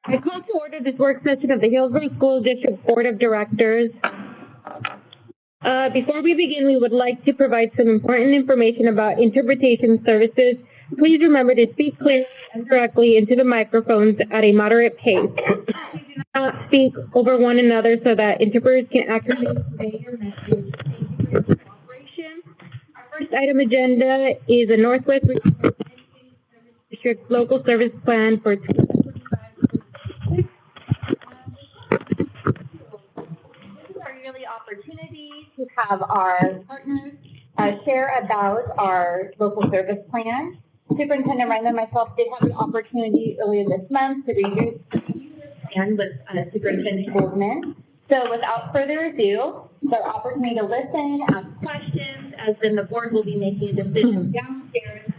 I call to order this work session of the Hillsboro School District Board of Directors. Before we begin, we would like to provide some important information about interpretation services. Please remember to speak clearly and directly into the microphones at a moderate pace. Please do not speak over one another so that interpreters can accurately convey your message. Thank you for your cooperation. Our first item agenda is a Northwest District Local Service Plan for 2025. This is our yearly opportunity to have our partners share about our local service plan. Superintendent Ryan and myself did have an opportunity earlier this month to review the plan with Superintendent Goldman. So without further ado, it's our opportunity to listen, ask questions, as then the board will be making a decision downstairs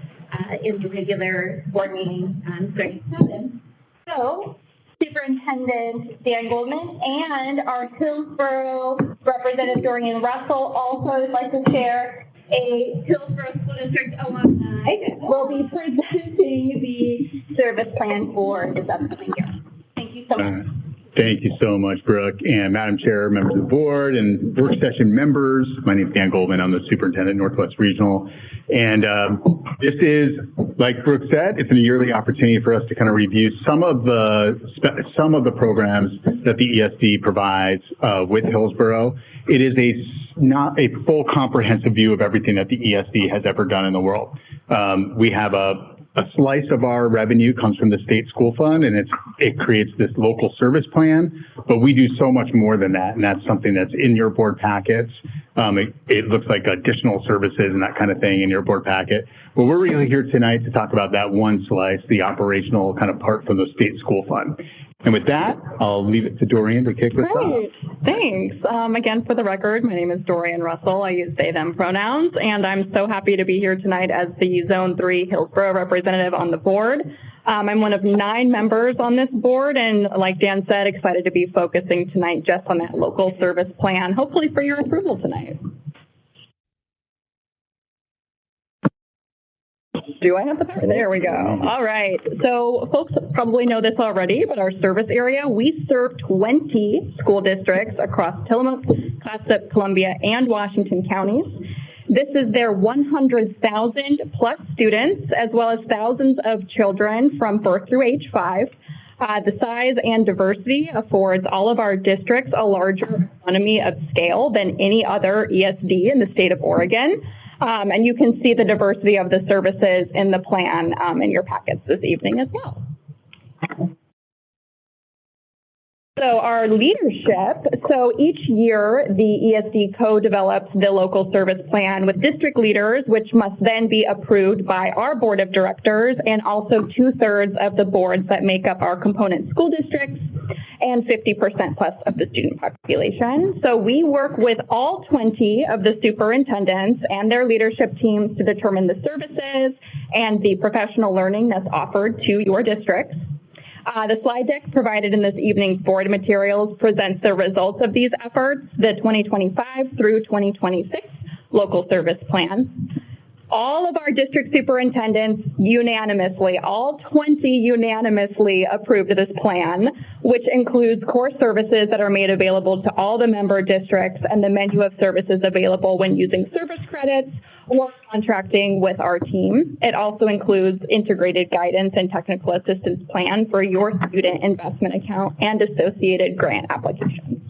in the regular board meeting starting at 7. So Superintendent Dan Goldman and our Hillsboro Representative Dorian Russell also would like to share a Hillsboro School District alumni will be presenting the service plan for this upcoming year. Thank you so much. Thank you so much, Brooke, and Madam Chair, members of the board, and work session members. My name is Dan Goldman. I'm the Superintendent, Northwest Regional. And this is, like Brooke said, it's a yearly opportunity for us to kind of review some of the programs that the ESD provides with Hillsboro. It is not a full comprehensive view of everything that the ESD has ever done in the world. We have a slice of our revenue comes from the state school fund, and it creates this local service plan, but we do so much more than that, and that's something that's in your board packets. It looks like additional services and that kind of thing in your board packet. But we're really here tonight to talk about that one slice, the operational kind of part from the state school fund. And with that, I'll leave it to Dorian to kick this off. Thanks. Again, for the record, my name is Dorian Russell. I use they, them pronouns, and I'm so happy to be here tonight as the Zone 3 Hillsboro representative on the board. I'm one of 9 members on this board, and like Dan said, excited to be focusing tonight just on that local service plan, hopefully for your approval tonight. Do I have the power? There we go. All right. So folks probably know this already, but our service area, we serve 20 school districts across Tillamook, Clatsop, Columbia, and Washington counties. This is their 100,000 plus students, as well as thousands of children from birth through age 5. The size and diversity affords all of our districts a larger economy of scale than any other ESD in the state of Oregon. And you can see the diversity of the services in the plan in your packets this evening as well. So our leadership, so each year the ESD co-develops the local service plan with district leaders, which must then be approved by our board of directors and also 2/3 of the boards that make up our component school districts and 50% plus of the student population. So we work with all 20 of the superintendents and their leadership teams to determine the services and the professional learning that's offered to your districts. The slide deck provided in this evening's board materials presents the results of these efforts, the 2025 through 2026 local service plan. All of our district superintendents unanimously, all 20 unanimously approved this plan, which includes core services that are made available to all the member districts and the menu of services available when using service credits or contracting with our team. It also includes integrated guidance and technical assistance plan for your student investment account and associated grant applications.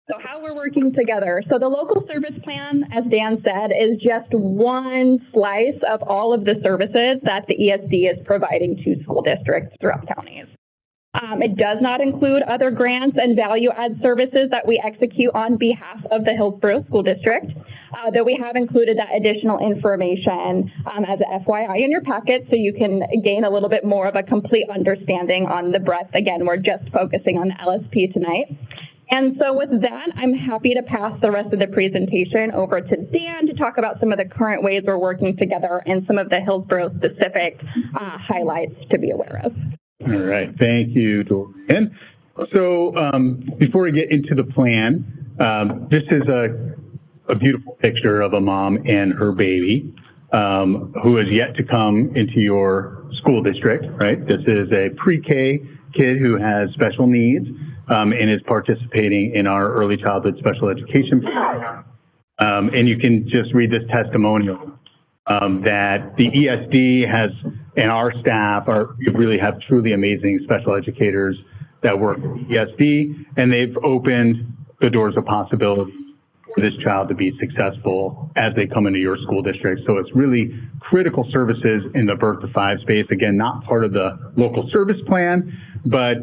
So how we're working together. So the local service plan, as Dan said, is just one slice of all of the services that the ESD is providing to school districts throughout counties. It does not include other grants and value-add services that we execute on behalf of the Hillsboro School District, though we have included that additional information as an FYI in your packet so you can gain a little bit more of a complete understanding on the breadth. Again, we're just focusing on the LSP tonight. And so with that, I'm happy to pass the rest of the presentation over to Dan to talk about some of the current ways we're working together and some of the Hillsboro specific highlights to be aware of. All right, thank you, Dorian. So before we get into the plan, this is a beautiful picture of a mom and her baby. who is yet to come into your school district, right? This is a pre-K kid who has special needs and is participating in our early childhood special education program. And you can just read this testimonial that the ESD has, and our staff we really have truly amazing special educators that work with ESD, and they've opened the doors of possibility for this child to be successful as they come into your school district. So it's really critical services in the birth to 5 space. Again, not part of the local service plan, but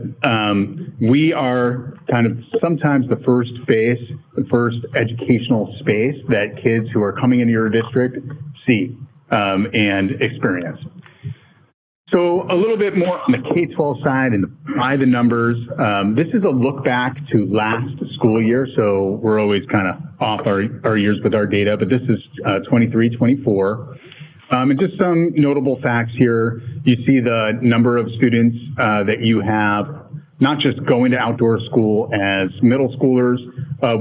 we are kind of sometimes the first educational space that kids who are coming into your district see and experience. So a little bit more on the K-12 side and by the numbers. This is a look back to last school year, so we're always kind of off our years with our data, but this is 23-24. And just some notable facts here. You see the number of students that you have, not just going to outdoor school as middle schoolers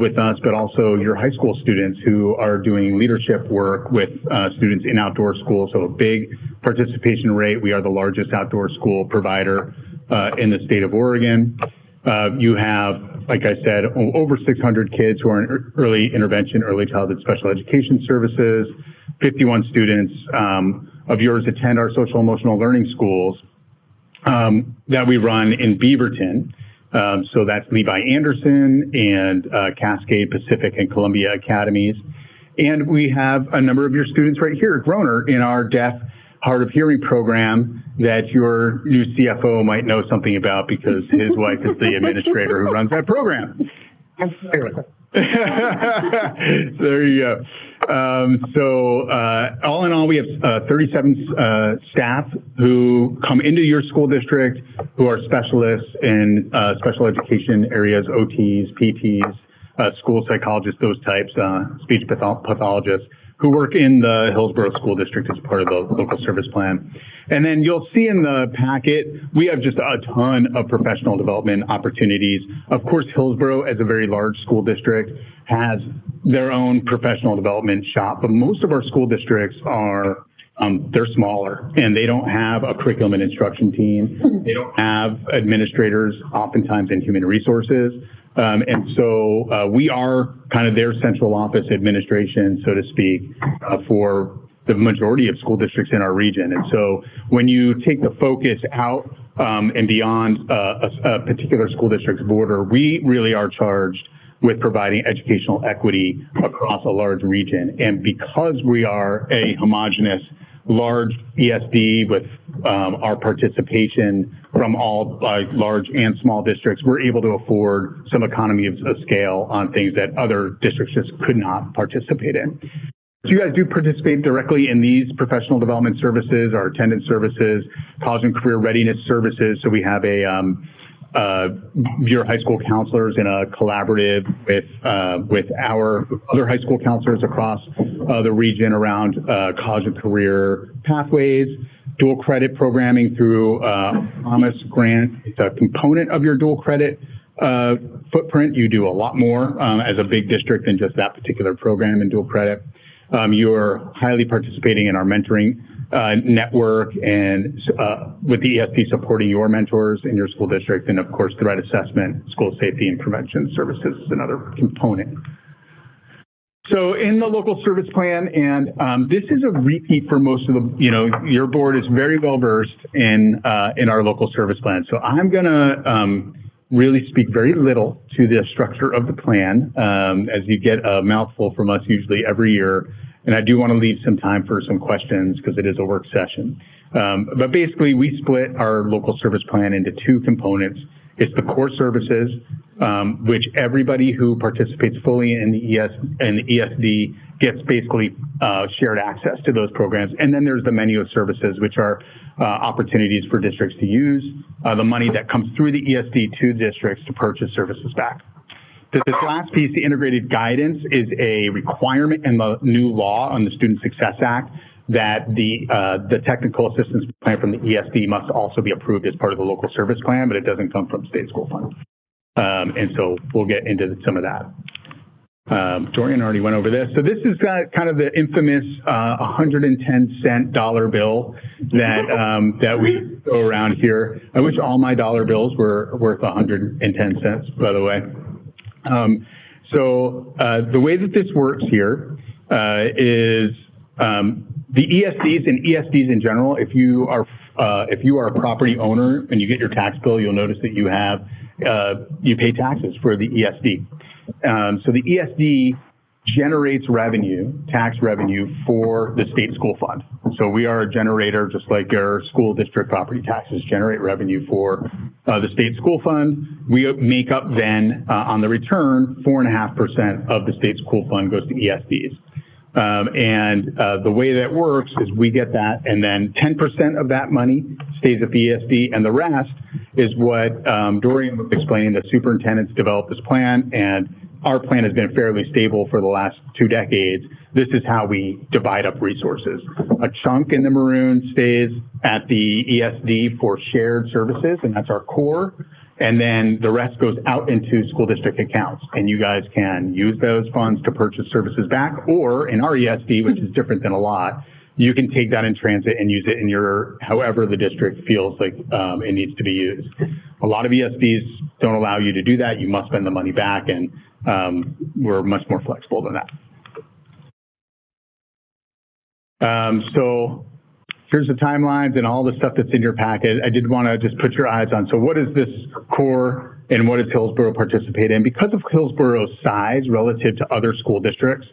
with us, but also your high school students who are doing leadership work with students in outdoor school. So a big participation rate. We are the largest outdoor school provider in the state of Oregon. You have, like I said, over 600 kids who are in early intervention, early childhood special education services. 51 students of yours attend our social emotional learning schools that we run in Beaverton. So that's Levi Anderson and Cascade, Pacific, and Columbia Academies. And we have a number of your students right here at Groner in our deaf hard of hearing program that your new CFO might know something about because his wife is the administrator who runs that program. I'm familiar with it. There you go. All in all, we have 37 staff who come into your school district who are specialists in special education areas, OTs, PTs, school psychologists, those types, speech pathologists, who work in the Hillsboro School District as part of the local service plan. And then you'll see in the packet, we have just a ton of professional development opportunities. Of course, Hillsboro, as a very large school district, has their own professional development shop, but most of our school districts are, they're smaller and they don't have a curriculum and instruction team. They don't have administrators, oftentimes in human resources. And so we are kind of their central office administration, so to speak, for the majority of school districts in our region. And so when you take the focus out and beyond a particular school district's border, we really are charged with providing educational equity across a large region. And because we are a homogeneous large ESD with our participation from all large and small districts, we're able to afford some economy of scale on things that other districts just could not participate in. So you guys do participate directly in these professional development services, our attendance services, college and career readiness services. So we have your high school counselors in a collaborative with our other high school counselors across the region around college and career pathways, dual credit programming through Promise Grant. It's a component of your dual credit footprint. You do a lot more as a big district than just that particular program in dual credit. You're highly participating in our mentoring network and with the ESD supporting your mentors in your school district, and of course threat assessment, school safety and prevention services is another component. So in the local service plan, and this is a repeat for most of the, your board is very well versed in our local service plan. So I'm gonna really speak very little to the structure of the plan, as you get a mouthful from us usually every year. And I do want to leave some time for some questions because it is a work session. But basically, we split our local service plan into two components. It's the core services, which everybody who participates fully in the ESD gets basically shared access to those programs. And then there's the menu of services, which are opportunities for districts to use the money that comes through the ESD to districts to purchase services back. This last piece, the integrated guidance, is a requirement in the new law on the Student Success Act that the technical assistance plan from the ESD must also be approved as part of the local service plan, but it doesn't come from state school funds. And so we'll get into some of that. Dorian already went over this. So this is kind of the infamous 110-cent dollar bill that we go around here. I wish all my dollar bills were worth 110 cents, by the way. So the way that this works here is the ESDs and ESDs in general. If you are a property owner and you get your tax bill, you'll notice that you pay taxes for the ESD. So the ESD generates revenue, tax revenue for the state school fund. So we are a generator, just like your school district property taxes generate revenue for the state school fund. We make up then on the return, 4.5% of the state school fund goes to ESDs. The way that works is we get that, and then 10% of that money stays at the ESD, and the rest is what Dorian was explaining. The superintendents developed this plan, and our plan has been fairly stable for the last 2 decades. This is how we divide up resources. A chunk in the maroon stays at the ESD for shared services, and that's our core. And then the rest goes out into school district accounts. And you guys can use those funds to purchase services back, or in our ESD, which is different than a lot, you can take that in transit and use it in your, however the district feels like it needs to be used. A lot of ESDs don't allow you to do that. You must spend the money back, and we're much more flexible than that. So here's the timelines and all the stuff that's in your packet. I did want to just put your eyes on. So what is this core and what does Hillsboro participate in? Because of Hillsboro's size relative to other school districts,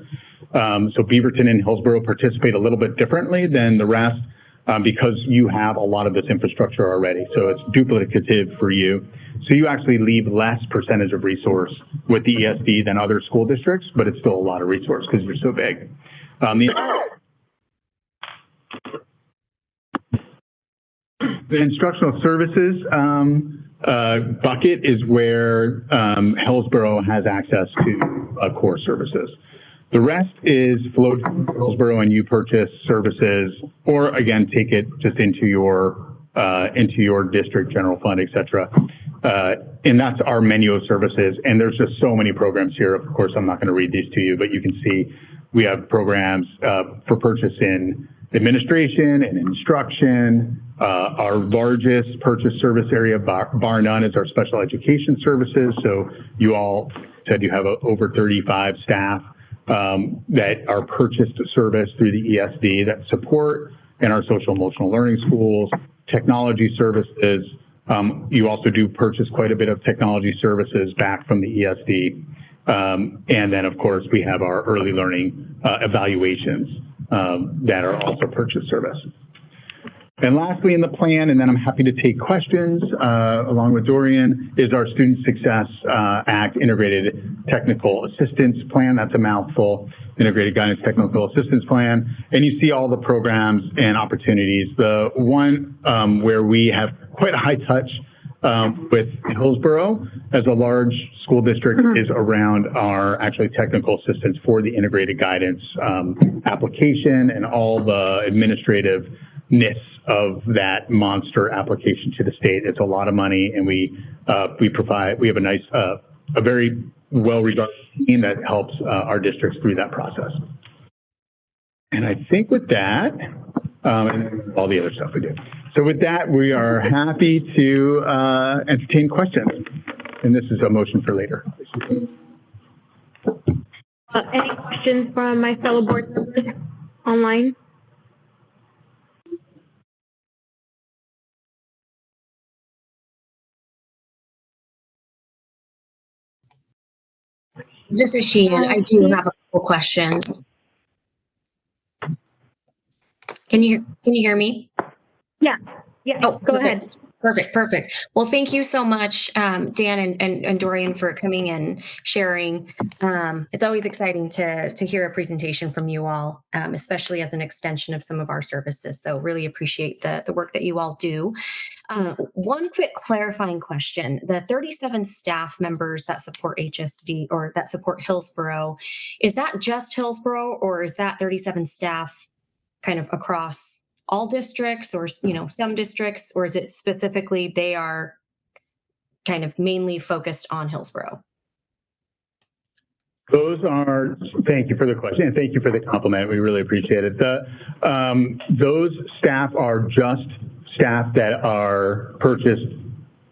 so Beaverton and Hillsboro participate a little bit differently than the rest because you have a lot of this infrastructure already. So it's duplicative for you. So you actually leave less percentage of resource with the ESD than other school districts, but it's still a lot of resource because you're so big. The instructional services bucket is where Hillsboro has access to core services. The rest is flowed from Hillsboro, and you purchase services, or again, take it just into your district general fund, et cetera. And that's our menu of services. And there's just so many programs here. Of course, I'm not going to read these to you, but you can see we have programs for purchase in administration and instruction. Our largest purchase service area, bar none, is our special education services. So you all said you have over 35 staff that are purchased service through the ESD that support in our social emotional learning schools, technology services. You also do purchase quite a bit of technology services back from the ESD. And then, of course, we have our early learning evaluations that are also purchase service. And lastly in the plan, and then I'm happy to take questions along with Dorian, is our Student Success Act Integrated Technical Assistance Plan. That's a mouthful, Integrated Guidance Technical Assistance Plan. And you see all the programs and opportunities. The one where we have quite a high touch with Hillsboro as a large school district is around our actually technical assistance for the integrated guidance application and all the administrativeness of that monster application to the state. It's a lot of money, and we have a nice, a very well-regarded team that helps our districts through that process. And I think with that, and all the other stuff we do. So with that, we are happy to entertain questions. And this is a motion for later. Any questions from my fellow board members online? This is Sheehan. I do have a couple questions. Can you hear me? Yeah. Yeah. Oh, go ahead. Perfect. Well, thank you so much, Dan and Dorian, for coming and sharing. It's always exciting to hear a presentation from you all, especially as an extension of some of our services. So really appreciate the work that you all do. One quick clarifying question. The 37 staff members that support HSD or that support Hillsboro, is that just Hillsboro, or is that 37 staff kind of across all districts, or some districts, or is it specifically they are kind of mainly focused on Hillsboro? Those are, thank you for the question, and thank you for the compliment. We really appreciate it. Those staff are just staff that are purchased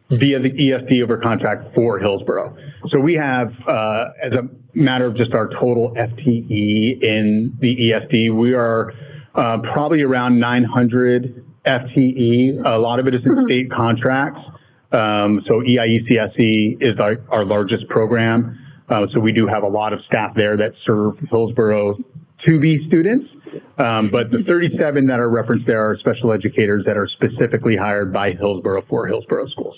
via the ESD over contract for Hillsboro. So we have, as a matter of just our total FTE in the ESD, we are probably around 900 FTE. A lot of it is in state contracts. So EIECSE is our largest program. So we do have a lot of staff there that serve Hillsboro 2B students. But the 37 that are referenced there are special educators that are specifically hired by Hillsboro for Hillsboro schools.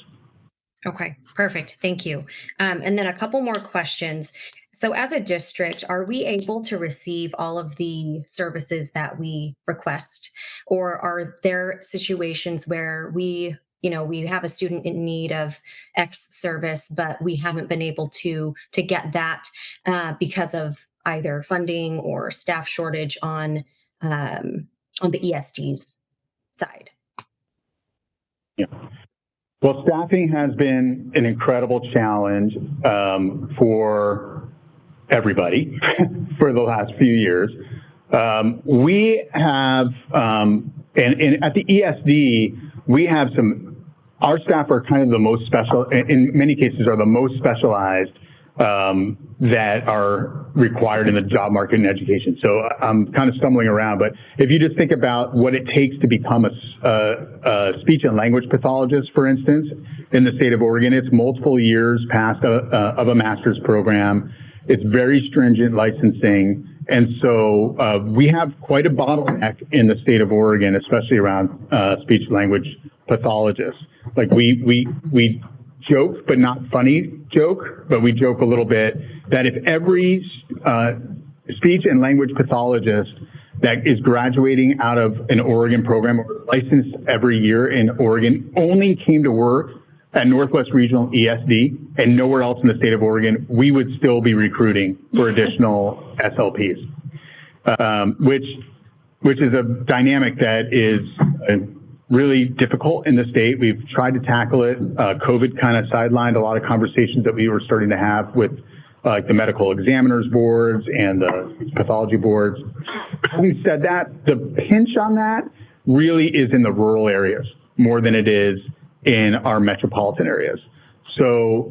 Okay, perfect. Thank you. And then a couple more questions. So as a district, are we able to receive all of the services that we request? Or are there situations where we have a student in need of X service, but we haven't been able to get that because of either funding or staff shortage on the ESD's side? Yeah. Well, staffing has been an incredible challenge for everybody for the last few years. We have, and at the ESD, we have our staff are kind of the most special, in many cases are the most specialized that are required in the job market and education. So I'm kind of stumbling around, but if you just think about what it takes to become a speech and language pathologist, for instance, in the state of Oregon, it's multiple years past of a master's program. It's very stringent licensing. And so we have quite a bottleneck in the state of Oregon, especially around speech language pathologists. Like we joke, but not funny joke, but we joke a little bit that if every speech and language pathologist that is graduating out of an Oregon program or licensed every year in Oregon only came to work at Northwest Regional ESD and nowhere else in the state of Oregon, we would still be recruiting for additional SLPs, which is a dynamic that is really difficult in the state. We've tried to tackle it. COVID kind of sidelined a lot of conversations that we were starting to have with the medical examiners boards and the pathology boards. Having said that, the pinch on that really is in the rural areas more than it is in our metropolitan areas. So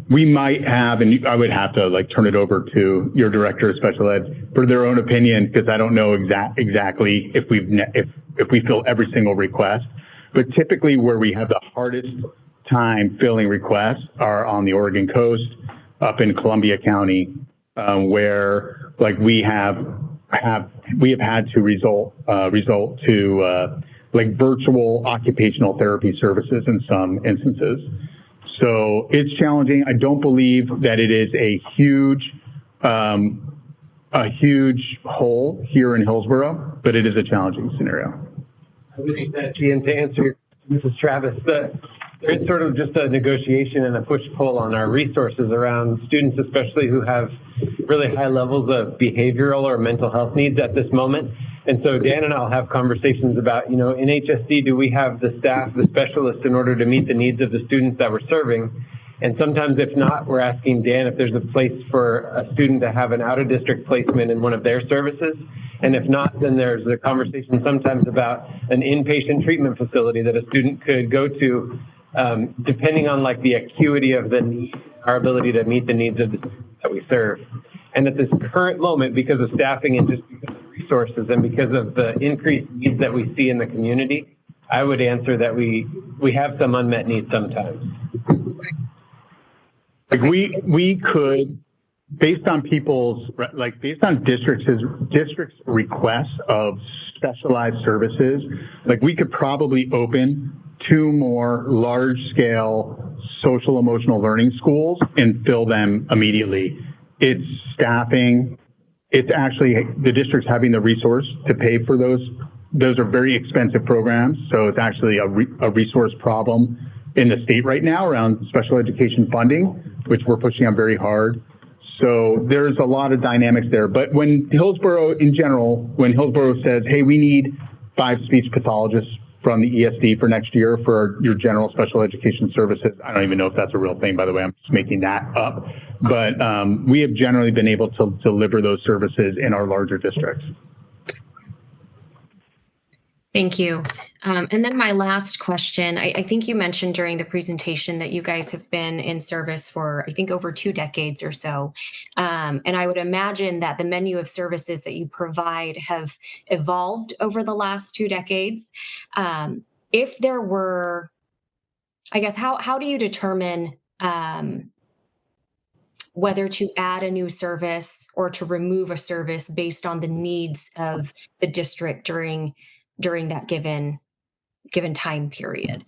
we might have, and I would have to turn it over to your director of special ed for their own opinion, because I don't know exactly if we fill every single request. But typically where we have the hardest time filling requests are on the Oregon coast, up in Columbia County, where we have had to resort to virtual occupational therapy services in some instances. So it's challenging. I don't believe that it is a huge hole here in Hillsboro, but it is a challenging scenario. I would say that, Ian, to answer Mrs. Travis, there is sort of just a negotiation and a push-pull on our resources around students, especially who have really high levels of behavioral or mental health needs at this moment. And so Dan and I will have conversations about, in HSD, do we have the staff, the specialists in order to meet the needs of the students that we're serving? And sometimes if not, we're asking Dan if there's a place for a student to have an out-of-district placement in one of their services. And if not, then there's a conversation sometimes about an inpatient treatment facility that a student could go to, depending on the acuity of the need, our ability to meet the needs of the students that we serve. And at this current moment, because of staffing and just because of resources and because of the increased needs that we see in the community, I would answer that we have some unmet needs sometimes. We could, based on based on districts' requests of specialized services, we could probably open 2 more large-scale social emotional learning schools and fill them immediately. It's staffing. It's actually the district's having the resource to pay for those. Those are very expensive programs, so it's actually a resource problem in the state right now around special education funding, which we're pushing on very hard. So there's a lot of dynamics there. But when Hillsboro, in general, when Hillsboro says, hey, we need 5 speech pathologists from the ESD for next year for your general special education services, I don't even know if that's a real thing, by the way, I'm just making that up. but we have generally been able to deliver those services in our larger districts. Thank you. And then my last question, I think you mentioned during the presentation that you guys have been in service for, I think, over 2 decades or so. And I would imagine that the menu of services that you provide have evolved over the last 2 decades. If there were, I guess, how do you determine whether to add a new service or to remove a service based on the needs of the district during that given time period?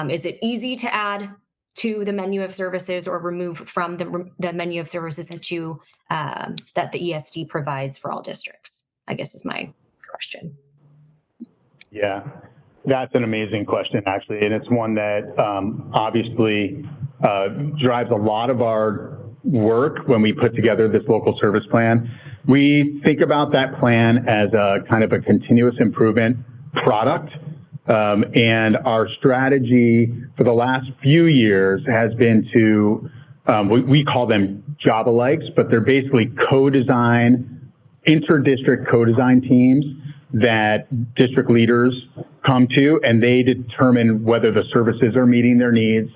Is it easy to add to the menu of services or remove from the menu of services that you that the ESD provides for all districts? I guess is my question. Yeah, that's an amazing question, actually, and it's one that obviously drives a lot of our work when we put together this local service plan. We think about that plan as a kind of a continuous improvement product. And our strategy for the last few years has been to, we call them job alikes, but they're basically co-design, inter-district co-design teams that district leaders come to, and they determine whether the services are meeting their needs,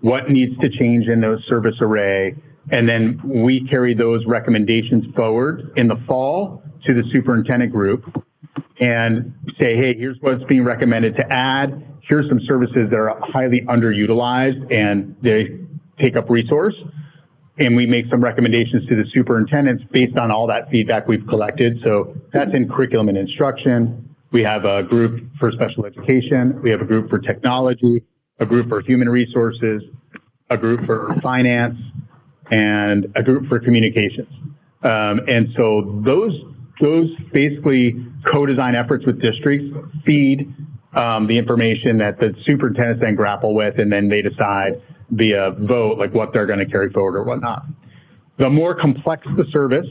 what needs to change in those service array, and then we carry those recommendations forward in the fall to the superintendent group and say, hey, here's what's being recommended to add. Here's some services that are highly underutilized and they take up resource. And we make some recommendations to the superintendents based on all that feedback we've collected. So that's in curriculum and instruction. We have a group for special education. We have a group for technology, a group for human resources, a group for finance, and a group for communications. And so those basically co-design efforts with districts feed the information that the superintendents then grapple with, and then they decide via vote like what they're going to carry forward or whatnot. The more complex the service,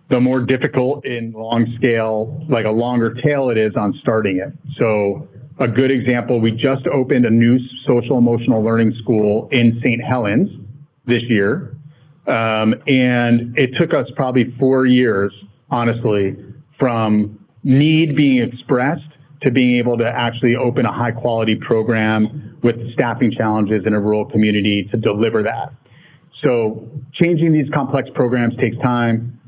the more difficult in long scale, like a longer tail it is on starting it. So a good example, we just opened a new social emotional learning school in St. Helens this year. And it took us probably 4 years, honestly, from need being expressed to being able to actually open a high quality program with staffing challenges in a rural community to deliver that. So changing these complex programs takes time.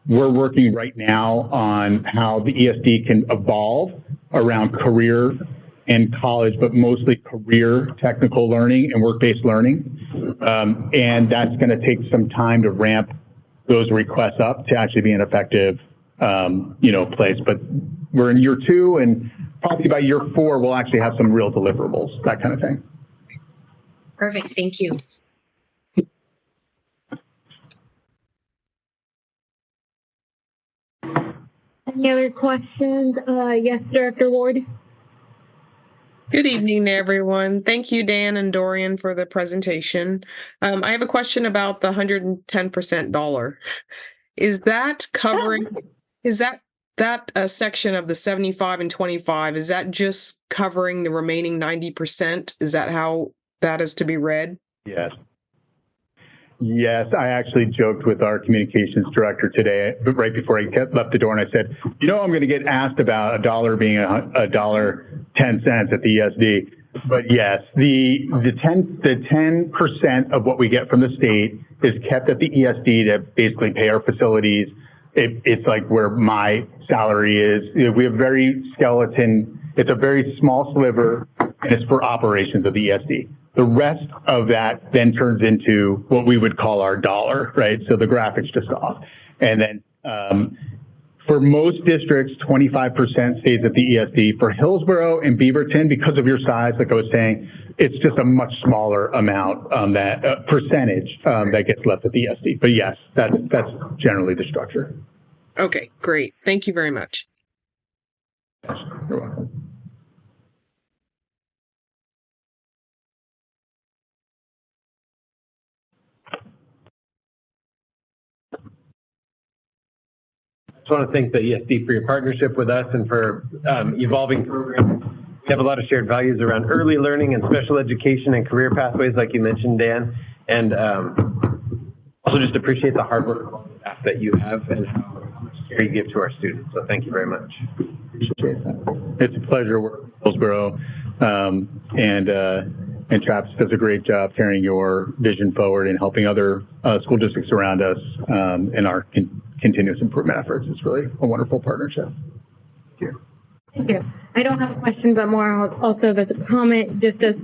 We're working right now on how the ESD can evolve around career and college, but mostly career technical learning and work-based learning. And that's going to take some time to ramp those requests up to actually be an effective, place. But we're in year 2, and probably by year 4, we'll actually have some real deliverables, that kind of thing. Perfect. Thank you. Any other questions? Yes, Director Ward. Good evening, everyone. Thank you, Dan and Dorian, for the presentation. I have a question about the 110% dollar. Is that covering, is that section of the 75 and 25, is that just covering the remaining 90%? Is that how that is to be read? Yes. Yes, I actually joked with our communications director today, but right before I left the door, and I said, I'm going to get asked about a dollar being $1.10 at the ESD. But yes, the 10% of what we get from the state is kept at the ESD to basically pay our facilities. It's like where my salary is. We have very skeleton. It's a very small sliver, and it's for operations of the ESD. The rest of that then turns into what we would call our dollar, right? So the graphic's just off. And then for most districts, 25% stays at the ESD. For Hillsboro and Beaverton, because of your size, like I was saying, it's just a much smaller amount that percentage that gets left at the ESD. But yes, that's generally the structure. Okay, great. Thank you very much. You're welcome. I just want to thank the ESD for your partnership with us and for evolving programs. We have a lot of shared values around early learning and special education and career pathways, like you mentioned, Dan. And Also just appreciate the hard work of all the staff that you have and how much care you give to our students. So thank you very much. Appreciate that. It's a pleasure working with Hillsboro, and Travis does a great job carrying your vision forward and helping other school districts around us in our continuous improvement efforts. It's really a wonderful partnership. Thank you. Thank you. I don't have a question, but more also as a comment, just as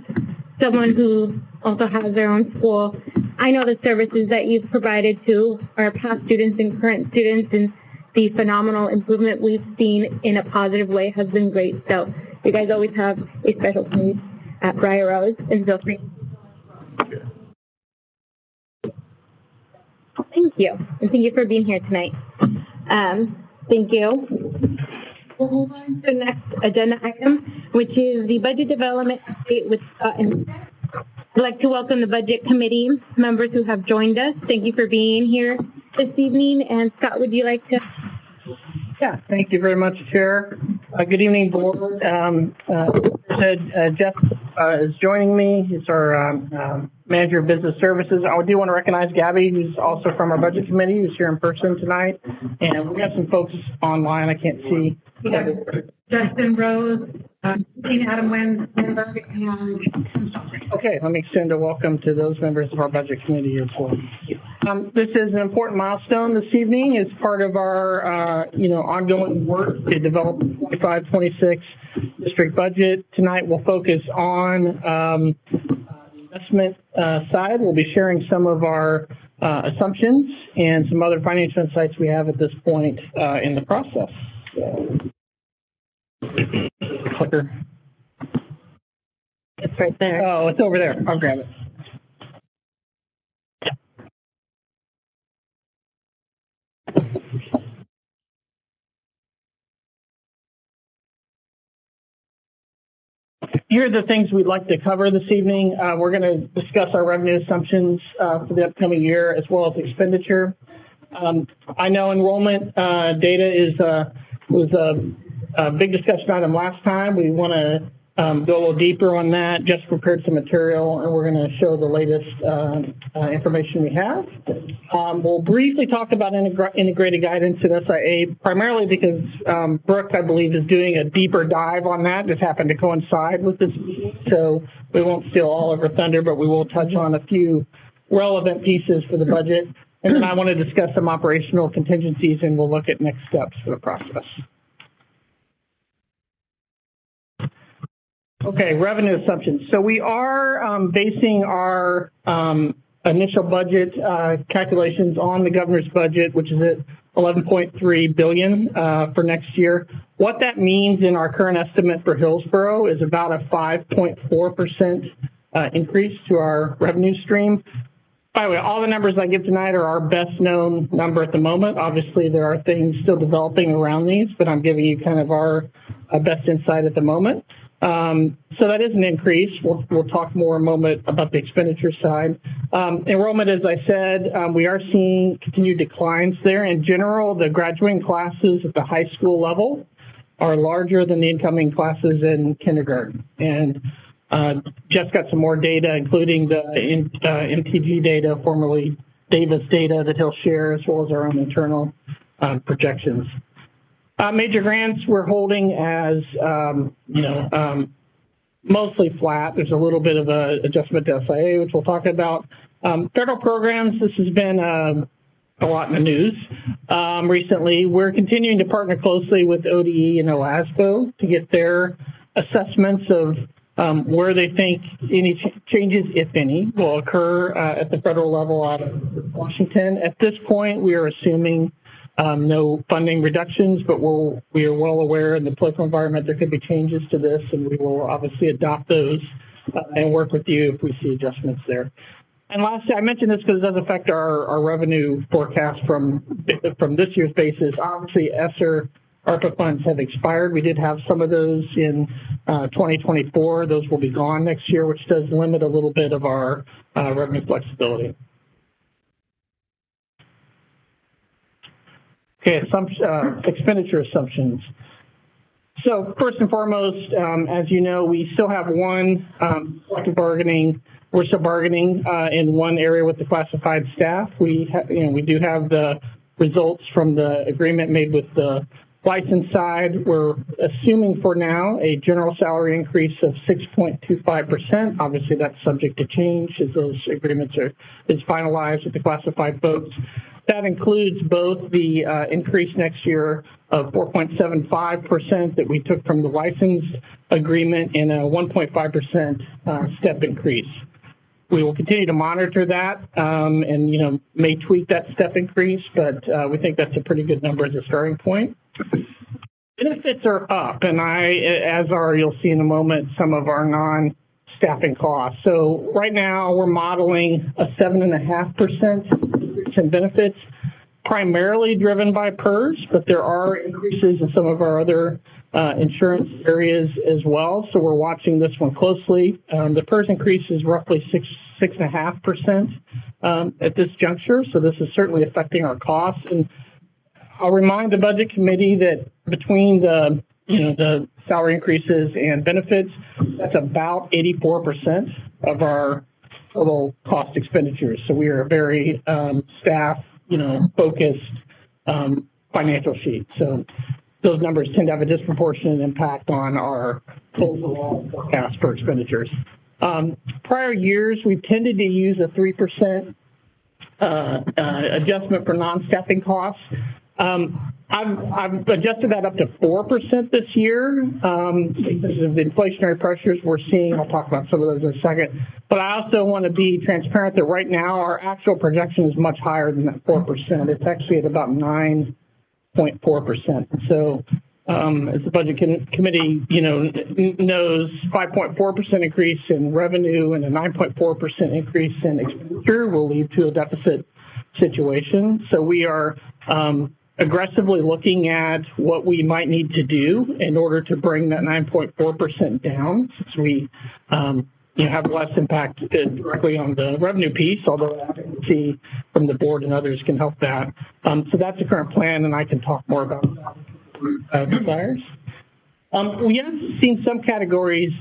someone who also has their own school. I know the services that you've provided to our past students and current students, and the phenomenal improvement we've seen in a positive way has been great. So you guys always have a special place at Briar Rose, and so thank you. And thank you for being here tonight. Thank you. We'll move on to the next agenda item, which is the budget development update with Scott and I'd like to welcome the budget committee members who have joined us. Thank you for being here this evening. And Scott, would you like to? Yeah, thank you very much, Chair. Good evening, board. Jeff is joining me. He's our manager of business services. I do want to recognize Gabby, who's also from our budget committee, who's here in person tonight. And we have some folks online I can't see. Justin Rose, Adam Wenberg, and okay, let me extend a welcome to those members of our budget committee as well. This is an important milestone this evening as part of our ongoing work to develop the 25-26 district budget. Tonight we'll focus on the investment side. We'll be sharing some of our assumptions and some other financial insights we have at this point in the process. Clicker. It's right there. Oh, it's over there. I'll grab it. Here are the things we'd like to cover this evening. We're going to discuss our revenue assumptions for the upcoming year as well as expenditure. I know enrollment data was a big discussion item last time. We want to go a little deeper on that. Just prepared some material, and we're going to show the latest information we have. We'll briefly talk about integrated guidance at SIA, primarily because Brooke, I believe, is doing a deeper dive on that. Just happened to coincide with this meeting, so we won't steal all of her thunder, but we will touch on a few relevant pieces for the budget. And then I want to discuss some operational contingencies, and we'll look at next steps for the process. Okay, revenue assumptions. So we are basing our initial budget calculations on the governor's budget, which is at $11.3 billion for next year. What that means in our current estimate for Hillsboro is about a 5.4% increase to our revenue stream. By the way, all the numbers I give tonight are our best known number at the moment. Obviously, there are things still developing around these, but I'm giving you kind of our best insight at the moment. So that is an increase. We'll talk more in a moment about the expenditure side. Enrollment, as I said, we are seeing continued declines there. In general, the graduating classes at the high school level are larger than the incoming classes in kindergarten. And Jeff's got some more data, including the MTG data, formerly Davis data, that he'll share, as well as our own internal projections. Major grants we're holding as, mostly flat. There's a little bit of an adjustment to SIA, which we'll talk about. Federal programs, this has been a lot in the news recently. We're continuing to partner closely with ODE and OASBO to get their assessments of where they think any changes, if any, will occur at the federal level out of Washington. At this point, we are assuming no funding reductions, but we are well aware in the political environment there could be changes to this, and we will obviously adopt those and work with you if we see adjustments there. And lastly, I mentioned this because it does affect our revenue forecast from this year's basis. Obviously, ESSER ARPA funds have expired. We did have some of those in 2024. Those will be gone next year, which does limit a little bit of our revenue flexibility. Okay, expenditure assumptions. So first and foremost, as you know, we still have one collective bargaining. We're still bargaining in one area with the classified staff. We do have the results from the agreement made with the license side. We're assuming for now a general salary increase of 6.25%. Obviously, that's subject to change as those agreements is finalized with the classified folks. That includes both the increase next year of 4.75% that we took from the license agreement and a 1.5% step increase. We will continue to monitor that and, may tweak that step increase, but we think that's a pretty good number as a starting point. Benefits are up, and you'll see in a moment, some of our non-staffing costs. So right now we're modeling a 7.5% increase in benefits, primarily driven by PERS, but there are increases in some of our other insurance areas as well. So we're watching this one closely. The PERS increase is roughly 6.5% at this juncture. So this is certainly affecting our costs. And I'll remind the budget committee that between the salary increases and benefits, that's about 84% of our total cost expenditures. So we are a very staff, focused financial sheet. So those numbers tend to have a disproportionate impact on our overall forecast for expenditures. Prior years, we've tended to use a 3% adjustment for non-staffing costs. I've adjusted that up to 4% this year because of the inflationary pressures we're seeing. I'll talk about some of those in a second. But I also want to be transparent that right now our actual projection is much higher than that 4%. It's actually at about 9.4%. So as the budget committee, knows, 5.4% increase in revenue and a 9.4% increase in expenditure will lead to a deficit situation. So we are aggressively looking at what we might need to do in order to bring that 9.4% down, since we have less impact directly on the revenue piece, although advocacy from the board and others can help that. So that's the current plan, and I can talk more about that desires. We have seen some categories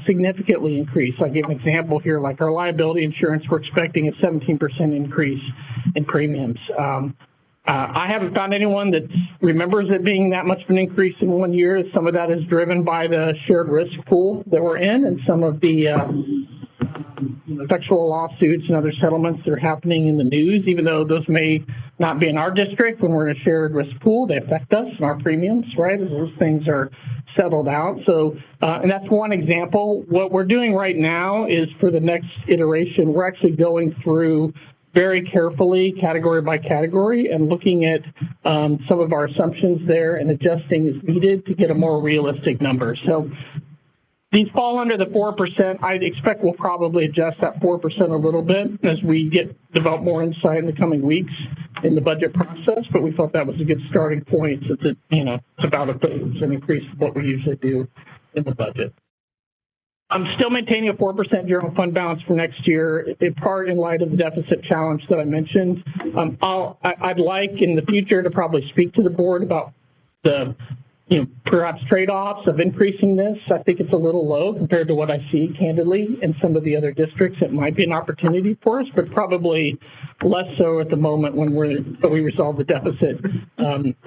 significantly increase. I'll give an example here, like our liability insurance, we're expecting a 17% increase in premiums. I haven't found anyone that remembers it being that much of an increase in 1 year. Some of that is driven by the shared risk pool that we're in and some of the sexual lawsuits and other settlements that are happening in the news, even though those may not be in our district. When we're in a shared risk pool, they affect us and our premiums, right, as those things are settled out. So, and that's one example. What we're doing right now is for the next iteration, we're actually going through very carefully, category by category, and looking at some of our assumptions there and adjusting as needed to get a more realistic number. So these fall under the 4%. I'd expect we'll probably adjust that 4% a little bit as we develop more insight in the coming weeks in the budget process, but we thought that was a good starting point since it's about a 30% increase of what we usually do in the budget. I'm still maintaining a 4% general fund balance for next year, in part in light of the deficit challenge that I mentioned. I'd like in the future to probably speak to the board about the, perhaps trade-offs of increasing this. I think it's a little low compared to what I see, candidly, in some of the other districts. It might be an opportunity for us, but probably less so at the moment when we resolve the deficit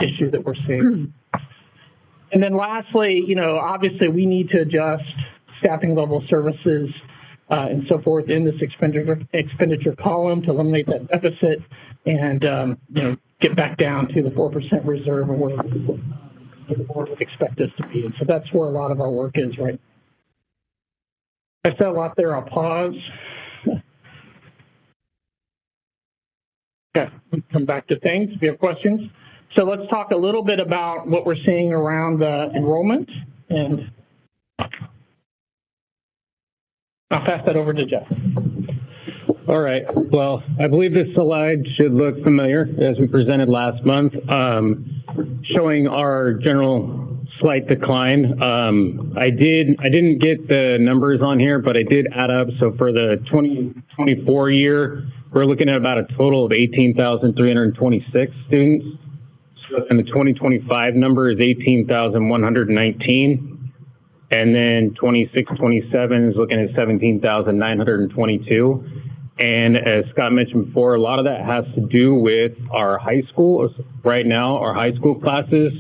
issue that we're seeing. And then lastly, obviously we need to adjust staffing level services and so forth in this expenditure column to eliminate that deficit and get back down to the 4% reserve and where the board would expect us to be. And so that's where a lot of our work is right now. I said a lot there. I'll pause. Okay, come back to things if you have questions. So let's talk a little bit about what we're seeing around the enrollment, and I'll pass that over to Jeff. All right. Well, I believe this slide should look familiar as we presented last month, showing our general slight decline. I didn't get the numbers on here, but I did add up. So for the 2024 year, we're looking at about a total of 18,326 students. And the 2025 number is 18,119. And then 26-27 is looking at 17,922. And as Scott mentioned before, a lot of that has to do with our high school. Right now, our high school classes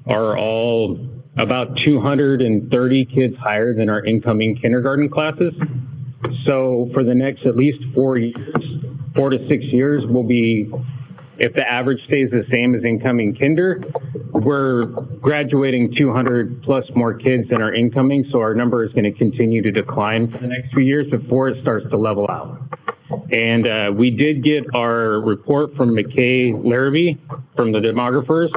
are all about 230 kids higher than our incoming kindergarten classes. So for the next at least 4 to 6 years, we'll be, if the average stays the same as incoming kinder, we're graduating 200 plus more kids than our incoming. So our number is going to continue to decline for the next few years before it starts to level out. And we did get our report from McKay Larrabee from the demographers,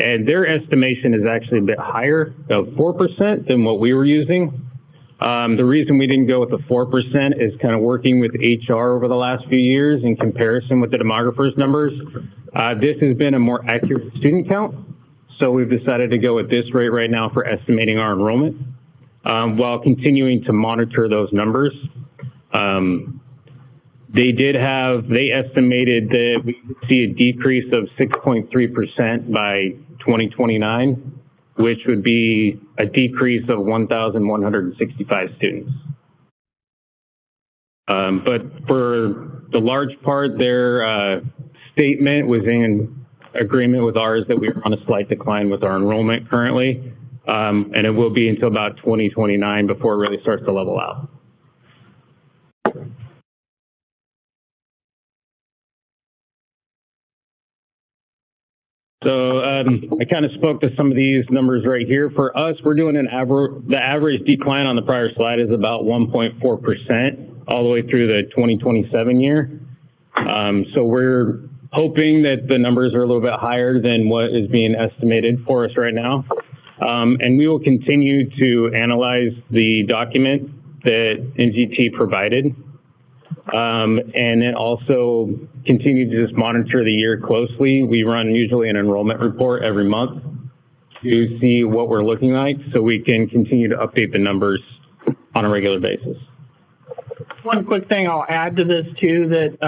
and their estimation is actually a bit higher of 4% than what we were using. The reason we didn't go with the 4% is kind of working with HR over the last few years in comparison with the demographers' numbers. This has been a more accurate student count, so we've decided to go with this rate right now for estimating our enrollment, while continuing to monitor those numbers. They estimated that we would see a decrease of 6.3% by 2029, which would be a decrease of 1,165 students. But for the large part, their statement was in agreement with ours that we are on a slight decline with our enrollment currently, and it will be until about 2029 before it really starts to level out. So I kind of spoke to some of these numbers right here. For us, we're doing the average decline on the prior slide is about 1.4% all the way through the 2027 year. So we're hoping that the numbers are a little bit higher than what is being estimated for us right now. And we will continue to analyze the document that NGT provided. And then also continue to just monitor the year closely. We run usually an enrollment report every month to see what we're looking like so we can continue to update the numbers on a regular basis. One quick thing I'll add to this too that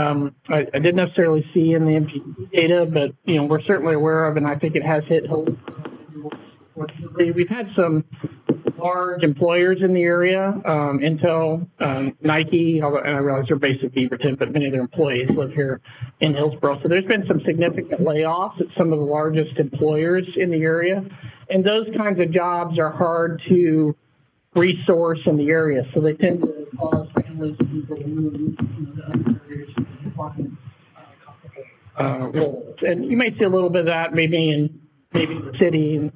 I didn't necessarily see in the MGT data, but we're certainly aware of, and I think it has hit home. We've had some large employers in the area, Intel, Nike, and I realize they're based in Beaverton, but many of their employees live here in Hillsboro. So there's been some significant layoffs at some of the largest employers in the area. And those kinds of jobs are hard to resource in the area. So they tend to cause families and people to move to other areas to find roles. And you may see a little bit of that maybe in the city.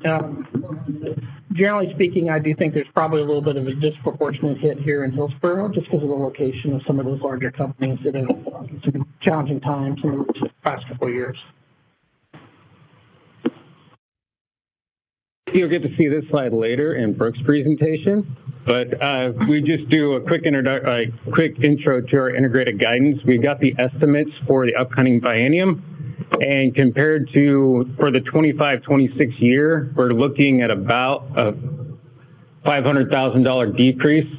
Generally speaking, I do think there's probably a little bit of a disproportionate hit here in Hillsboro just because of the location of some of those larger companies that have some challenging times in the past couple of years. You'll get to see this slide later in Brooke's presentation, but we just do a quick intro to our integrated guidance. We've got the estimates for the upcoming biennium. And compared to, for the 25-26 year, we're looking at about a $500,000 decrease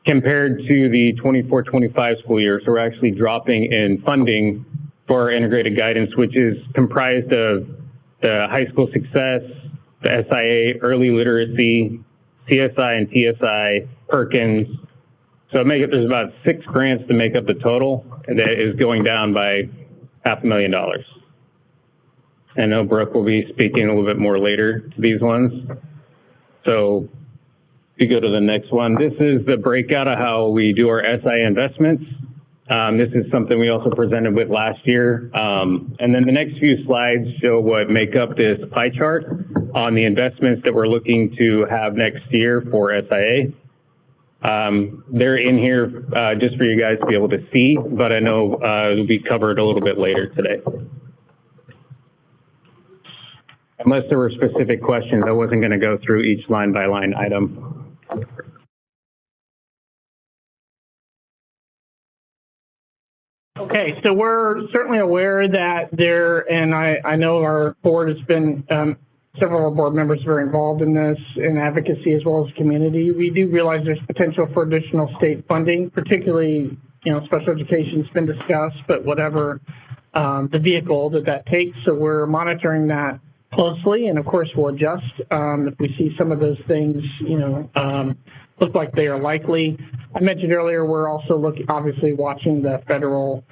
compared to the 24-25 school year. So we're actually dropping in funding for our integrated guidance, which is comprised of the high school success, the SIA, early literacy, CSI and TSI, Perkins. So there's about 6 grants to make up the total, and that is going down by $500,000. I know Brooke will be speaking a little bit more later to these ones. So if you go to the next one, this is the breakout of how we do our SIA investments. This is something we also presented with last year. And then the next few slides show what make up this pie chart on the investments that we're looking to have next year for SIA. They're in here just for you guys to be able to see, but I know it'll be covered a little bit later today. Unless there were specific questions, I wasn't going to go through each line by line item. Okay, so we're certainly aware that and I know our board has been, several of our board members are very involved in this, in advocacy as well as community. We do realize there's potential for additional state funding, particularly, special education's been discussed, but whatever the vehicle that takes. So we're monitoring that closely, and of course we'll adjust if we see some of those things, look like they are likely. I mentioned earlier we're also obviously watching the federal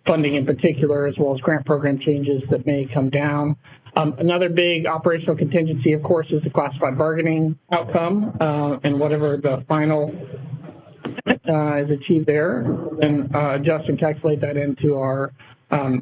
funding in particular, as well as grant program changes that may come down. Another big operational contingency, of course, is the classified bargaining outcome, and whatever the final is achieved there, and adjust and calculate that into our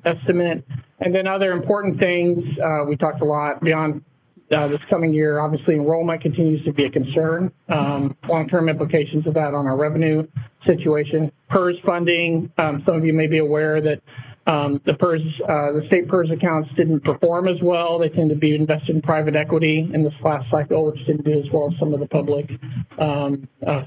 estimate. And then other important things, we talked a lot beyond this coming year. Obviously, enrollment continues to be a concern. Long-term implications of that on our revenue situation. PERS funding, some of you may be aware that the state PERS accounts didn't perform as well. They tend to be invested in private equity in this last cycle, which didn't do as well as some of the public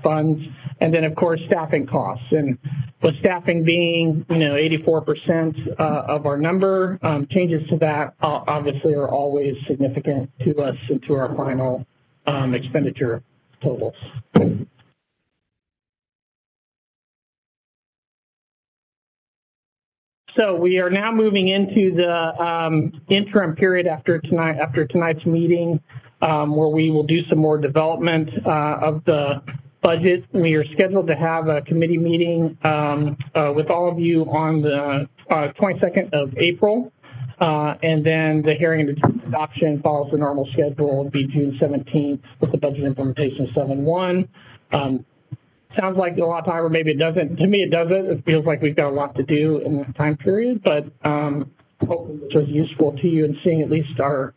funds. And then, of course, staffing costs. And with staffing being, 84% of our number, changes to that obviously are always significant to us and to our final expenditure totals. So we are now moving into the interim period after tonight's meeting, where we will do some more development of the budget. We are scheduled to have a committee meeting with all of you on the 22nd of April, and then the hearing and adoption follows the normal schedule. It'll be June 17th with the budget implementation 7-1. Sounds like a lot of time, or maybe it doesn't. To me, it doesn't. It feels like we've got a lot to do in that time period, but hopefully this was useful to you in seeing at least our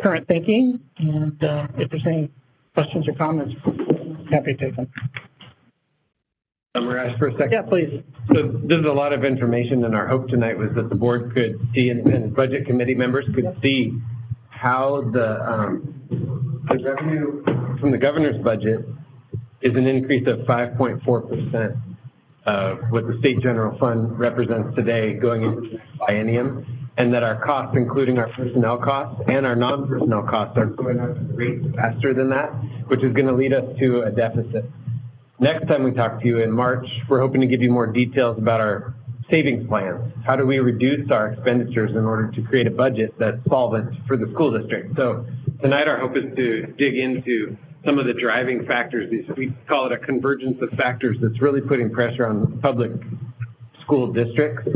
current thinking. And if there's any questions or comments, happy to take them. Summarize for a second. Yeah, please. So this is a lot of information, and our hope tonight was that the board could see, and budget committee members could see how the revenue from the governor's budget is an increase of 5.4% of what the state general fund represents today going into the next biennium, and that our costs, including our personnel costs and our non-personnel costs, are going up at rates faster than that, which is going to lead us to a deficit. Next time we talk to you in March, we're hoping to give you more details about our savings plans. How do we reduce our expenditures in order to create a budget that's solvent for the school district? So tonight our hope is to dig into some of the driving factors. We call it a convergence of factors that's really putting pressure on public school districts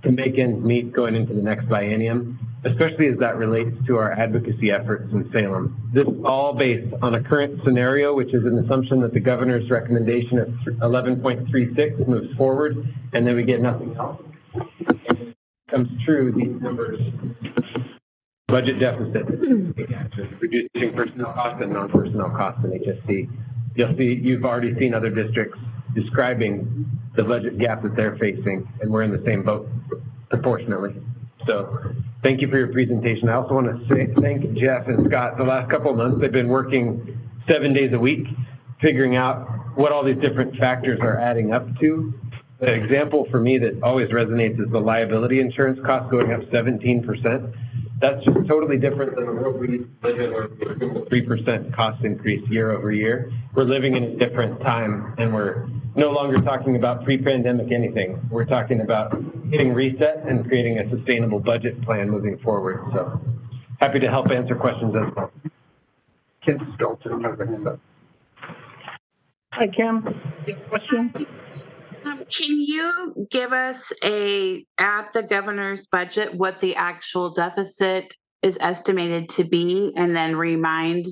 to make ends meet going into the next biennium, especially as that relates to our advocacy efforts in Salem. This is all based on a current scenario, which is an assumption that the governor's recommendation of 11.36 moves forward, and then we get nothing else. If it comes true, these numbers, budget deficit, reducing personnel costs and non-personnel costs in HSC. You've already seen other districts describing the budget gap that they're facing, and we're in the same boat proportionately. So thank you for your presentation. I also want to thank Jeff and Scott. The last couple of months, they've been working 7 days a week, figuring out what all these different factors are adding up to. The example for me that always resonates is the liability insurance cost going up 17%. That's just totally different than the world we live in, where we're doing a 3% cost increase year over year. We're living in a different time, and we're no longer talking about pre-pandemic anything. We're talking about hitting reset and creating a sustainable budget plan moving forward. So happy to help answer questions as well. Kim Skelton, have a hand up. Hi, Kim. You have a question? Can you give us at the governor's budget, what the actual deficit is estimated to be, and then remind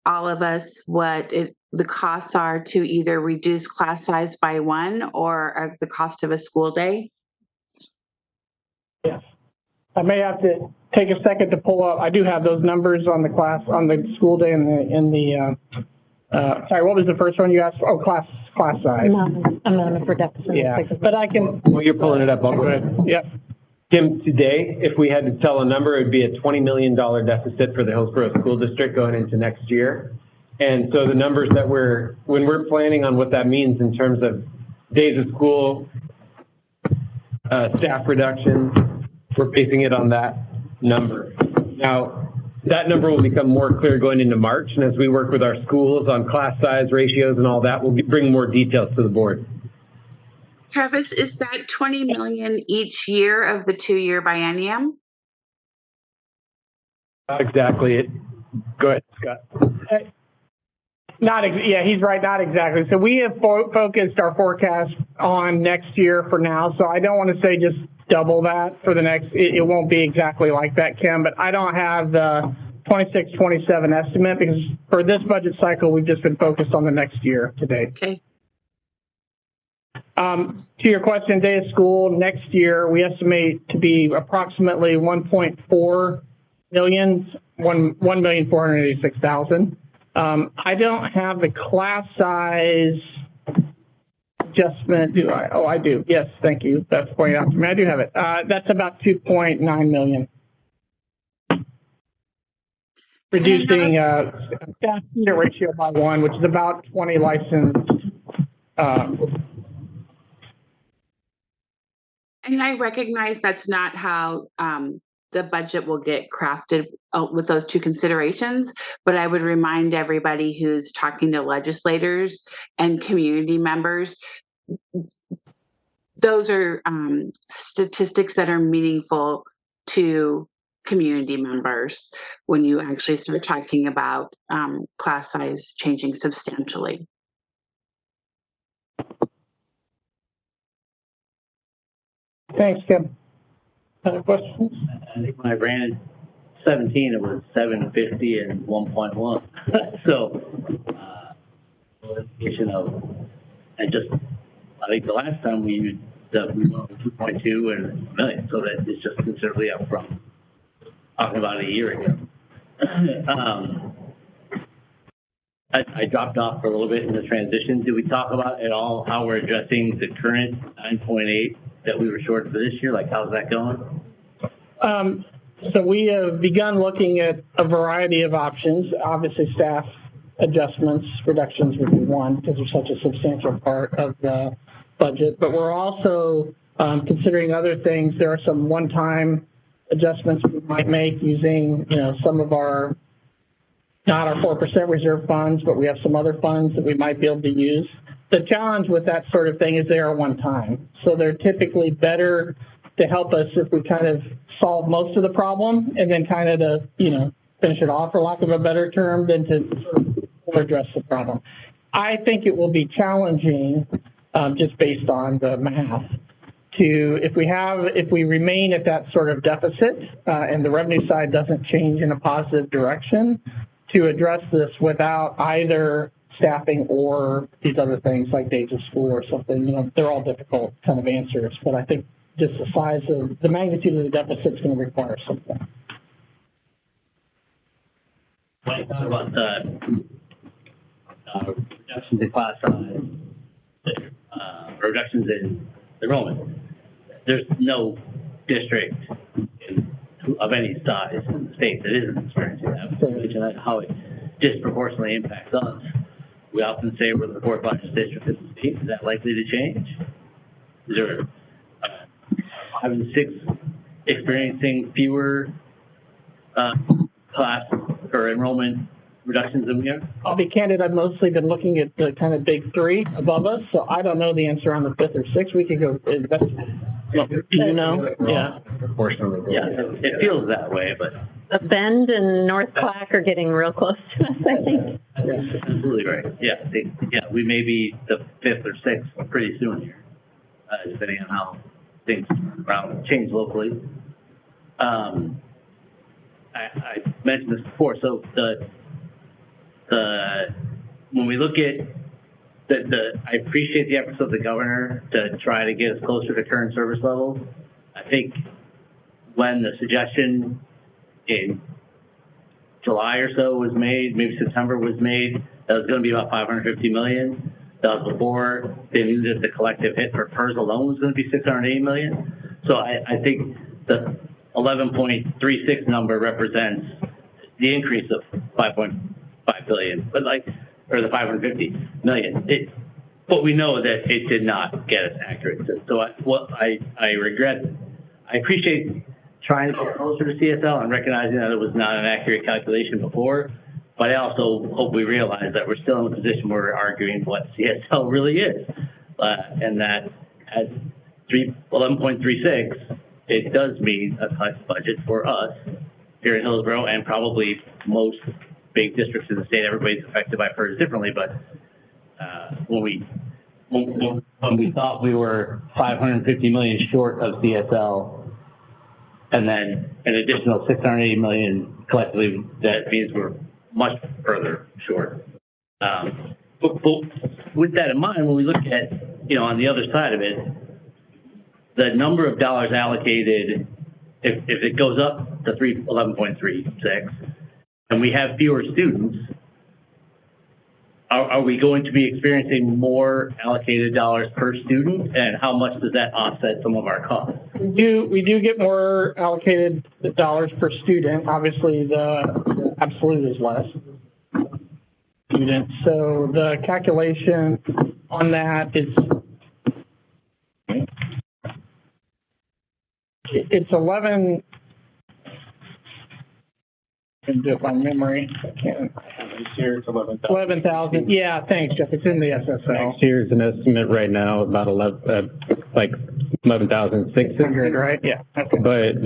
all of us what the costs are to either reduce class size by 1 or the cost of a school day? Yes. I may have to take a second to pull up. I do have those numbers on the school day sorry, what was the first one you asked for? Oh, class size. Amendment for deficit. Yeah, but I can. Well, you're pulling it up. I'll go ahead. Yep. Tim, today, if we had to tell a number, it would be a $20 million deficit for the Hillsboro School District going into next year. And so the numbers that when we're planning on what that means in terms of days of school, staff reductions, we're basing it on that number. Now, that number will become more clear going into March, and as we work with our schools on class size ratios and all that, we'll bring more details to the board. Travis, is that 20 million each year of the 2-year biennium? Not exactly it. Go ahead, Scott. Yeah, he's right, not exactly. So we have focused our forecast on next year for now. So I don't want to say just double that for the next, it won't be exactly like that, Kim, but I don't have the 26, 27 estimate because for this budget cycle, we've just been focused on the next year to date. Okay. To your question, day of school, next year, we estimate to be approximately 1.4 million, 1,486,000. I don't have the class size adjustment, do I? Oh, I do. Yes, thank you. That's pointing out to me. I do have it. That's about 2.9 million. Reducing staff student ratio by 1, which is about 20 licensed. And I recognize that's not how the budget will get crafted with those two considerations, but I would remind everybody who's talking to legislators and community members, those are statistics that are meaningful to community members when you actually start talking about class size changing substantially. Thanks, Kim. Other questions? I think when I ran in 17, it was 750 and 1.1. So, indication of, and just, I think the last time we went with 2.2 and a million, so that it's just considerably up from talking about a year ago. I dropped off for a little bit in the transition. Did we talk about at all how we're addressing the current 9.8 that we were short for this year? Like, how's that going? So we have begun looking at a variety of options. Obviously, staff adjustments, reductions would be one because they're such a substantial part of the budget. But we're also considering other things. There are some one-time adjustments we might make using, some of our, not our 4% reserve funds, but we have some other funds that we might be able to use. The challenge with that sort of thing is they are one time. So they're typically better to help us if we kind of solve most of the problem and then kind of to, finish it off, for lack of a better term, than to sort of address the problem. I think it will be challenging, just based on the math, if we remain at that sort of deficit and the revenue side doesn't change in a positive direction, to address this without either staffing or these other things like days of school or something. They're all difficult kind of answers, but I think just the size of the magnitude of the deficit is going to require something. When you talk about the reductions in class size, reductions in enrollment, there's no district of any size in the state that isn't experiencing that. How it disproportionately impacts us. We often say we're the fourth largest district in the state. Is that likely to change? Is there 5 and 6 experiencing fewer class or enrollment reductions than we are? I'll be candid, I've mostly been looking at the kind of big 3 above us, so I don't know the answer on the 5th or 6th. We could go investigate. Yeah. Yeah, it feels that way, but. Bend and North Clack are getting real close to us, I think. That's absolutely right. Yeah, we may be the 5th or 6th pretty soon here, depending on how things change locally. I mentioned this before, so when we look at I appreciate the efforts of the governor to try to get us closer to current service levels. I think when the suggestion in July or so was made, maybe September was made, that was going to be about 550 million. That was before they knew that the collective hit for PERS alone was going to be 680 million. So I think the 11.36 number represents the increase of 5.5 billion, or the 550 million. But we know that it did not get us accurate. So I regret, I appreciate trying to get closer to CSL and recognizing that it was not an accurate calculation before, but I also hope we realize that we're still in a position where we're arguing what CSL really is. And that at 11.36, it does mean a cut budget for us here in Hillsboro and probably most big districts in the state. Everybody's affected by PERS differently, but when we thought we were 550 million short of CSL, and then an additional 680 million collectively, that means we're much further short. But with that in mind, when we look at, on the other side of it, the number of dollars allocated, if it goes up to 11.36, and we have fewer students, are we going to be experiencing more allocated dollars per student? And how much does that offset some of our costs? We do get more allocated dollars per student. Obviously, the absolute is less students. So the calculation on that is, it's 11. I can do it by memory. I can't. This year it's 11,000. 11,000. Yeah, thanks, Jeff. It's in the SSL. Next year's an estimate right now about 11,600, right? Yeah. Okay. But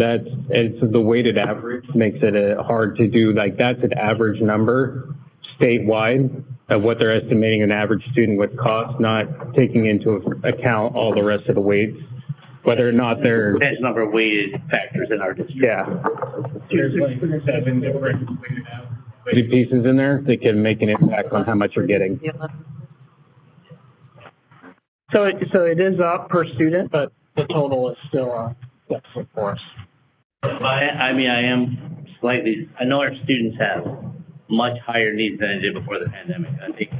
it's the weighted average makes it hard to do. Like, that's an average number statewide of what they're estimating an average student would cost, not taking into account all the rest of the weights, whether or not they're. There's a number of weighted factors in our district. Yeah. There's like 7 different weighted pieces in there that can make an impact on how much you're getting. So it is up per student, but the total is still a deficit for us. I am slightly, I know our students have much higher needs than they did before the pandemic. I think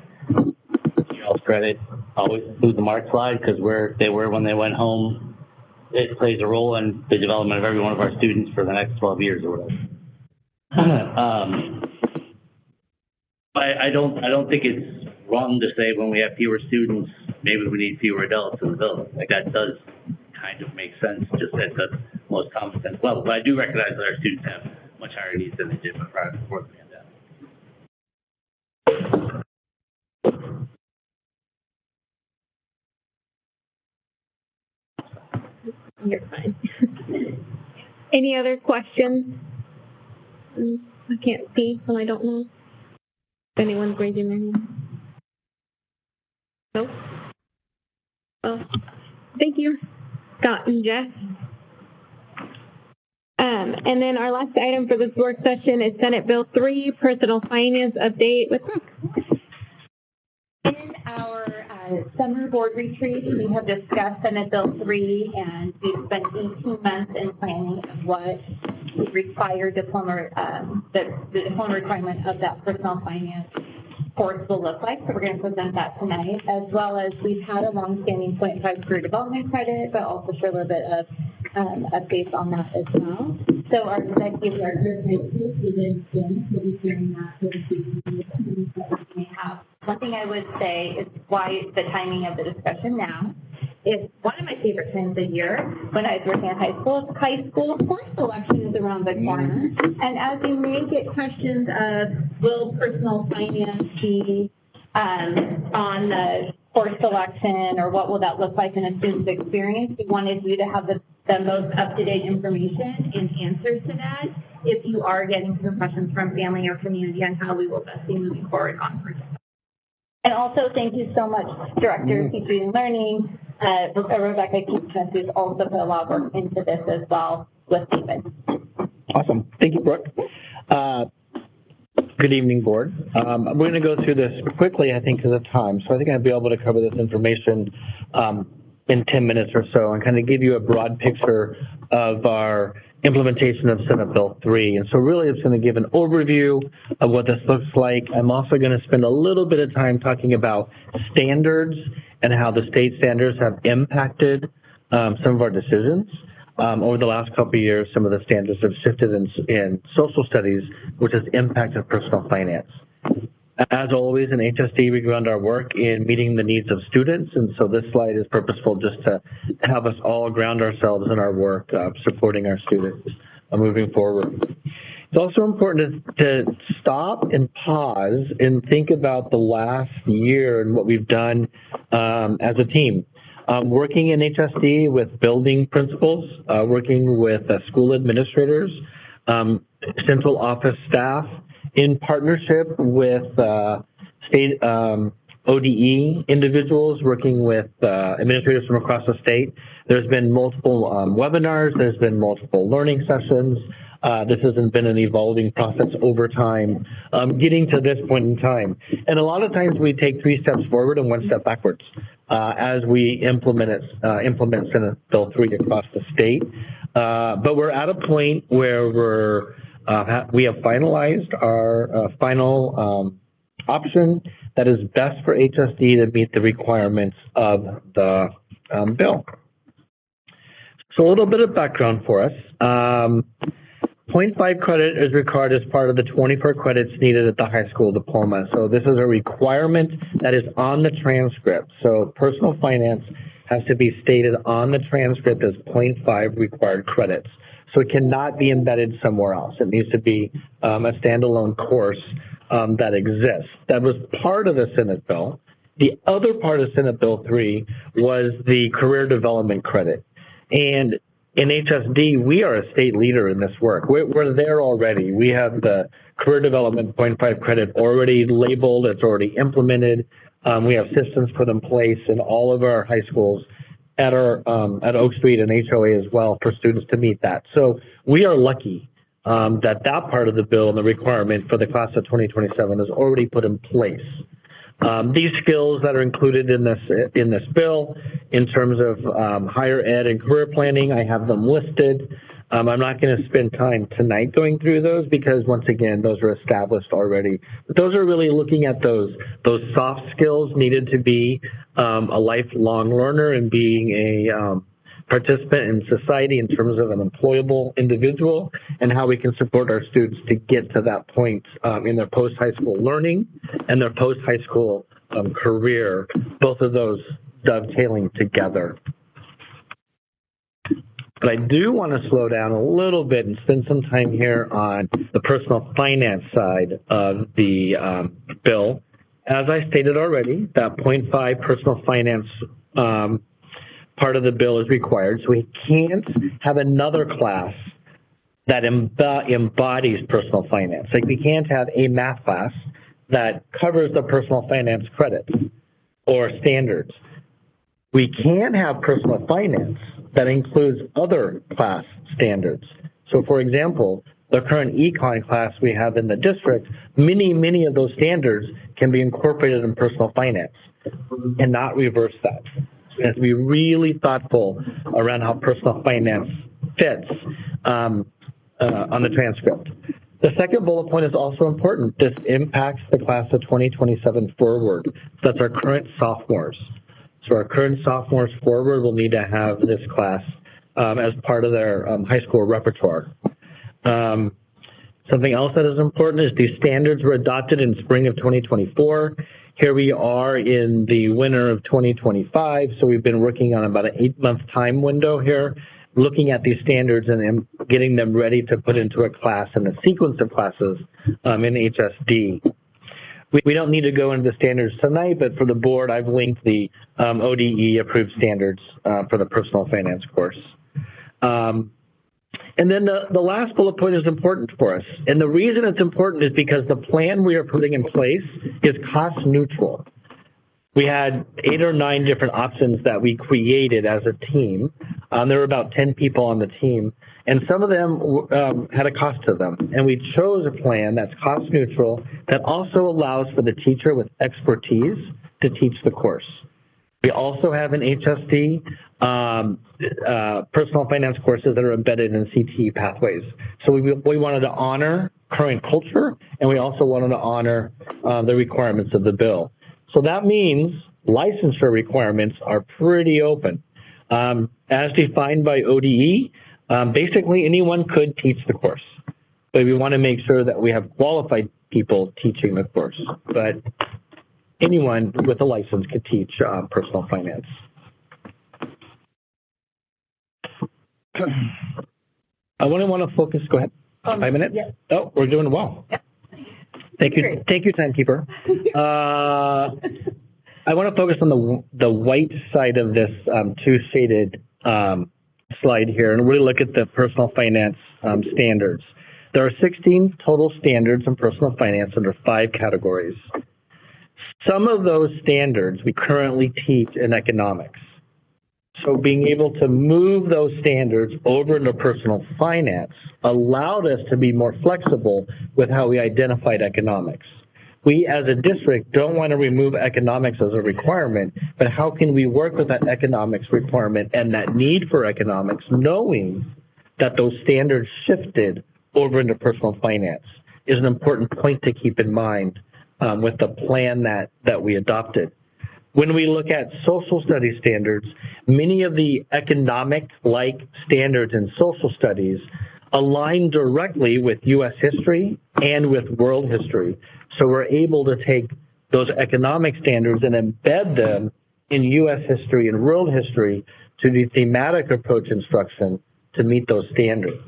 y'all's credit always include the mark slide because where they were when they went home, it plays a role in the development of every one of our students for the next 12 years or whatever. I don't think it's wrong to say when we have fewer students, maybe we need fewer adults in the building. Like, that does kind of make sense just at the most common sense level. But I do recognize that our students have much higher needs than they did before the pandemic. You're fine. Any other questions? I can't see, so I don't know if anyone's raising their hand. No? Oh, thank you, Scott and Jeff. And then our last item for this work session is Senate Bill 3, Personal Finance Update with Brooke. In our summer board retreat, we have discussed Senate Bill 3, and we've spent 18 months in planning of what the required diploma, the diploma requirement of that personal finance course will look like. So we're going to present that tonight, as well as we've had a long-standing 0.5 career development credit, but also for a little bit of updates on that as well. So our executive director, will be sharing that with the students that we may have. One thing I would say is why the timing of the discussion now is one of my favorite times of year. When I was working in high school course selection is around the corner. And as you may get questions of will personal finance be on the course selection, or what will that look like in a student's experience, we wanted you to have the most up-to-date information and answers to that if you are getting some questions from family or community on how we will best be moving forward on projects. And also, thank you so much, Director of Teaching and Learning, Rebecca Keith, who's also put a lot of work into this as well with David. Awesome. Thank you, Brooke. Good evening, board. We're going to go through this quickly, I think, because of time. So I think I'll be able to cover this information in 10 minutes or so and kind of give you a broad picture of our implementation of Senate Bill 3. And so really it's going to give an overview of what this looks like. I'm also going to spend a little bit of time talking about standards and how the state standards have impacted some of our decisions. Over the last couple of years, some of the standards have shifted in social studies, which has impacted personal finance. As always, in HSD, we ground our work in meeting the needs of students, and so this slide is purposeful just to have us all ground ourselves in our work of supporting our students moving forward. It's also important to stop and pause and think about the last year and what we've done as a team. working in HSD with building principals, working with school administrators, central office staff, in partnership with state ODE individuals, working with administrators from across the state. There's been multiple webinars, there's been multiple learning sessions. This has been an evolving process over time, getting to this point in time. And a lot of times we take 3 steps forward and 1 step backwards as we implement Senate Bill 3 across the state. But we're at a point where we have finalized our final option that is best for HSD to meet the requirements of the bill. So a little bit of background for us. 0.5 credit is required as part of the 24 credits needed at the high school diploma. So this is a requirement that is on the transcript. So personal finance has to be stated on the transcript as 0.5 required credits. So it cannot be embedded somewhere else. It needs to be a standalone course that exists. That was part of the Senate bill. The other part of Senate Bill 3 was the career development credit. And in HSD, we are a state leader in this work. We're there already. We have the career development 0.5 credit already labeled. It's already implemented. We have systems put in place in all of our high schools at Oak Street and HOA as well for students to meet that. So we are lucky that part of the bill and the requirement for the class of 2027 is already put in place. These skills that are included in this bill, in terms of higher ed and career planning, I have them listed. I'm not going to spend time tonight going through those because, once again, those are established already. But those are really looking at those soft skills needed to be a lifelong learner and being a participant in society in terms of an employable individual, and how we can support our students to get to that point in their post-high school learning and their post-high school career, both of those dovetailing together. But I do want to slow down a little bit and spend some time here on the personal finance side of the bill. As I stated already, that 0.5 personal finance part of the bill is required, so we can't have another class that embodies personal finance. Like, we can't have a math class that covers the personal finance credits or standards. We can have personal finance that includes other class standards. So, for example, the current econ class we have in the district, many of those standards can be incorporated in personal finance and not reverse that. We have to be really thoughtful around how personal finance fits on the transcript. The second bullet point is also important. This impacts the class of 2027 forward. So that's our current sophomores. So our current sophomores forward will need to have this class as part of their high school repertoire. Something else that is important is these standards were adopted in spring of 2024. Here we are in the winter of 2025, so we've been working on about an 8-month time window here, looking at these standards and getting them ready to put into a class and a sequence of classes in HSD. We don't need to go into the standards tonight, but for the board, I've linked the ODE approved standards for the personal finance course. And then the last bullet point is important for us. And the reason it's important is because the plan we are putting in place is cost neutral. We had 8 or 9 different options that we created as a team. There were about 10 people on the team, and some of them had a cost to them. And we chose a plan that's cost neutral that also allows for the teacher with expertise to teach the course. We also have an HSD personal finance courses that are embedded in CTE pathways. So we wanted to honor current culture, and we also wanted to honor the requirements of the bill. So that means licensure requirements are pretty open. As defined by ODE, basically anyone could teach the course, but we want to make sure that we have qualified people teaching the course. But anyone with a license could teach personal finance. I want to focus. Go ahead. 5 minutes? Yes. Oh, we're doing well. Yep. Thank you. Thank you, timekeeper. I I want to focus on the white side of this two-shaded slide here and really look at the personal finance standards. There are 16 total standards in personal finance under 5 categories. Some of those standards we currently teach in economics. So being able to move those standards over into personal finance allowed us to be more flexible with how we identified economics. We as a district don't want to remove economics as a requirement, but how can we work with that economics requirement and that need for economics, knowing that those standards shifted over into personal finance is an important point to keep in mind with the plan that we adopted. When we look at social studies standards, many of the economic-like standards in social studies align directly with U.S. history and with world history. So we're able to take those economic standards and embed them in U.S. history and world history to the thematic approach instruction to meet those standards.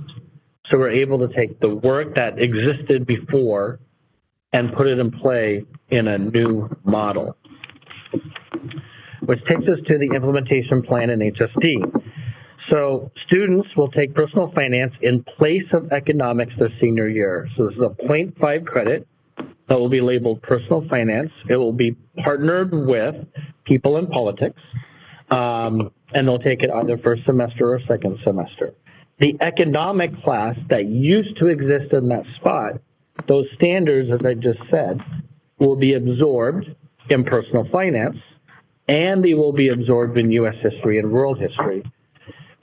So we're able to take the work that existed before and put it in play in a new model. Which takes us to the implementation plan in HSD. So students will take personal finance in place of economics their senior year. So this is a 0.5 credit that will be labeled personal finance. It will be partnered with people in politics, and they'll take it either first semester or second semester. The economic class that used to exist in that spot, those standards, as I just said, will be absorbed in personal finance, and they will be absorbed in U.S. history and world history.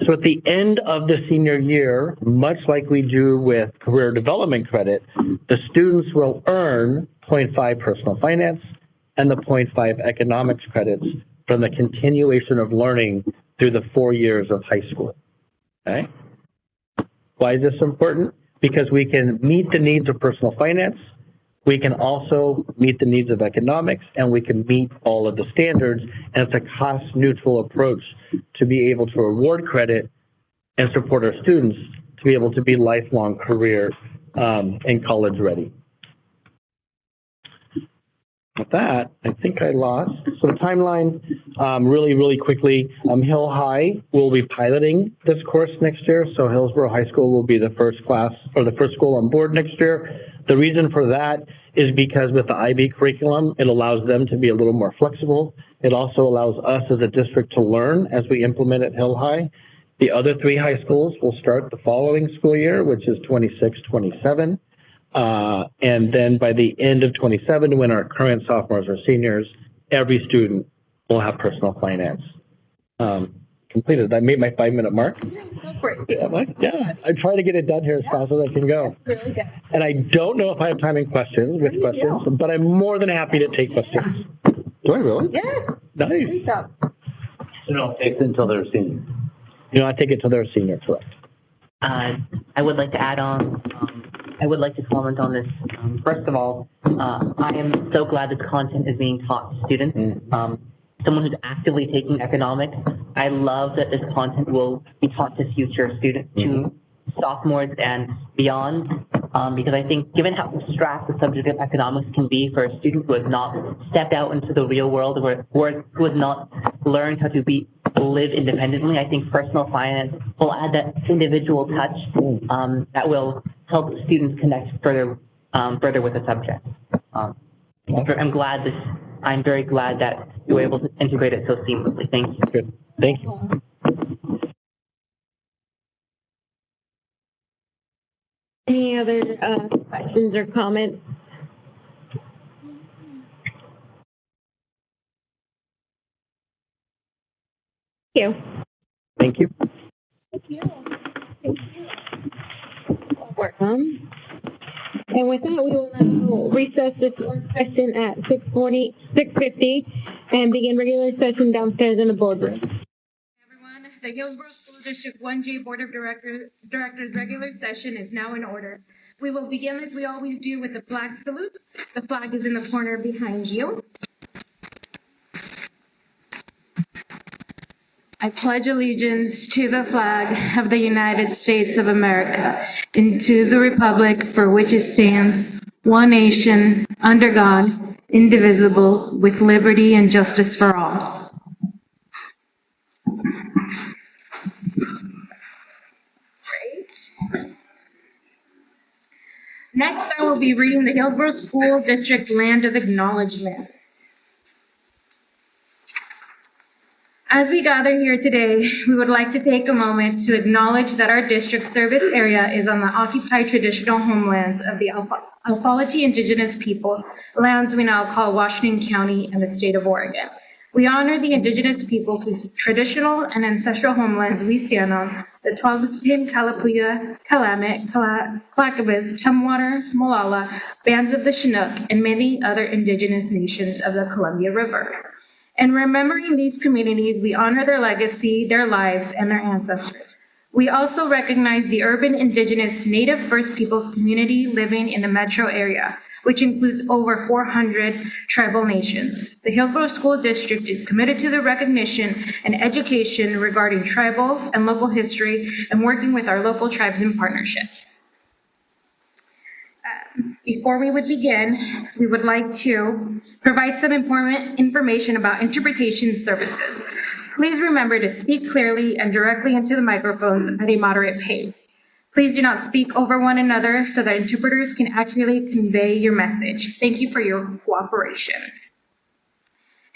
So at the end of the senior year, much like we do with career development credit, the students will earn 0.5 personal finance and the 0.5 economics credits from the continuation of learning through the 4 years of high school. Okay? Why is this important? Because we can meet the needs of personal finance, we can also meet the needs of economics, and we can meet all of the standards, and it's a cost-neutral approach to be able to award credit and support our students to be able to be lifelong career and college ready. With that, I think I lost. So the timeline, really quickly, Hill High will be piloting this course next year. So Hillsboro High School will be the first class or the first school on board next year. The reason for that is because with the IB curriculum, it allows them to be a little more flexible. It also allows us as a district to learn as we implement at Hill High. The other 3 high schools will start the following school year, which is 26-27. And then by the end of 27, when our current sophomores or seniors, every student will have personal finance completed. I made my 5-minute mark. Yeah, I try to get it done here as fast as I can go. Really good. And I don't know if I have time in questions, but I'm more than happy to take questions. Do I really? Yeah. Nice. Great job. You know, it takes until they're senior. You know, I take it till they're senior, correct? I would like to add on, I would like to comment on this. First of all, I am so glad the content is being taught to students. Someone who's actively taking economics, I love that this content will be taught to future students, to sophomores and beyond, because I think given how abstract the subject of economics can be for a student who has not stepped out into the real world or who has not learned how to live independently, I think personal finance will add that individual touch that will help students connect further with the subject. I'm very glad that you were able to integrate it so seamlessly. Thank you. Good. Thank you. Any other questions or comments? Thank you. Thank you. Thank you. And with that, we will now recess this work session at 6:50, and begin regular session downstairs in the boardroom. Everyone, the Hillsboro School District 1G Board of Directors regular session is now in order. We will begin as we always do with the flag salute. The flag is in the corner behind you. I pledge allegiance to the flag of the United States of America and to the republic for which it stands, one nation, under God, indivisible, with liberty and justice for all. Next, I will be reading the Hillsboro School District Land of Acknowledgement. As we gather here today, we would like to take a moment to acknowledge that our district service area is on the occupied traditional homelands of the Alphalete Indigenous people, lands we now call Washington County and the state of Oregon. We honor the Indigenous peoples whose traditional and ancestral homelands we stand on, the Tualatin, Kalapuya, Kalamit, Clackamas, Tumwater, Molalla, bands of the Chinook, and many other Indigenous nations of the Columbia River. In remembering these communities, we honor their legacy, their lives, and their ancestors. We also recognize the urban Indigenous Native First Peoples community living in the metro area, which includes over 400 tribal nations. The Hillsboro School District is committed to the recognition and education regarding tribal and local history and working with our local tribes in partnership. Before we would begin, we would like to provide some important information about interpretation services. Please remember to speak clearly and directly into the microphones at a moderate pace. Please do not speak over one another so that interpreters can accurately convey your message. Thank you for your cooperation.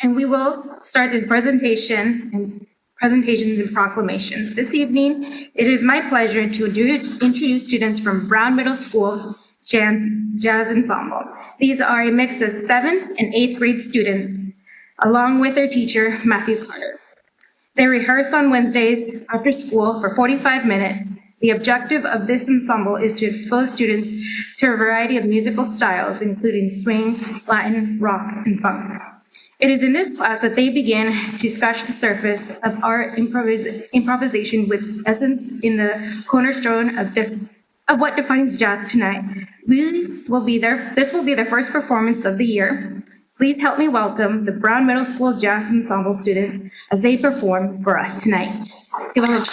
And we will start this presentations and proclamations. This evening, it is my pleasure to introduce students from Brown Middle School Jazz Ensemble. These are a mix of 7th and 8th grade students, along with their teacher, Matthew Carter. They rehearse on Wednesdays after school for 45 minutes. The objective of this ensemble is to expose students to a variety of musical styles, including swing, Latin, rock, and funk. It is in this class that they begin to scratch the surface of our improvisation with essence in the cornerstone of what defines jazz tonight. This will be their first performance of the year. Please help me welcome the Brown Middle School Jazz Ensemble students as they perform for us tonight. Give them a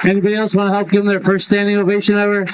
Anybody else want to help give them their first standing ovation ever?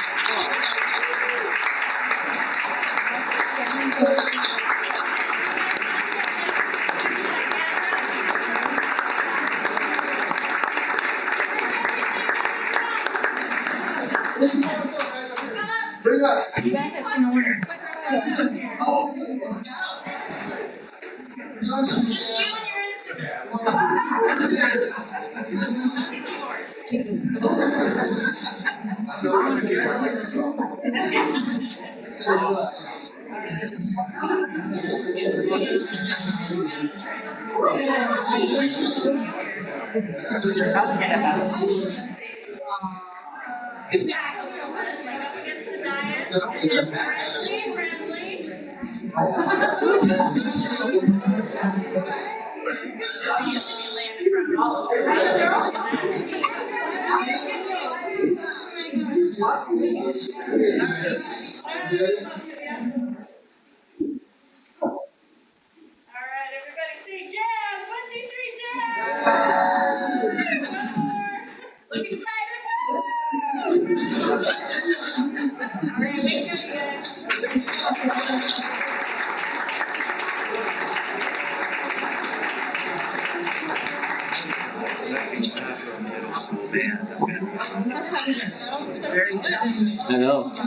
I know. I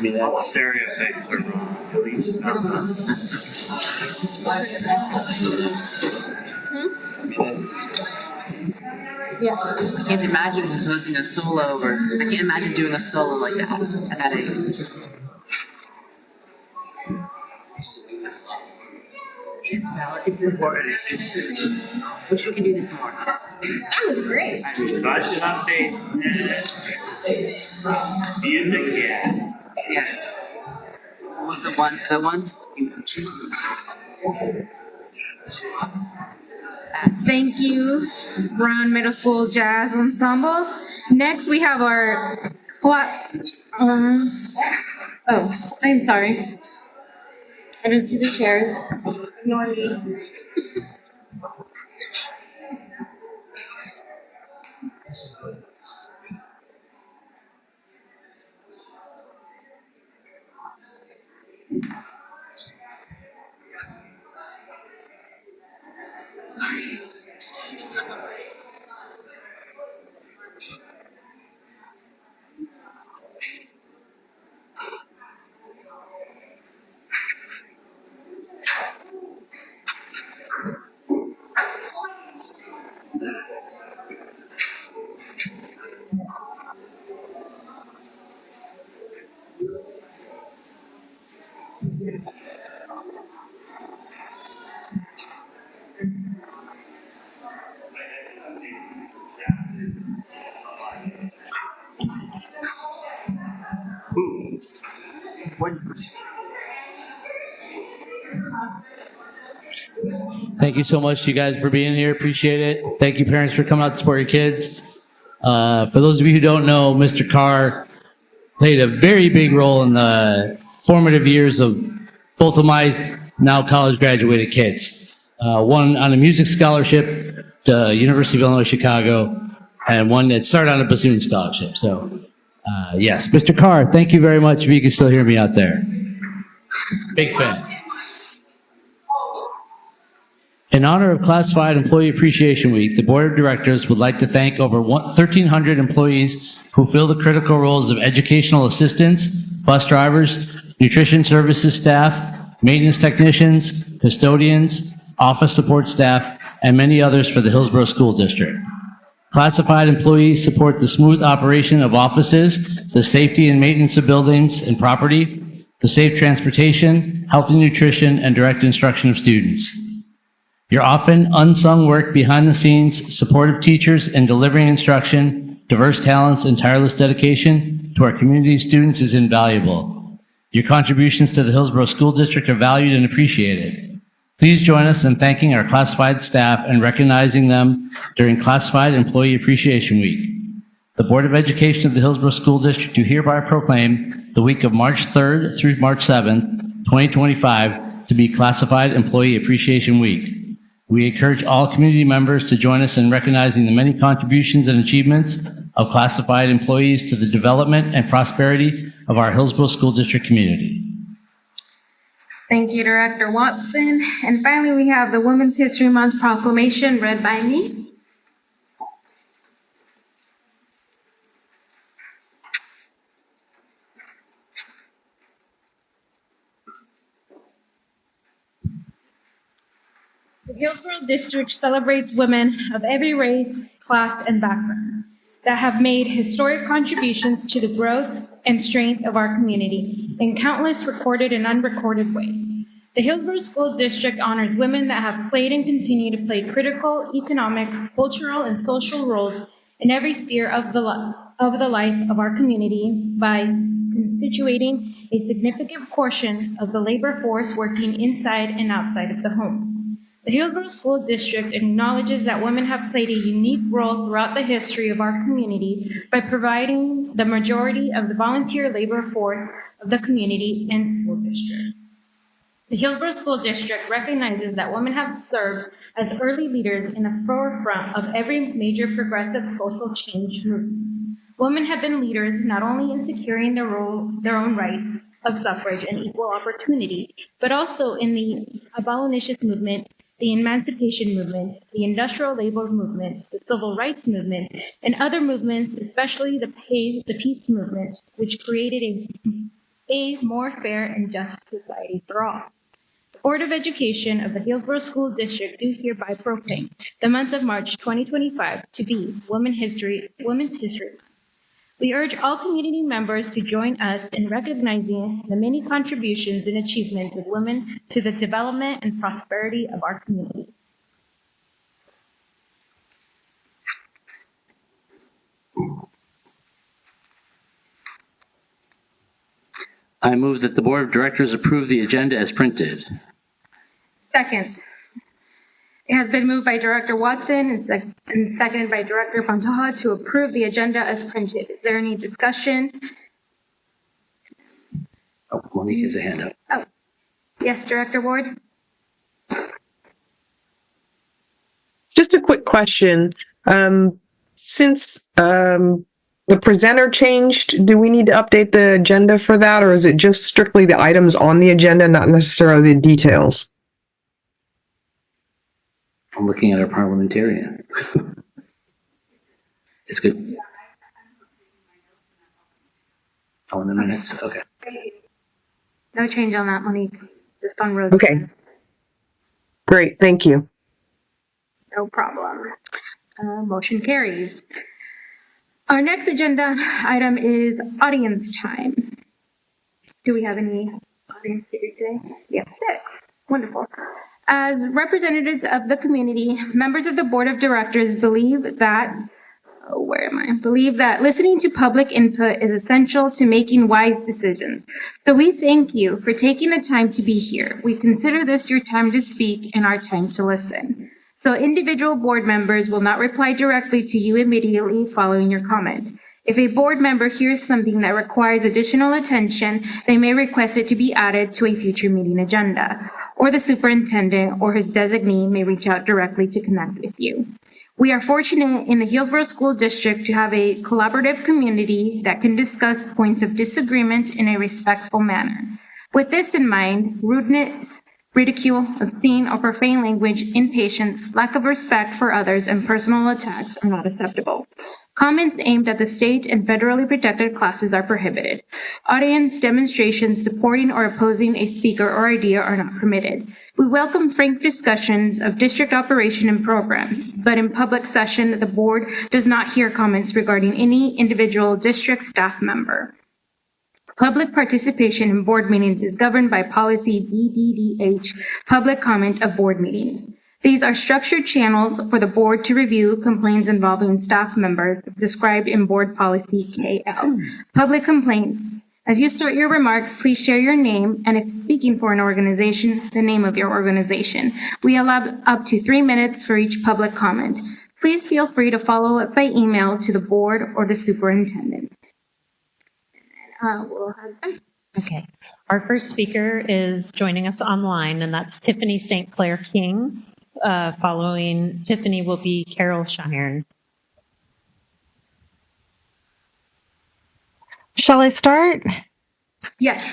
mean, that stereotypes are wrong, at least. I can't imagine composing a solo, or I can't imagine doing a solo like that at that age. It's valid. It's important. Wish we could do this more. That was great. Budget updates. Music, yeah. Yes. What was the one? The one you choose. Thank you, Brown Middle School Jazz Ensemble. Next, we have our oh, I'm sorry. I didn't see the chairs. Ignore me. Thank you so much, you guys, for being here. Appreciate it. Thank you, parents, for coming out to support your kids. For those of you who don't know, Mr. Carr played a very big role in the formative years of both of my now college graduated kids. One on a music scholarship to University of Illinois Chicago, and one that started on a bassoon scholarship. So, yes, Mr. Carr, thank you very much if you can still hear me out there. Big fan. In honor of Classified Employee Appreciation Week, the Board of Directors would like to thank over 1,300 employees who fill the critical roles of educational assistants, bus drivers, nutrition services staff, maintenance technicians, custodians, office support staff, and many others for the Hillsboro School District. Classified employees support the smooth operation of offices, the safety and maintenance of buildings and property, the safe transportation, healthy nutrition, and direct instruction of students. Your often unsung work behind the scenes, supportive teachers and delivering instruction, diverse talents, and tireless dedication to our community of students is invaluable. Your contributions to the Hillsboro School District are valued and appreciated. Please join us in thanking our classified staff and recognizing them during Classified Employee Appreciation Week. The Board of Education of the Hillsboro School District do hereby proclaim the week of March 3rd through March 7th, 2025 to be Classified Employee Appreciation Week. We encourage all community members to join us in recognizing the many contributions and achievements of classified employees to the development and prosperity of our Hillsboro School District community. Thank you, Director Watson. And finally, we have the Women's History Month proclamation read by me. The Hillsboro District celebrates women of every race, class, and background that have made historic contributions to the growth and strength of our community in countless recorded and unrecorded ways. The Hillsboro School District honors women that have played and continue to play critical economic, cultural, and social roles in every sphere of the life of our community by constituting a significant portion of the labor force working inside and outside of the home. The Hillsboro School District acknowledges that women have played a unique role throughout the history of our community by providing the majority of the volunteer labor force of the community and school district. The Hillsboro School District recognizes that women have served as early leaders in the forefront of every major progressive social change movement. Women have been leaders not only in securing their own rights of suffrage and equal opportunity, but also in the abolitionist movement, the emancipation movement, the industrial labor movement, the civil rights movement, and other movements, especially the peace movement, which created a more fair and just society for all. The Board of Education of the Hillsboro School District do hereby proclaim the month of March 2025 to be Women's History Month. We urge all community members to join us in recognizing the many contributions and achievements of women to the development and prosperity of our community. I move that the Board of Directors approve the agenda as printed. Second. It has been moved by Director Watson and seconded by Director Pantoja to approve the agenda as printed. Is there any discussion? Oh, Monique has a hand up. Oh, yes, Director Ward? Just a quick question. Since the presenter changed, do we need to update the agenda for that, or is it just strictly the items on the agenda, not necessarily the details? I'm looking at our parliamentarian. It's good. Oh, in the minutes, okay. No change on that, Monique, just on Rose. Okay. Great, thank you. No problem. Motion carries. Our next agenda item is audience time. Do we have any audience speakers today? We have 6. Wonderful. As representatives of the community, members of the Board of Directors believe that listening to public input is essential to making wise decisions. So we thank you for taking the time to be here. We consider this your time to speak and our time to listen. So individual board members will not reply directly to you immediately following your comment. If a board member hears something that requires additional attention, they may request it to be added to a future meeting agenda, or the superintendent or his designee may reach out directly to connect with you. We are fortunate in the Hillsboro School District to have a collaborative community that can discuss points of disagreement in a respectful manner. With this in mind, rudeness, ridicule, obscene or profane language, impatience, lack of respect for others, and personal attacks are not acceptable. Comments aimed at the state and federally protected classes are prohibited. Audience demonstrations supporting or opposing a speaker or idea are not permitted. We welcome frank discussions of district operation and programs, but in public session, the board does not hear comments regarding any individual district staff member. Public participation in board meetings is governed by policy BDDH, public comment of board meetings. These are structured channels for the board to review complaints involving staff members described in board policy KL. Public complaints. As you start your remarks, please share your name and if speaking for an organization, the name of your organization. We allow up to 3 minutes for each public comment. Please feel free to follow up by email to the board or the superintendent. Okay. Our first speaker is joining us online, and that's Tiffany St. Clair King. Following Tiffany will be Carol Shirn. Shall I start? Yes.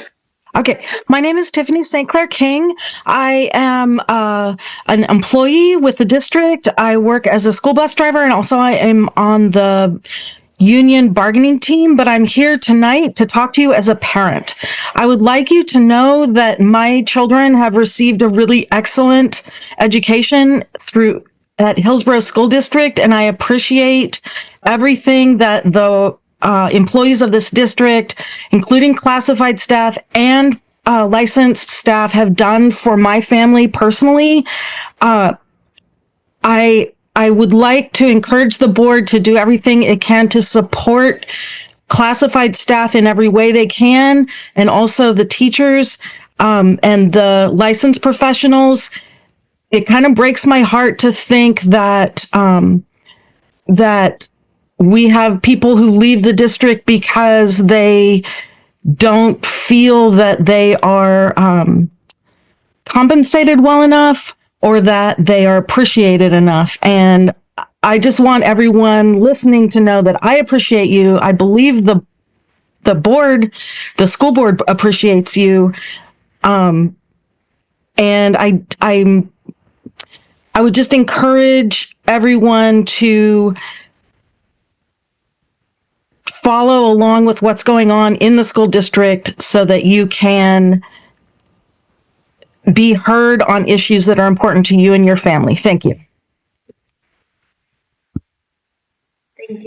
Okay, my name is Tiffany St. Clair King. I am an employee with the district. I work as a school bus driver, and also I am on the union bargaining team, but I'm here tonight to talk to you as a parent. I would like you to know that my children have received a really excellent education at Hillsboro School District, and I appreciate everything that the employees of this district, including classified staff and licensed staff, have done for my family personally. I would like to encourage the board to do everything it can to support classified staff in every way they can, and also the teachers and the licensed professionals. It kind of breaks my heart to think that that we have people who leave the district because they don't feel that they are compensated well enough, or that they are appreciated enough. And I just want everyone listening to know that I appreciate you. I believe the school board appreciates you. And I would just encourage everyone to follow along with what's going on in the school district so that you can be heard on issues that are important to you and your family. Thank you.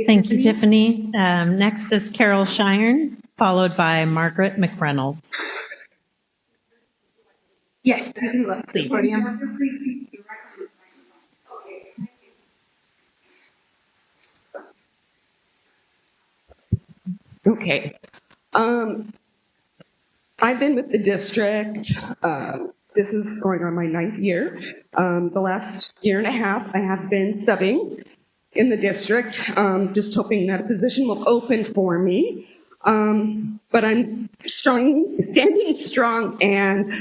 Thank you, Tiffany. Next is Carol Shirn, followed by Margaret McReynolds. Yes, you can look, please. Okay. I've been with the district. This is going on my 9th year. The last year and a half, I have been subbing in the district, just hoping that a position will open for me. But I'm standing strong and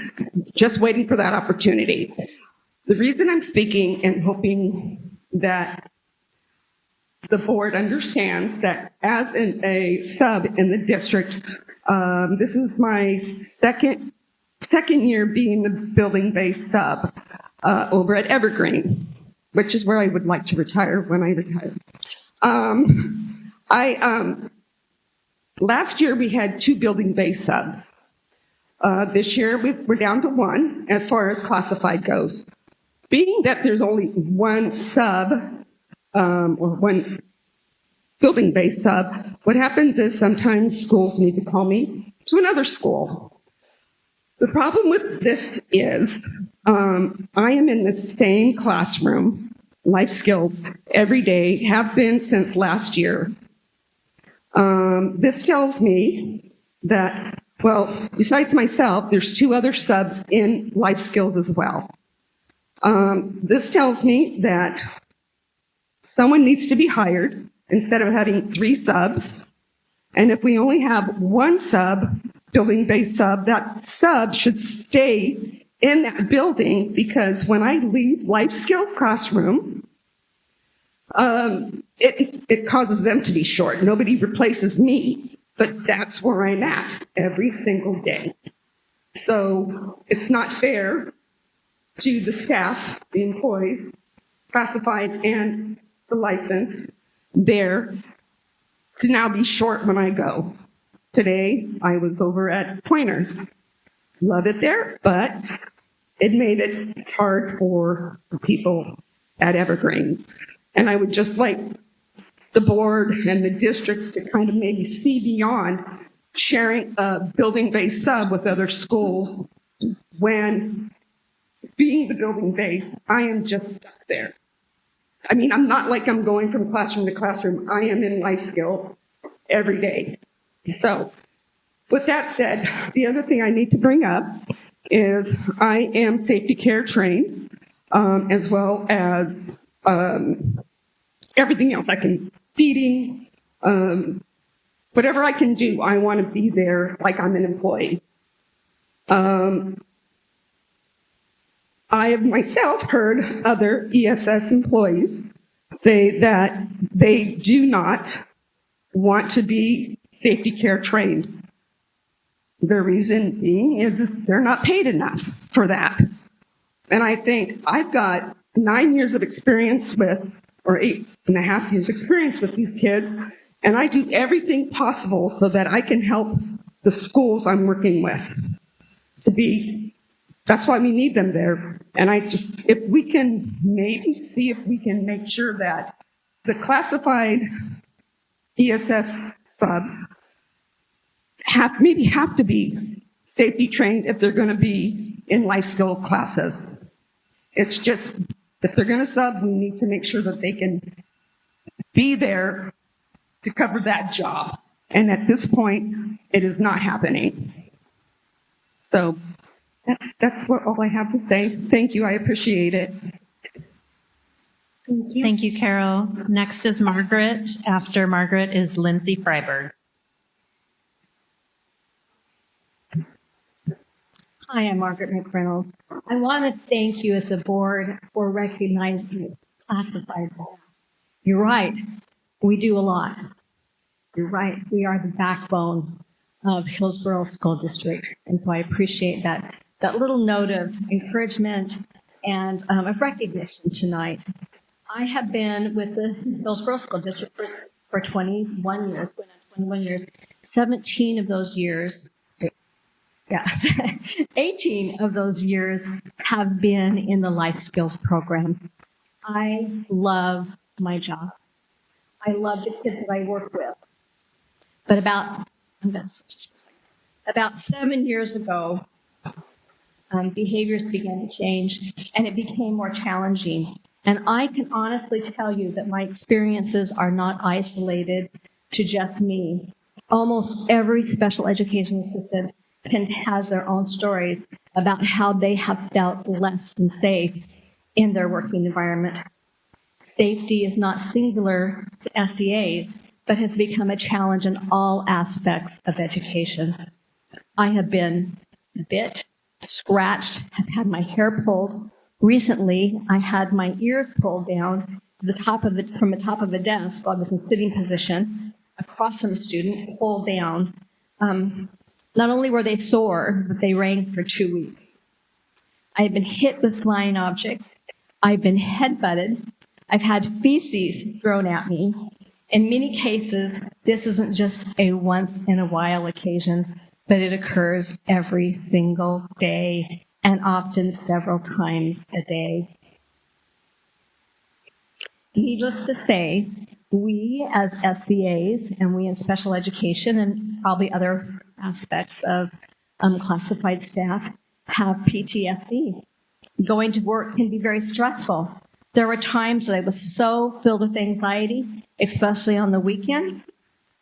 just waiting for that opportunity. The reason I'm speaking and hoping that the board understands that as a sub in the district, this is my second year being the building-based sub over at Evergreen, which is where I would like to retire when I retire. Last year we had 2 building-based subs. This year we're down to 1 as far as classified goes. Being that there's only 1 sub or 1 building-based sub, what happens is sometimes schools need to call me to another school. The problem with this is I am in the same classroom, life skills, every day, have been since last year. This tells me that, well, besides myself, there's 2 other subs in life skills as well. This tells me that someone needs to be hired instead of having 3 subs. And if we only have 1 sub, building-based sub, that sub should stay in that building, because when I leave life skills classroom, it causes them to be short. Nobody replaces me, but that's where I'm at every single day. So it's not fair to the staff, the employees, classified and the licensed there to now be short when I go. Today, I was over at Pointer. Love it there, but it made it hard for the people at Evergreen. And I would just like the board and the district to kind of maybe see beyond sharing a building-based sub with other schools when being the building base, I am just stuck there. I mean, I'm not like I'm going from classroom to classroom. I am in life skill every day. So with that said, the other thing I need to bring up is I am safety care trained, as well as everything else. I can feeding, whatever I can do, I want to be there like I'm an employee. I have myself heard other ESS employees say that they do not want to be safety care trained. The reason being is they're not paid enough for that. And I think I've got 9 years of experience with, or 8.5 years experience with these kids, and I do everything possible so that I can help the schools I'm working with to be, that's why we need them there. And I just, if we can maybe see if we can make sure that the classified ESS subs have to be safety trained if they're going to be in life skill classes. It's just, if they're going to sub, we need to make sure that they can be there to cover that job. And at this point, it is not happening. So that's what all I have to say. Thank you. I appreciate it. Thank you. Thank you, Carol. Next is Margaret. After Margaret is Lindsay Freiberg. Hi, I'm Margaret McReynolds. I want to thank you as a board for recognizing classified staff. You're right. We do a lot. You're right. We are the backbone of Hillsboro School District. And so I appreciate that little note of encouragement and of recognition tonight. I have been with the Hillsboro School District for 21 years, 21 years. 17 of those years, 18 of those years have been in the life skills program. I love my job. I love the kids that I work with. But about 7 years ago, behaviors began to change and it became more challenging. And I can honestly tell you that my experiences are not isolated to just me. Almost every special education assistant has their own stories about how they have felt less than safe in their working environment. Safety is not singular to SEAs, but has become a challenge in all aspects of education. I have been bit, scratched, have had my hair pulled. Recently, I had my ears pulled down from the top of the desk while I was in sitting position across from a student, pulled down. Not only were they sore, but they rang for 2 weeks. I have been hit with flying objects. I've been headbutted. I've had feces thrown at me. In many cases, this isn't just a once in a while occasion, but it occurs every single day and often several times a day. Needless to say, we as SCAs and we in special education and probably other aspects of classified staff have PTSD. Going to work can be very stressful. There were times that I was so filled with anxiety, especially on the weekends,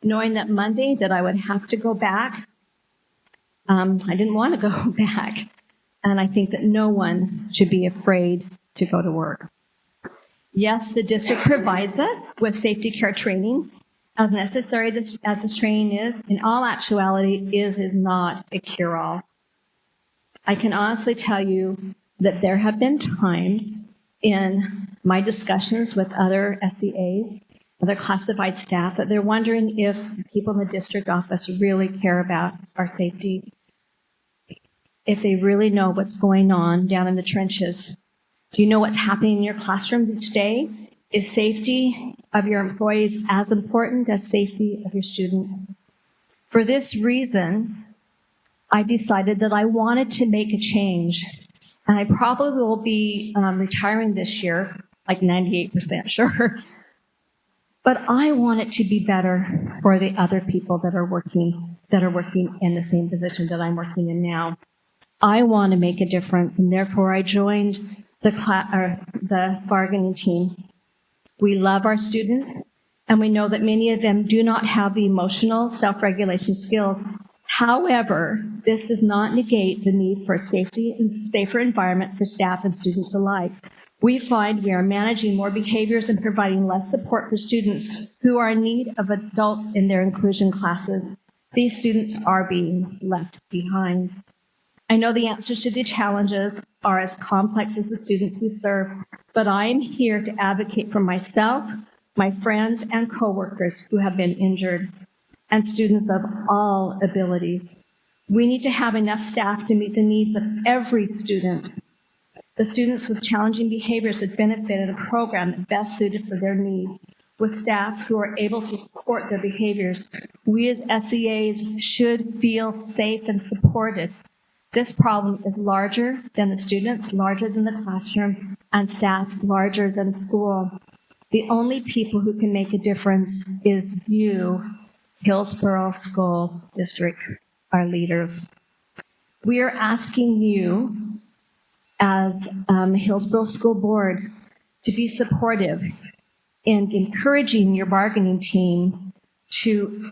knowing that Monday that I would have to go back. I didn't want to go back. And I think that no one should be afraid to go to work. Yes, the district provides us with safety care training, as necessary as this training is. In all actuality, is not a cure-all. I can honestly tell you that there have been times in my discussions with other SEAs, other classified staff, that they're wondering if people in the district office really care about our safety, if they really know what's going on down in the trenches. Do you know what's happening in your classroom each day? Is safety of your employees as important as safety of your students? For this reason, I decided that I wanted to make a change. And I probably will be retiring this year, like 98% sure. But I want it to be better for the other people that are working in the same position that I'm working in now. I want to make a difference, and therefore I joined the bargaining team. We love our students, and we know that many of them do not have the emotional self-regulation skills. However, this does not negate the need for a safer environment for staff and students alike. We find we are managing more behaviors and providing less support for students who are in need of adults in their inclusion classes. These students are being left behind. I know the answers to the challenges are as complex as the students we serve, but I am here to advocate for myself, my friends, and coworkers who have been injured, and students of all abilities. We need to have enough staff to meet the needs of every student. The students with challenging behaviors have benefited a program that best suited for their needs. With staff who are able to support their behaviors, we as SEAs should feel safe and supported. This problem is larger than the students, larger than the classroom, and staff larger than school. The only people who can make a difference is you, Hillsboro School District, our leaders. We are asking you, as Hillsboro School Board, to be supportive in encouraging your bargaining team to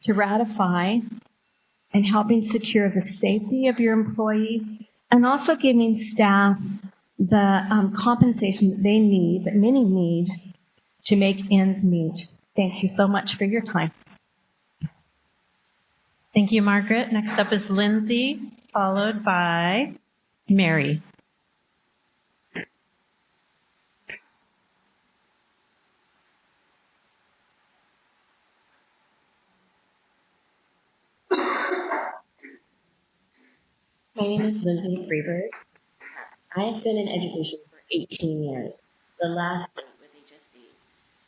ratify and helping secure the safety of your employees, and also giving staff the compensation that they need, that many need, to make ends meet. Thank you so much for your time. Thank you, Margaret. Next up is Lindsay, followed by Mary. My name is Lindsay Freeberg. I have been in education for 18 years, the last 8 with HSD.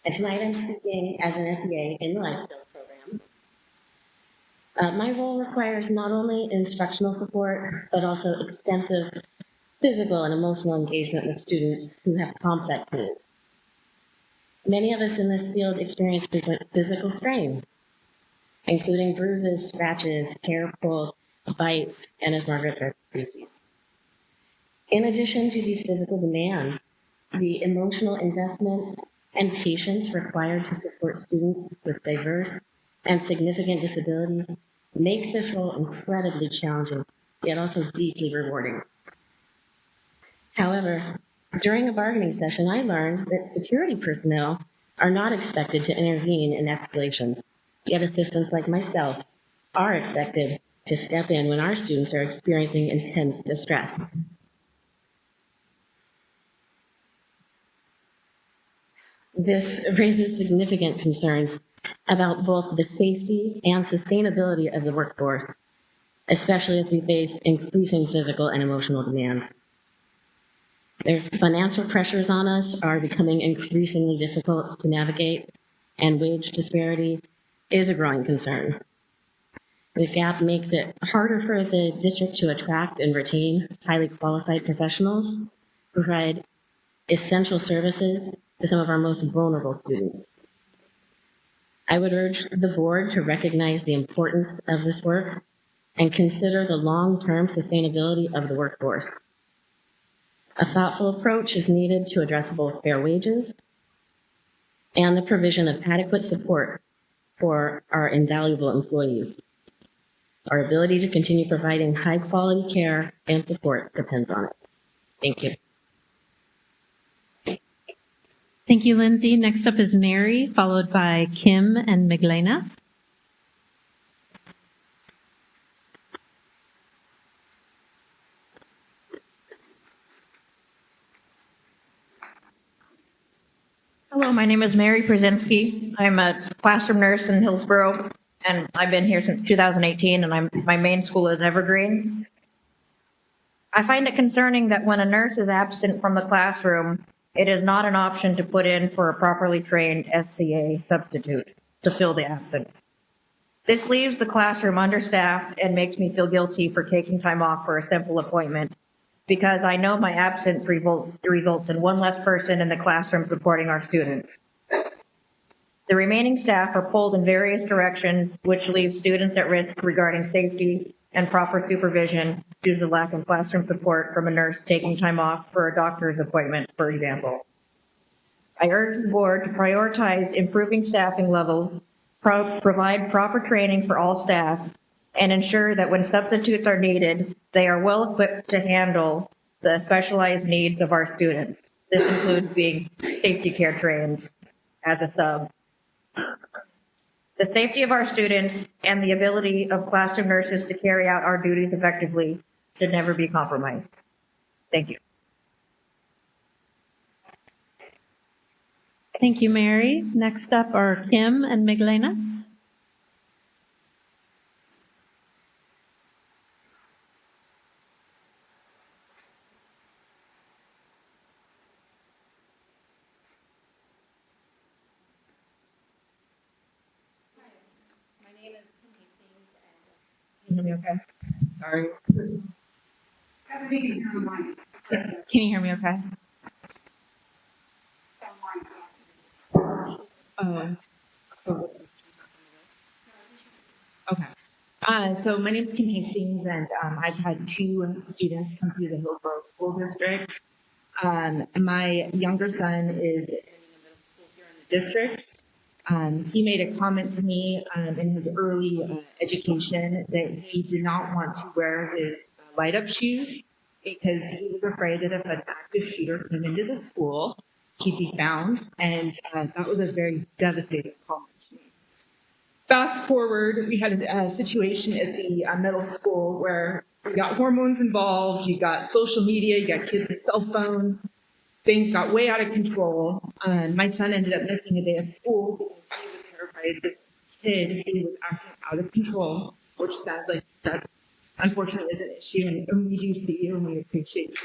And tonight I'm speaking as an SEA in the Life Skills program. My role requires not only instructional support, but also extensive physical and emotional engagement with students who have complex needs. Many of us in this field experience frequent physical strain, including bruises, scratches, hair pulls, bites, and as Margaret said, feces. In addition to these physical demands, the emotional investment and patience required to support students with diverse and significant disabilities makes this role incredibly challenging, yet also deeply rewarding. However, during a bargaining session, I learned that security personnel are not expected to intervene in escalations, yet assistants like myself are expected to step in when our students are experiencing intense distress. This raises significant concerns about both the safety and sustainability of the workforce, especially as we face increasing physical and emotional demands. Their financial pressures on us are becoming increasingly difficult to navigate, and wage disparity is a growing concern. The gap makes it harder for the district to attract and retain highly qualified professionals who provide essential services to some of our most vulnerable students. I would urge the board to recognize the importance of this work and consider the long-term sustainability of the workforce. A thoughtful approach is needed to address both fair wages and the provision of adequate support for our invaluable employees. Our ability to continue providing high-quality care and support depends on it. Thank you. Thank you, Lindsay. Next up is Mary, followed by Kim and Miglena. Hello, my name is Mary Przinski. I'm a classroom nurse in Hillsboro, and I've been here since 2018, and my main school is Evergreen. I find it concerning that when a nurse is absent from the classroom, it is not an option to put in for a properly trained SCA substitute to fill the absence. This leaves the classroom understaffed and makes me feel guilty for taking time off for a simple appointment, because I know my absence results in one less person in the classroom supporting our students. The remaining staff are pulled in various directions, which leaves students at risk regarding safety and proper supervision due to the lack of classroom support from a nurse taking time off for a doctor's appointment, for example. I urge the board to prioritize improving staffing levels, provide proper training for all staff, and ensure that when substitutes are needed, they are well equipped to handle the specialized needs of our students. This includes being safety care trained as a sub. The safety of our students and the ability of classroom nurses to carry out our duties effectively should never be compromised. Thank you. Thank you, Mary. Next up are Kim and Miglena. Can you hear me okay? Sorry. Can you hear me okay? Okay. So my name is Kim Hastings, and I've had two students come through the Hillsboro School District. My younger son is in the middle school here in the district. He made a comment to me in his early education that he did not want to wear his light-up shoes because he was afraid that if an active shooter came into the school, he'd be found, and that was a very devastating comment to me. Fast forward, we had a situation at the middle school where we got hormones involved, you got social media, you got kids with cell phones. Things got way out of control. My son ended up missing a day of school because he was terrified this kid who was acting out of control, which sounds like that unfortunately is an issue, and we do see you and we appreciate you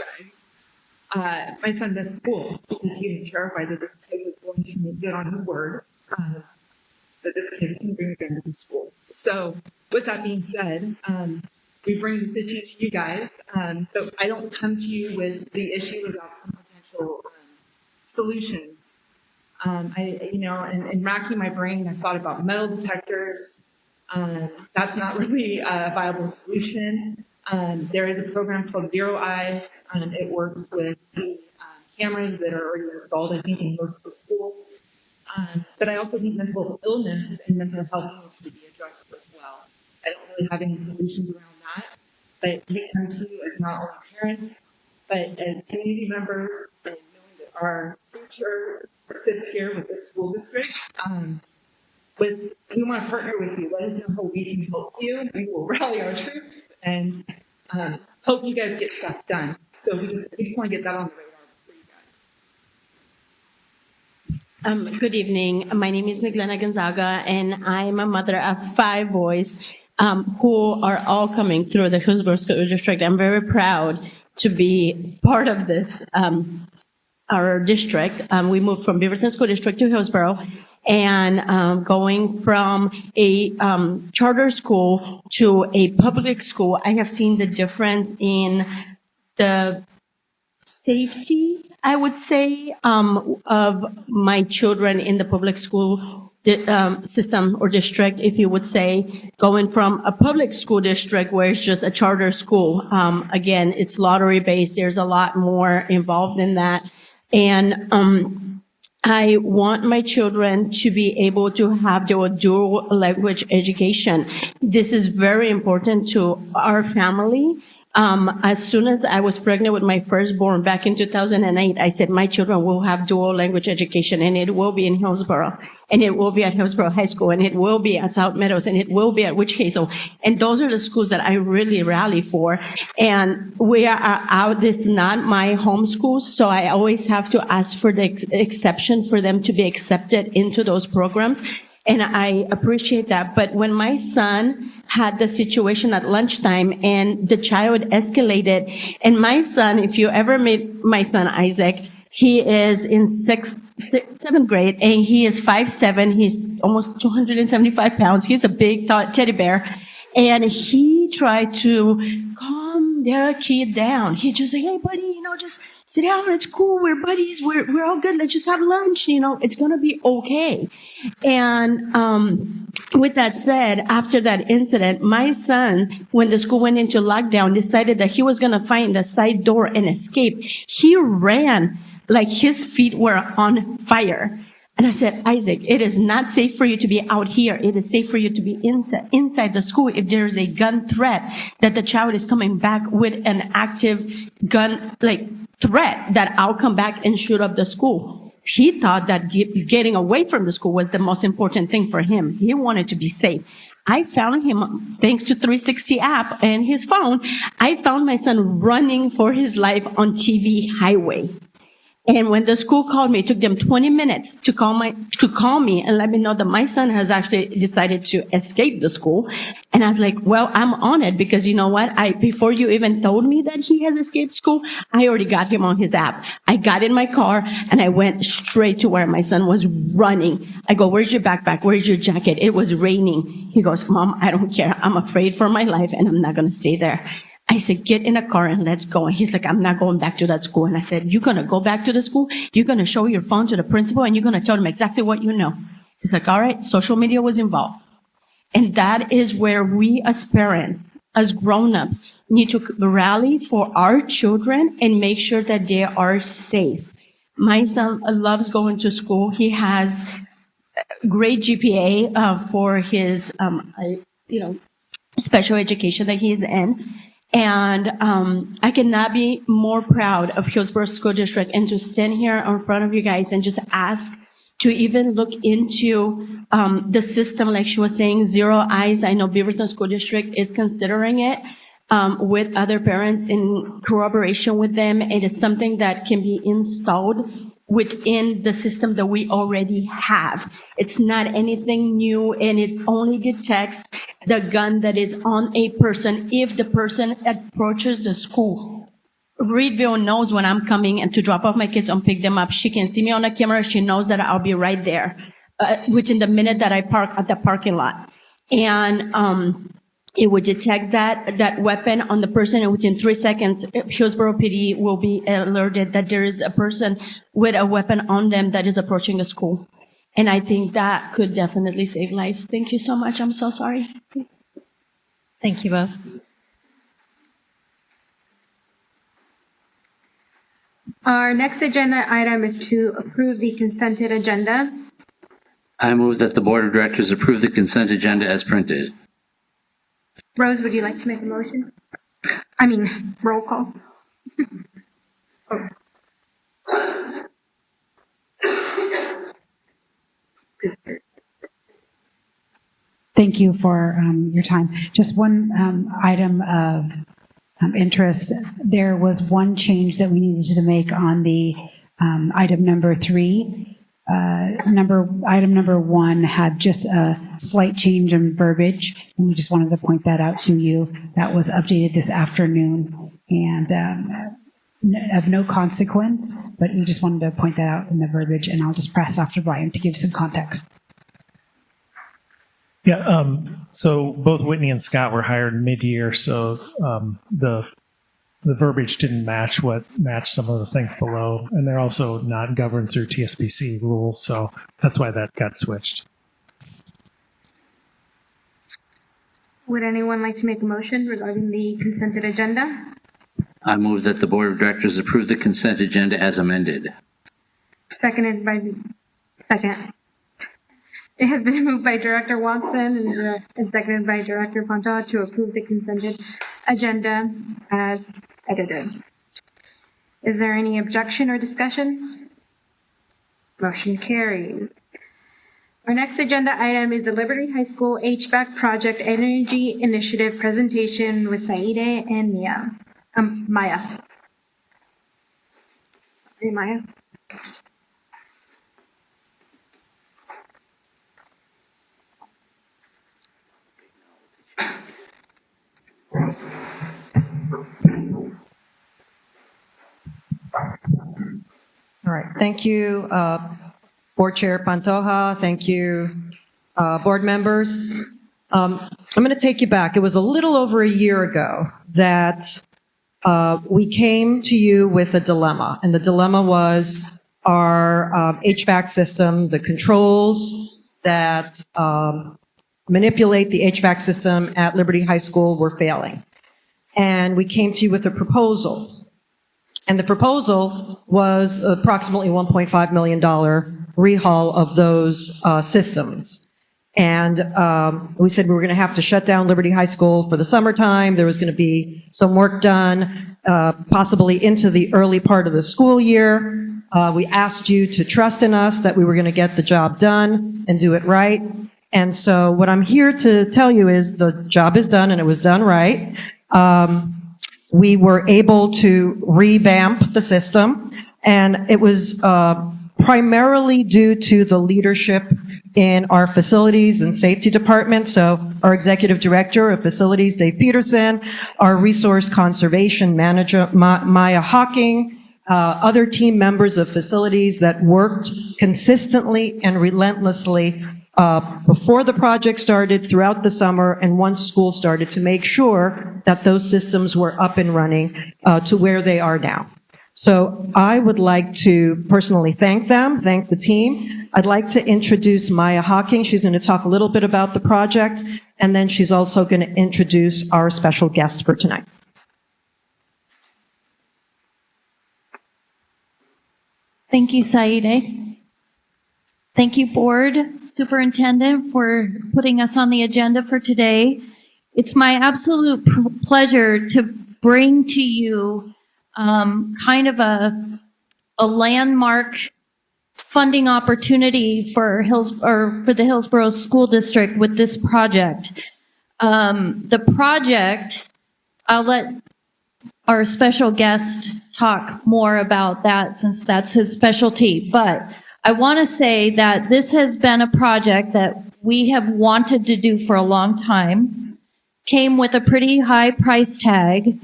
guys. My son missed school because he was terrified that this kid was going to make good on his word, that this kid was going to bring a gun to the school. So with that being said, we bring this issue to you guys, so I don't come to you with the issue without some potential solutions. In racking my brain, I thought about metal detectors. That's not really a viable solution. There is a program called Zero Eyes. It works with the cameras that are already installed, I think, in most of the schools. But I also think mental illness and mental health needs to be addressed as well. I don't really have any solutions around that, but we come to you as not only parents, but as community members, and knowing that our future sits here with the school districts. We want to partner with you. Let us know how we can help you. We will rally our troops and help you guys get stuff done. So we just want to get that on the radar for you guys. Good evening. My name is Miglena Gonzaga, and I'm a mother of 5 boys who are all coming through the Hillsboro School District. I'm very proud to be part of this, our district. We moved from Beaverton School District to Hillsboro, and going from a charter school to a public school, I have seen the difference in the safety, I would say, of my children in the public school system or district, if you would say, going from a public school district where it's just a charter school. Again, it's lottery based. There's a lot more involved in that. And I want my children to be able to have their dual language education. This is very important to our family. As soon as I was pregnant with my firstborn back in 2008, I said my children will have dual language education, and it will be in Hillsboro. and it will be at Hillsboro High School, and it will be at South Meadows, and it will be at Witch Hazel. And those are the schools that I really rally for. And we are out, it's not my home schools, so I always have to ask for the exception for them to be accepted into those programs. And I appreciate that. But when my son had the situation at lunchtime and the child escalated, and my son, if you ever meet my son Isaac, he is in seventh grade, and he is 5'7". He's almost 275 pounds. He's a big teddy bear. And he tried to calm the kid down. He just said, hey, buddy, just sit down. It's cool. We're buddies. We're all good. Let's just have lunch. It's going to be okay. And with that said, after that incident, my son, when the school went into lockdown, decided that he was going to find a side door and escape. He ran like his feet were on fire. And I said, Isaac, it is not safe for you to be out here. It is safe for you to be inside the school if there is a gun threat that the child is coming back with an active gun threat that I'll come back and shoot up the school. He thought that getting away from the school was the most important thing for him. He wanted to be safe. I found him, thanks to 360 app and his phone, I found my son running for his life on TV highway. And when the school called me, it took them 20 minutes to call me and let me know that my son has actually decided to escape the school. And I was like, well, I'm on it, because you know what? Before you even told me that he has escaped school, I already got him on his app. I got in my car and I went straight to where my son was running. I go, where's your backpack? Where's your jacket? It was raining. He goes, Mom, I don't care. I'm afraid for my life and I'm not going to stay there. I said, get in a car and let's go. And he's like, I'm not going back to that school. And I said, you're going to go back to the school? You're going to show your phone to the principal and you're going to tell them exactly what you know. He's like, all right, social media was involved. And that is where we as parents, as grown-ups, need to rally for our children and make sure that they are safe. My son loves going to school. He has great GPA for his, special education that he's in. And I cannot be more proud of Hillsboro School District and to stand here in front of you guys and just ask to even look into the system, like she was saying, Zero Eyes. I know Beaverton School District is considering it with other parents in corroboration with them. And it's something that can be installed within the system that we already have. It's not anything new, and it only detects the gun that is on a person if the person approaches the school. Reedville knows when I'm coming and to drop off my kids and pick them up. She can see me on the camera. She knows that I'll be right there within the minute that I park at the parking lot. And it would detect that weapon on the person, and within 3 seconds, Hillsboro PD will be alerted that there is a person with a weapon on them that is approaching the school. And I think that could definitely save lives. Thank you so much. I'm so sorry. Thank you both. Our next agenda item is to approve the consented agenda. I move that the Board of Directors approve the consent agenda as printed. Rose, would you like to make a motion? Roll call. Thank you for your time. Just one item of interest. There was one change that we needed to make on the item number 3. Item number 1 had just a slight change in verbiage, and we just wanted to point that out to you. That was updated this afternoon, and of no consequence, but we just wanted to point that out in the verbiage, and I'll just pass it off to Brian to give some context. Yeah, so both Whitney and Scott were hired mid-year, so the verbiage didn't match some of the things below, and they're also not governed through TSPC rules, so that's why that got switched. Would anyone like to make a motion regarding the consented agenda? I move that the Board of Directors approve the consent agenda as amended. Second. It has been moved by Director Watson and seconded by Director Ponta to approve the consented agenda as edited. Is there any objection or discussion? Motion carries. Our next agenda item is the Liberty High School HVAC Project Energy Initiative presentation with Saide and Maya. Sorry, Maya. All right. Thank you, Board Chair Pantoja. Thank you, board members. I'm going to take you back. It was a little over a year ago that we came to you with a dilemma, and the dilemma was our HVAC system, the controls that manipulate the HVAC system at Liberty High School were failing. And we came to you with a proposal. And the proposal was approximately $1.5 million rehaul of those systems. And we said we were going to have to shut down Liberty High School for the summertime. There was going to be some work done, possibly into the early part of the school year. We asked you to trust in us that we were going to get the job done and do it right. And so what I'm here to tell you is the job is done and it was done right. We were able to revamp the system, and it was primarily due to the leadership in our facilities and safety department. So our executive director of facilities, Dave Peterson, our resource conservation manager, Maya Hawking, other team members of facilities that worked consistently and relentlessly before the project started, throughout the summer, and once school started, to make sure that those systems were up and running to where they are now. So I would like to personally thank them, thank the team. I'd like to introduce Maya Hawking. She's going to talk a little bit about the project, and then she's also going to introduce our special guest for tonight. Thank you, Saide. Thank you, Board Superintendent, for putting us on the agenda for today. It's my absolute pleasure to bring to you kind of a landmark funding opportunity for the Hillsboro School District with this project. The project, I'll let our special guest talk more about that since that's his specialty, but I want to say that this has been a project that we have wanted to do for a long time, came with a pretty high price tag,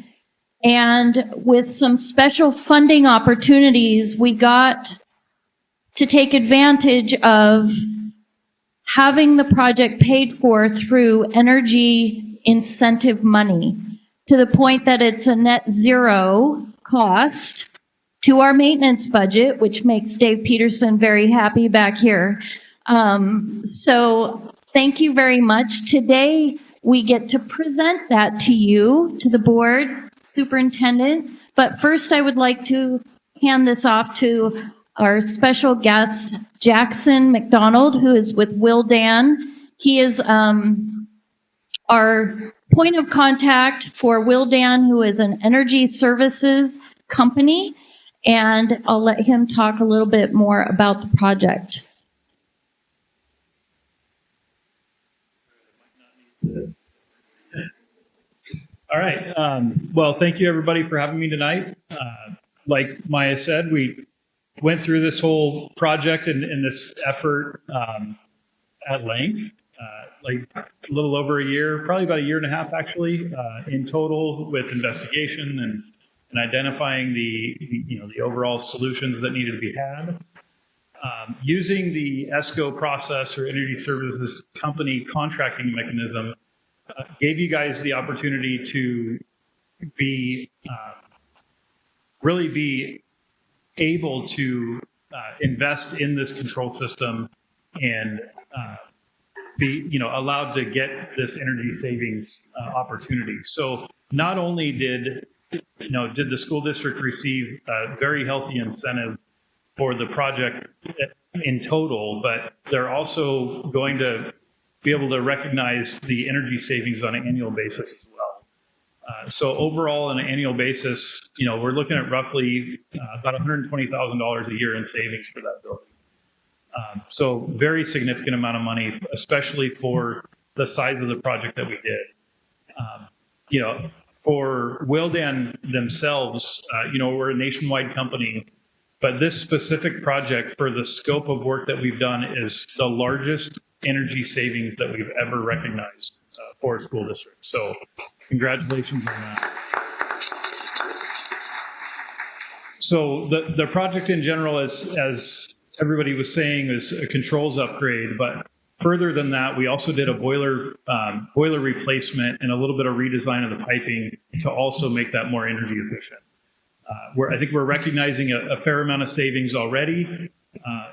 and with some special funding opportunities, we got to take advantage of having the project paid for through energy incentive money, to the point that it's a net zero cost to our maintenance budget, which makes Dave Peterson very happy back here. So thank you very much. Today, we get to present that to you, to the board, superintendent. But first, I would like to hand this off to our special guest, Jackson McDonald, who is with Wildan. He is our point of contact for Wildan, who is an energy services company. And I'll let him talk a little bit more about the project. All right. Well, thank you everybody for having me tonight. Like Maya said, we went through this whole project and this effort at length, like a little over a year, probably about a year and a half actually, in total, with investigation and identifying the overall solutions that needed to be had. Using the ESCO process, or Energy Services Company contracting mechanism, gave you guys the opportunity to really be able to invest in this control system and be allowed to get this energy savings opportunity. So not only did the school district receive a very healthy incentive for the project in total, but they're also going to be able to recognize the energy savings on an annual basis as well. So overall, on an annual basis, we're looking at roughly about $120,000 a year in savings for that building. So very significant amount of money, especially for the size of the project that we did. You know, for Willdan themselves, you know, we're a nationwide company, but this specific project for the scope of work that we've done is the largest energy savings that we've ever recognized for a school district. So congratulations on that. So the project in general, as everybody was saying, is a controls upgrade, but further than that, we also did a boiler replacement and a little bit of redesign of the piping to also make that more energy efficient. I think we're recognizing a fair amount of savings already.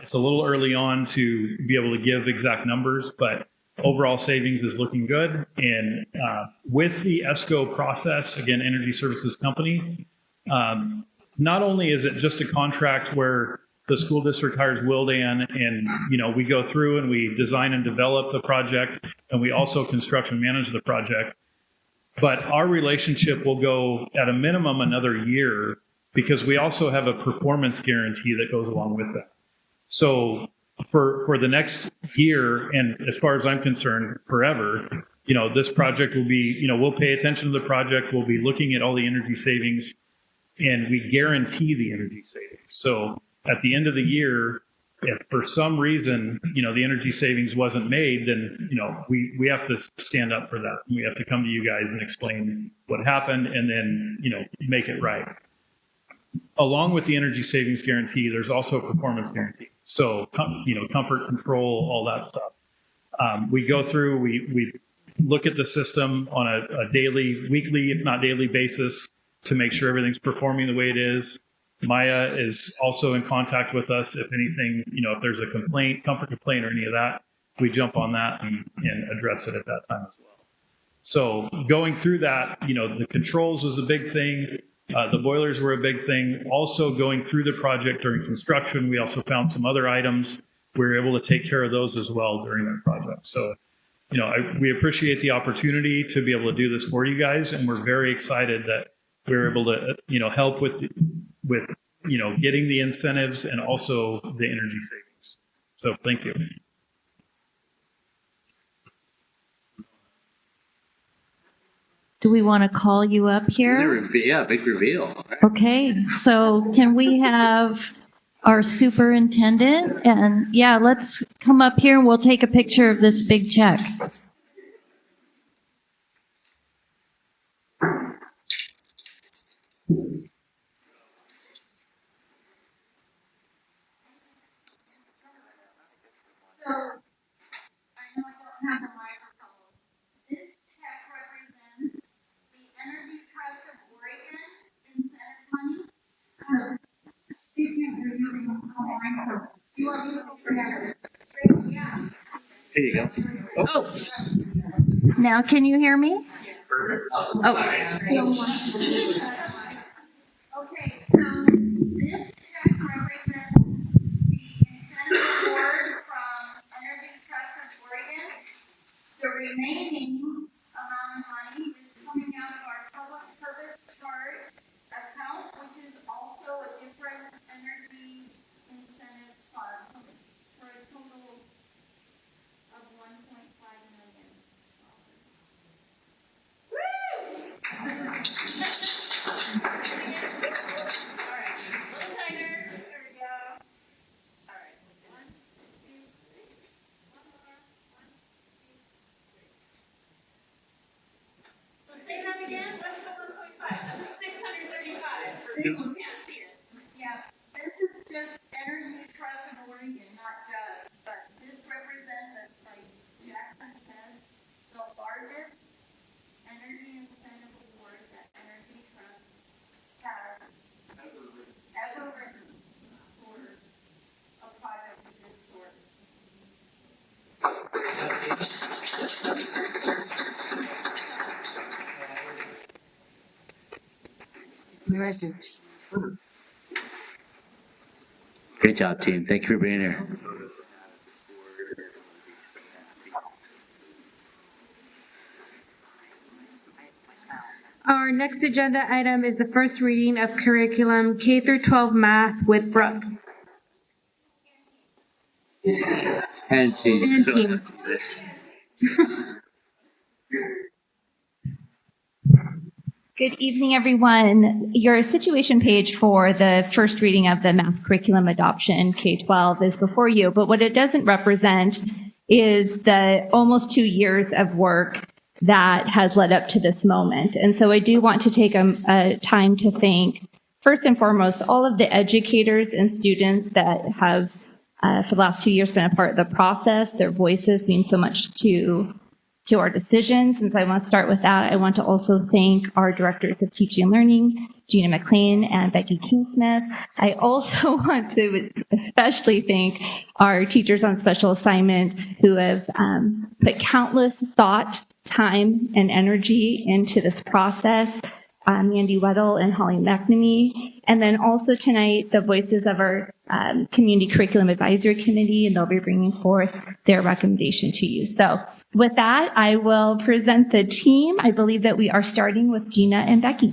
It's a little early on to be able to give exact numbers, but overall savings is looking good. And with the ESCO process, again, Energy Services Company, not only is it just a contract where the school district hires Willdan and, you know, we go through and we design and develop the project, and we also construction manage the project, but our relationship will go at a minimum another year because we also have a performance guarantee that goes along with that. So for the next year, and as far as I'm concerned, forever, you know, this project will be, you know, we'll pay attention to the project, we'll be looking at all the energy savings, and we guarantee the energy savings. So at the end of the year, if for some reason, you know, the energy savings wasn't made, then, you know, we have to stand up for that. We have to come to you guys and explain what happened and then, you know, make it right. Along with the energy savings guarantee, there's also a performance guarantee. So, you know, comfort, control, all that stuff. We go through, we look at the system on a daily, weekly, if not daily basis to make sure everything's performing the way it is. Maya is also in contact with us if anything, you know, if there's a complaint, comfort complaint or any of that, we jump on that and address it at that time as well. So going through that, you know, the controls was a big thing. The boilers were a big thing. Also going through the project during construction, we also found some other items. We were able to take care of those as well during that project. So, you know, we appreciate the opportunity to be able to do this for you guys. And we're very excited that we were able to, you know, help with, you know, getting the incentives and also the energy savings. So thank you. Do we want to call you up here? Yeah, big reveal. Okay, so can we have our superintendent? And yeah, let's come up here and we'll take a picture of this big check. Here you go. Oh. Now can you hear me? Oh. Okay, so this check represents the incentive award from Energy Trust of Oregon. The remaining amount of money is coming out of our public service charge account, which is also a different energy incentive fund for a total of $1.5 million. Yeah, this is just Energy Trust of Oregon, not just, but this represents, like Jackson said, the largest energy incentive award that Energy Trust has ever written for a project of this sort. Great job, team. Thank you for being here. Our next agenda item is the first reading of curriculum K through 12 math with Brooke. And team. And team. Good evening, everyone. Your situation page for the first reading of the math curriculum adoption K-12 is before you, but what it doesn't represent is the almost 2 years of work that has led up to this moment. And so I do want to take a time to thank, first and foremost, all of the educators and students that have, for the last 2 years, been a part of the process. Their voices mean so much to our decisions. And so I want to start with that. I want to also thank our directors of teaching and learning, Gina McLean and Becky Kingsmith. I also want to especially thank our teachers on special assignment who have put countless thought, time, and energy into this process. Mandy Weddle and Holly McNamee. And then also tonight, the voices of our Community Curriculum Advisory Committee, and they'll be bringing forth their recommendation to you. So with that, I will present the team. I believe that we are starting with Gina and Becky.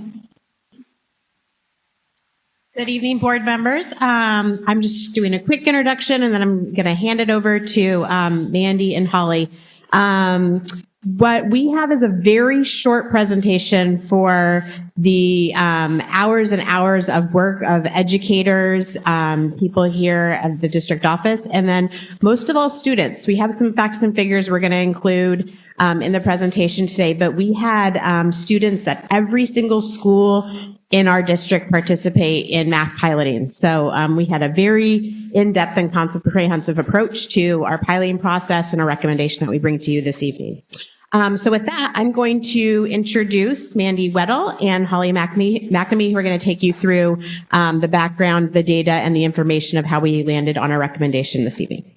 Good evening, board members. I'm just doing a quick introduction, and then I'm going to hand it over to Mandy and Holly. What we have is a very short presentation for the hours and hours of work of educators, people here at the district office, and then most of all students. We have some facts and figures we're going to include in the presentation today, but we had students at every single school in our district participate in math piloting. So we had a very in-depth and comprehensive approach to our piloting process and a recommendation that we bring to you this evening. So with that, I'm going to introduce Mandy Weddle and Holly McNamee, who are going to take you through the background, the data, and the information of how we landed on our recommendation this evening.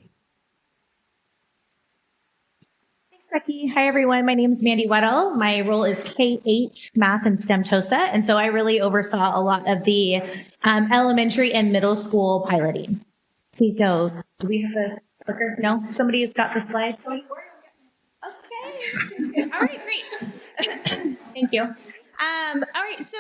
Thanks, Becky. Hi, everyone. My name is Mandy Weddle. My role is K-8 Math and STEM TOSA, and so I really oversaw a lot of the elementary and middle school piloting. Please go. Do we have a clicker? No? Somebody has got the slide. Okay. All right, great. Thank you. All right, so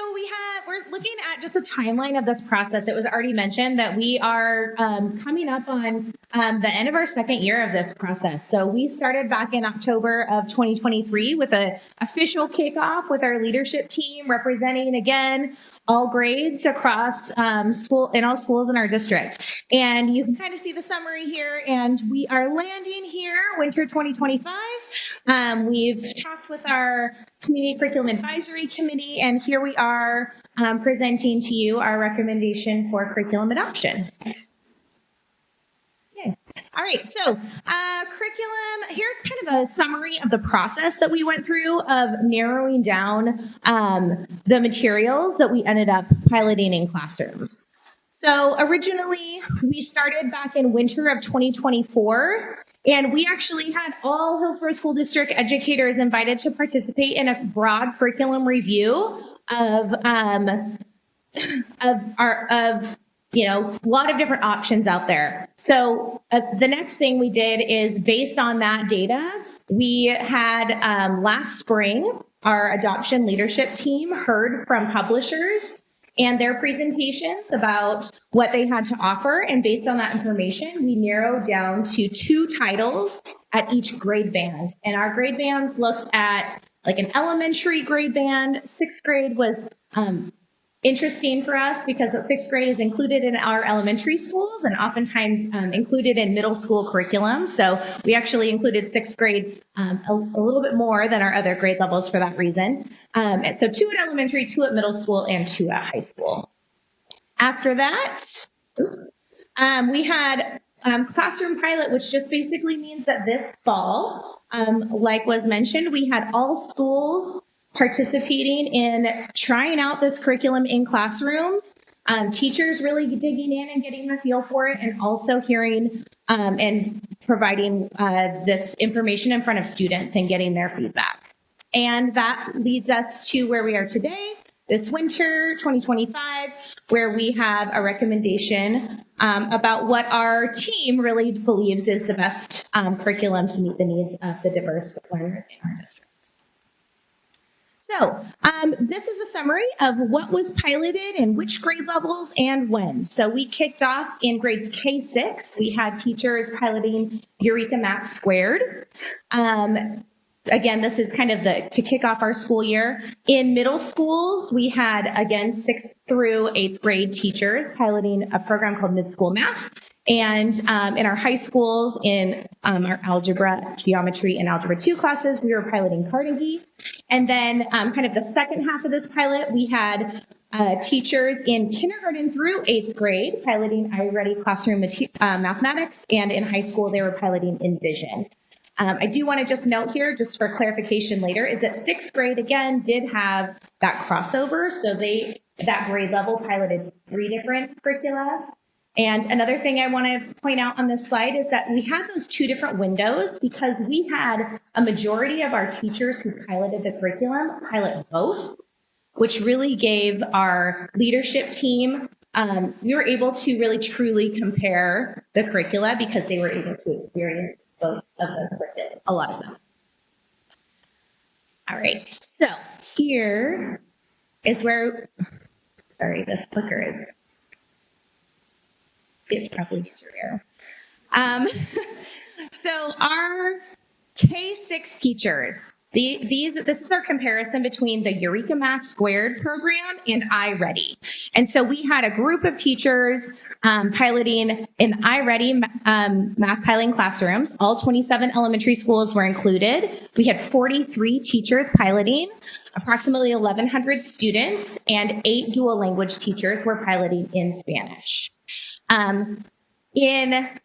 we're looking at just a timeline of this process. It was already mentioned that we are coming up on the end of our second year of this process. So we started back in October of 2023 with an official kickoff with our leadership team representing, again, all grades across in all schools in our district. And you can kind of see the summary here, and we are landing here, winter 2025. We've talked with our Community Curriculum Advisory Committee, and here we are presenting to you our recommendation for curriculum adoption. Okay. All right, so curriculum, here's kind of a summary of the process that we went through of narrowing down the materials that we ended up piloting in classrooms. So originally, we started back in winter of 2024, and we actually had all Hillsboro School District educators invited to participate in a broad curriculum review of a lot of different options out there. So the next thing we did is, based on that data, we had last spring, our adoption leadership team heard from publishers and their presentations about what they had to offer. And based on that information, we narrowed down to 2 titles at each grade band. And our grade bands looked at like an elementary grade band. 6th grade was interesting for us because 6th grade is included in our elementary schools and oftentimes included in middle school curriculum. So we actually included 6th grade a little bit more than our other grade levels for that reason. So 2 at elementary, 2 at middle school, and 2 at high school. After that, we had classroom pilot, which just basically means that this fall, like was mentioned, we had all schools participating in trying out this curriculum in classrooms, teachers really digging in and getting the feel for it, and also hearing and providing this information in front of students and getting their feedback. And that leads us to where we are today, this winter 2025, where we have a recommendation about what our team really believes is the best curriculum to meet the needs of the diverse learners in our district. So this is a summary of what was piloted in which grade levels and when. So we kicked off in grades K-6. We had teachers piloting Eureka Math Squared. Again, this is kind of to kick off our school year. In middle schools, we had, again, 6th through 8th grade teachers piloting a program called Mid-School Math. And in our high schools, in our algebra, geometry, and algebra 2 classes, we were piloting Carnegie. And then kind of the second half of this pilot, we had teachers in kindergarten through 8th grade piloting iReady classroom mathematics, and in high school, they were piloting Envision. I do want to just note here, just for clarification later, is that 6th grade, again, did have that crossover. So that grade level piloted 3 different curricula. And another thing I want to point out on this slide is that we had those 2 different windows because we had a majority of our teachers who piloted the curriculum pilot both, which really gave our leadership team, we were able to really truly compare the curricula because they were able to experience both of those curricula, a lot of them. All right, so here is where, sorry, this clicker is, it's probably user error. So our K-6 teachers, this is our comparison between the Eureka Math Squared program and iReady. And so we had a group of teachers piloting in iReady math piloting classrooms. All 27 elementary schools were included. We had 43 teachers piloting, approximately 1,100 students, and 8 dual language teachers were piloting in Spanish.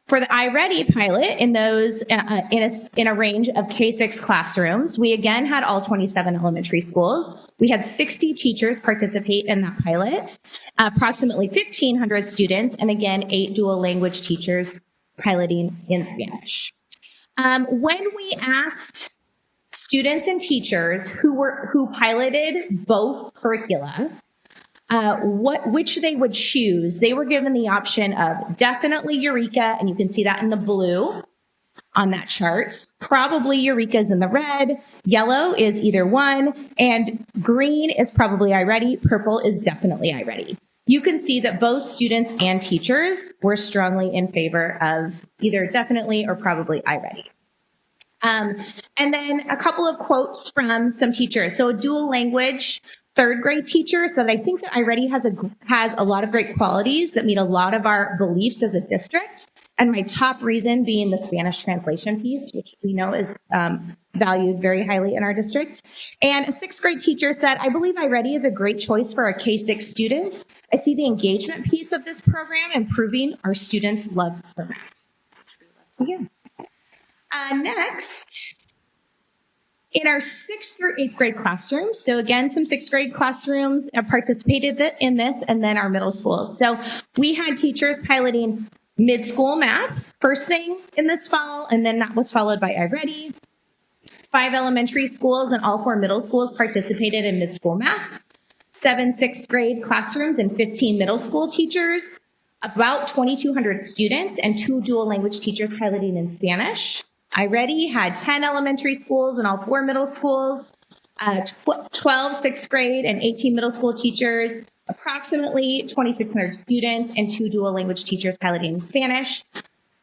For the iReady pilot, in those in a range of K-6 classrooms, we again had all 27 elementary schools. We had 60 teachers participate in that pilot, approximately 1,500 students, and again 8 dual language teachers piloting in Spanish. When we asked students and teachers who piloted both curricula, which they would choose, they were given the option of definitely Eureka, and you can see that in the blue on that chart. Probably Eureka is in the red, yellow is either one, and green is probably iReady, purple is definitely iReady. You can see that both students and teachers were strongly in favor of either definitely or probably iReady. And then a couple of quotes from some teachers. So a dual language 3rd grade teacher said, I think that iReady has a lot of great qualities that meet a lot of our beliefs as a district. And my top reason being the Spanish translation piece, which we know is valued very highly in our district. And a 6th grade teacher said, I believe iReady is a great choice for our K-6 students. I see the engagement piece of this program improving our students' love for math. Yeah. Next, in our 6th through 8th grade classrooms, so again, some 6th grade classrooms participated in this, and then our middle schools. So we had teachers piloting mid-school math first thing in this fall, and then that was followed by iReady. 5 elementary schools and all 4 middle schools participated in mid-school math. 7 6th grade classrooms and 15 middle school teachers, about 2,200 students, and 2 dual language teachers piloting in Spanish. iReady had 10 elementary schools and all 4 middle schools, 12 6th grade and 18 middle school teachers, approximately 2,600 students, and 2 dual language teachers piloting in Spanish.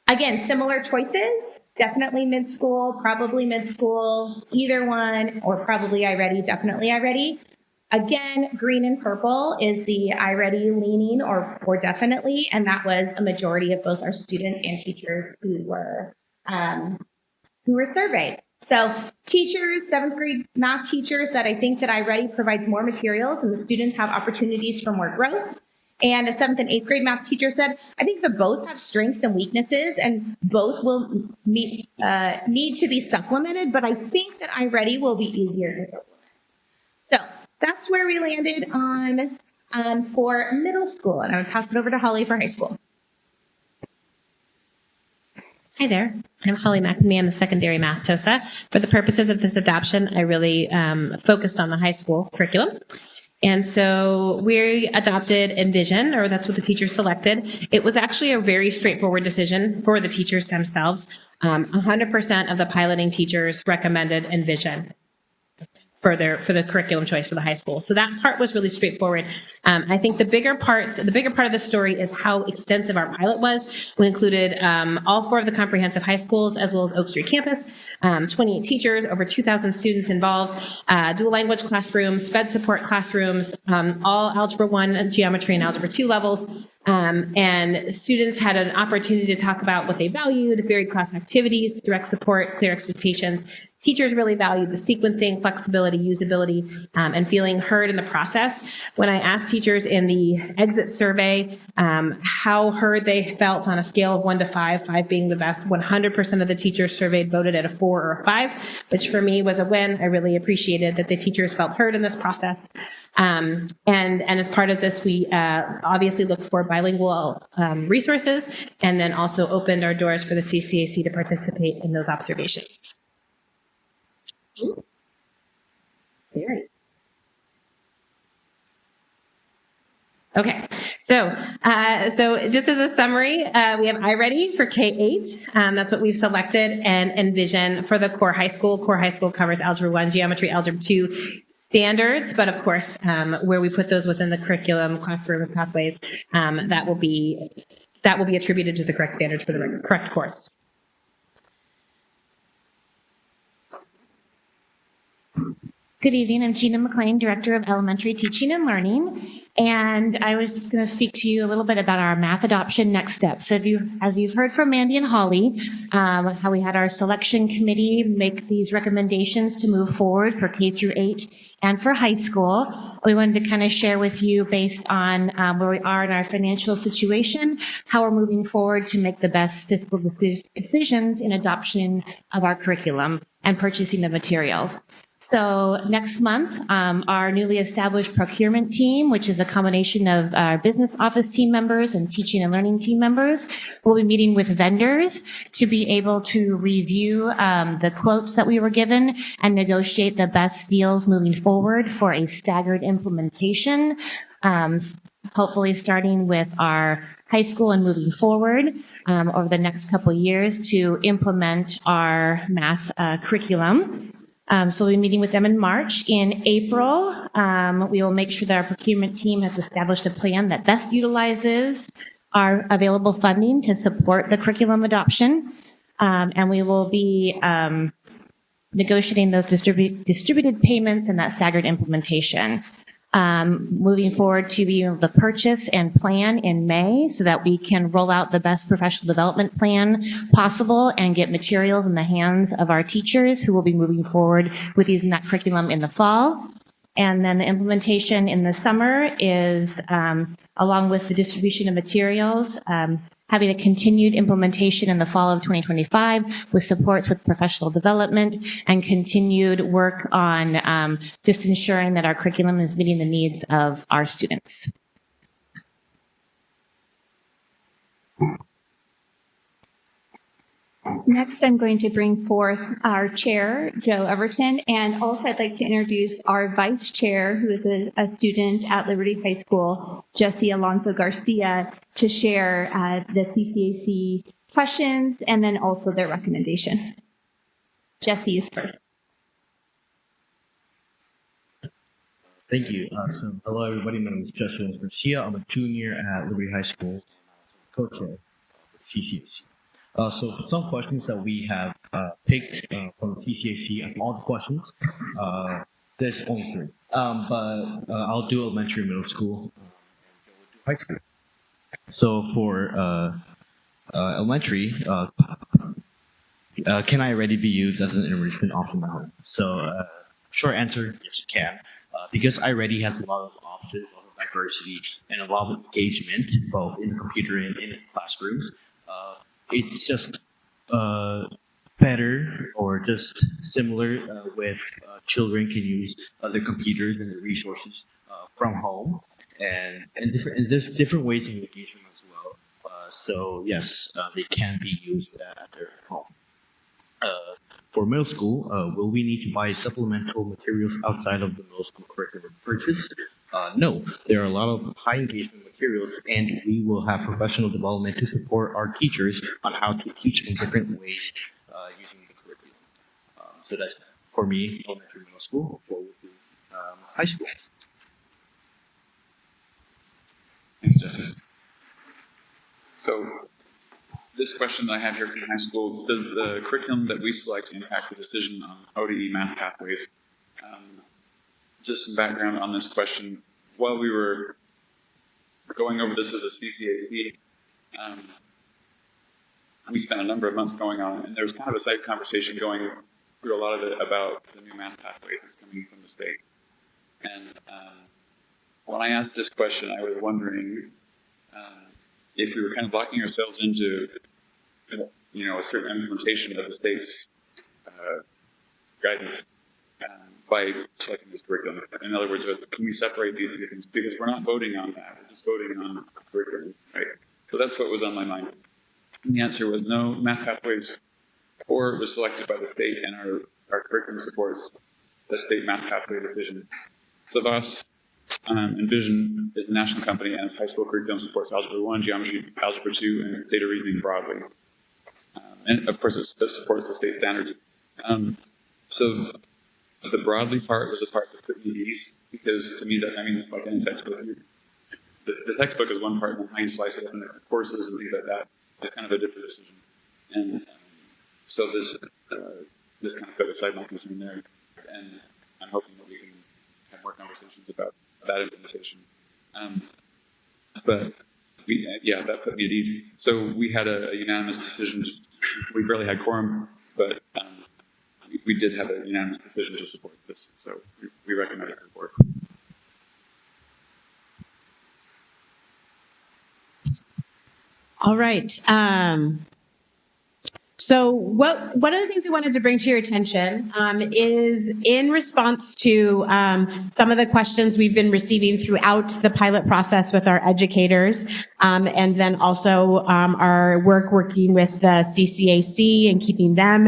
Again, similar choices, definitely mid-school, probably mid-school, either one, or probably iReady, definitely iReady. Again, green and purple is the iReady leaning or definitely, and that was a majority of both our students and teachers who were surveyed. So teachers, 7th grade math teachers said, I think that iReady provides more materials and the students have opportunities for more growth. And a 7th and 8th grade math teacher said, I think that both have strengths and weaknesses and both will need to be supplemented, but I think that iReady will be easier to supplement. So that's where we landed on for middle school. And I'm gonna pass it over to Holly for high school. Hi there, I'm Holly McNamee. I'm a secondary math TOSA. For the purposes of this adoption, I really focused on the high school curriculum. And so we adopted Envision, or that's what the teachers selected. It was actually a very straightforward decision for the teachers themselves. 100% of the piloting teachers recommended Envision. for the curriculum choice for the high school. So that part was really straightforward. I think the bigger part of the story is how extensive our pilot was. We included all 4 of the comprehensive high schools as well as Oak Street campus, 28 teachers, over 2,000 students involved, dual language classrooms, sped support classrooms, all Algebra 1, Geometry, and Algebra 2 levels. And students had an opportunity to talk about what they valued, varied class activities, direct support, clear expectations. Teachers really valued the sequencing, flexibility, usability, and feeling heard in the process. When I asked teachers in the exit survey how heard they felt on a scale of 1 to 5, 5 being the best, 100% of the teachers surveyed voted at a 4 or a 5, which for me was a win. I really appreciated that the teachers felt heard in this process. And as part of this, we obviously looked for bilingual resources and then also opened our doors for the CCAC to participate in those observations. Ooh. Very. Okay, so just as a summary, we have iReady for K-8. That's what we've selected, and Envision for the core high school. Core high school covers Algebra 1, Geometry, Algebra 2 standards, but of course, where we put those within the curriculum, classroom, and pathways, that will be attributed to the correct standards for the correct course. Good evening. I'm Gina McLean, Director of Elementary Teaching and Learning. And I was just going to speak to you a little bit about our math adoption next steps. So as you've heard from Mandy and Holly, how we had our selection committee make these recommendations to move forward for K through 8 and for high school. We wanted to kind of share with you based on where we are in our financial situation, how we're moving forward to make the best fiscal decisions in adoption of our curriculum and purchasing the materials. So next month, our newly established procurement team, which is a combination of our business office team members and teaching and learning team members, will be meeting with vendors to be able to review the quotes that we were given and negotiate the best deals moving forward for a staggered implementation, hopefully starting with our high school and moving forward over the next couple of years to implement our math curriculum. So we'll be meeting with them in March. In April, we will make sure that our procurement team has established a plan that best utilizes our available funding to support the curriculum adoption. And we will be negotiating those distributed payments and that staggered implementation. Moving forward to be able to purchase and plan in May so that we can roll out the best professional development plan possible and get materials in the hands of our teachers who will be moving forward with using that curriculum in the fall. And then the implementation in the summer is, along with the distribution of materials, having a continued implementation in the fall of 2025 with supports with professional development and continued work on just ensuring that our curriculum is meeting the needs of our students. Next, I'm going to bring forth our chair, Joe Everton, and also I'd like to introduce our vice chair, who is a student at Liberty High School, Jesse Alonso Garcia, to share the CCAC questions and then also their recommendation. Jesse is first. Thank you. So, hello everybody. My name is Jesse Alonso Garcia. I'm a junior at Liberty High School, co-chair of CCAC. So some questions that we have picked from CCAC, and all the questions, there's only 3. But I'll do elementary, middle school, high school. So for elementary, can I already be used as an enrichment option at home? So short answer, yes you can. Because iReady has a lot of options, a lot of diversity, and a lot of engagement, both in the computer and in the classrooms. It's just better or just similar with children can use other computers and the resources from home, and there's different ways of engagement as well. So yes, they can be used at their home. For middle school, will we need to buy supplemental materials outside of the middle school curriculum purchase? No, there are a lot of high engagement materials, and we will have professional development to support our teachers on how to teach in different ways using the curriculum. So that's for me, elementary, middle school, what would be high school. Thanks, Jesse. So this question that I have here from high school, does the curriculum that we select impact the decision on ODE math pathways? Just some background on this question. While we were going over this as a CCAC, we spent a number of months going on, and there was kind of a side conversation going through a lot of it about the new math pathways that's coming from the state. And when I asked this question, I was wondering if we were kind of locking ourselves into, a certain implementation of the state's guidance by selecting this curriculum. In other words, can we separate these two things? Because we're not voting on that; we're just voting on curriculum, right? So that's what was on my mind. And the answer was no. Math pathways 4 was selected by the state, and our curriculum supports the state math pathway decision. Savas Envision is a national company, and its high school curriculum supports Algebra 1, Geometry, Algebra 2, and data reasoning broadly. And of course, it supports the state standards. So the broadly part was the part that put me at ease, because to me, it's like any textbook. The textbook is one part, and then how you slice it up into courses and things like that is kind of a different decision. And so this kind of put aside my concern there, and I'm hoping that we can have more conversations about that implementation. But that put me at ease. So we had a unanimous decision. We barely had quorum, but we did have a unanimous decision to support this. So we recommend it to the board. All right. So one of the things we wanted to bring to your attention is in response to some of the questions we've been receiving throughout the pilot process with our educators, and then also our working with the CCAC and keeping them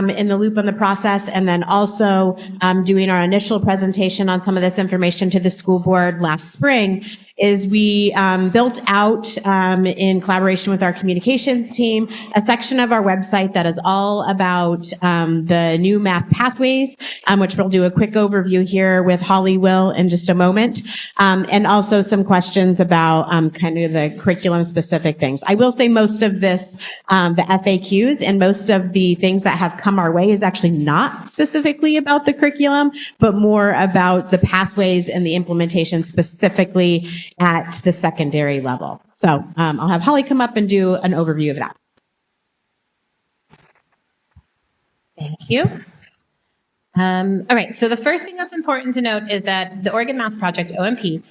in the loop on the process, and then also doing our initial presentation on some of this information to the school board last spring, is we built out, in collaboration with our communications team, a section of our website that is all about the new math pathways, which we'll do a quick overview here with Holly Will in just a moment, and also some questions about kind of the curriculum-specific things. I will say most of this, the FAQs and most of the things that have come our way is actually not specifically about the curriculum, but more about the pathways and the implementation specifically at the secondary level. So I'll have Holly come up and do an overview of that. Thank you. All right, so the first thing that's important to note is that the Oregon Math Project, OMP,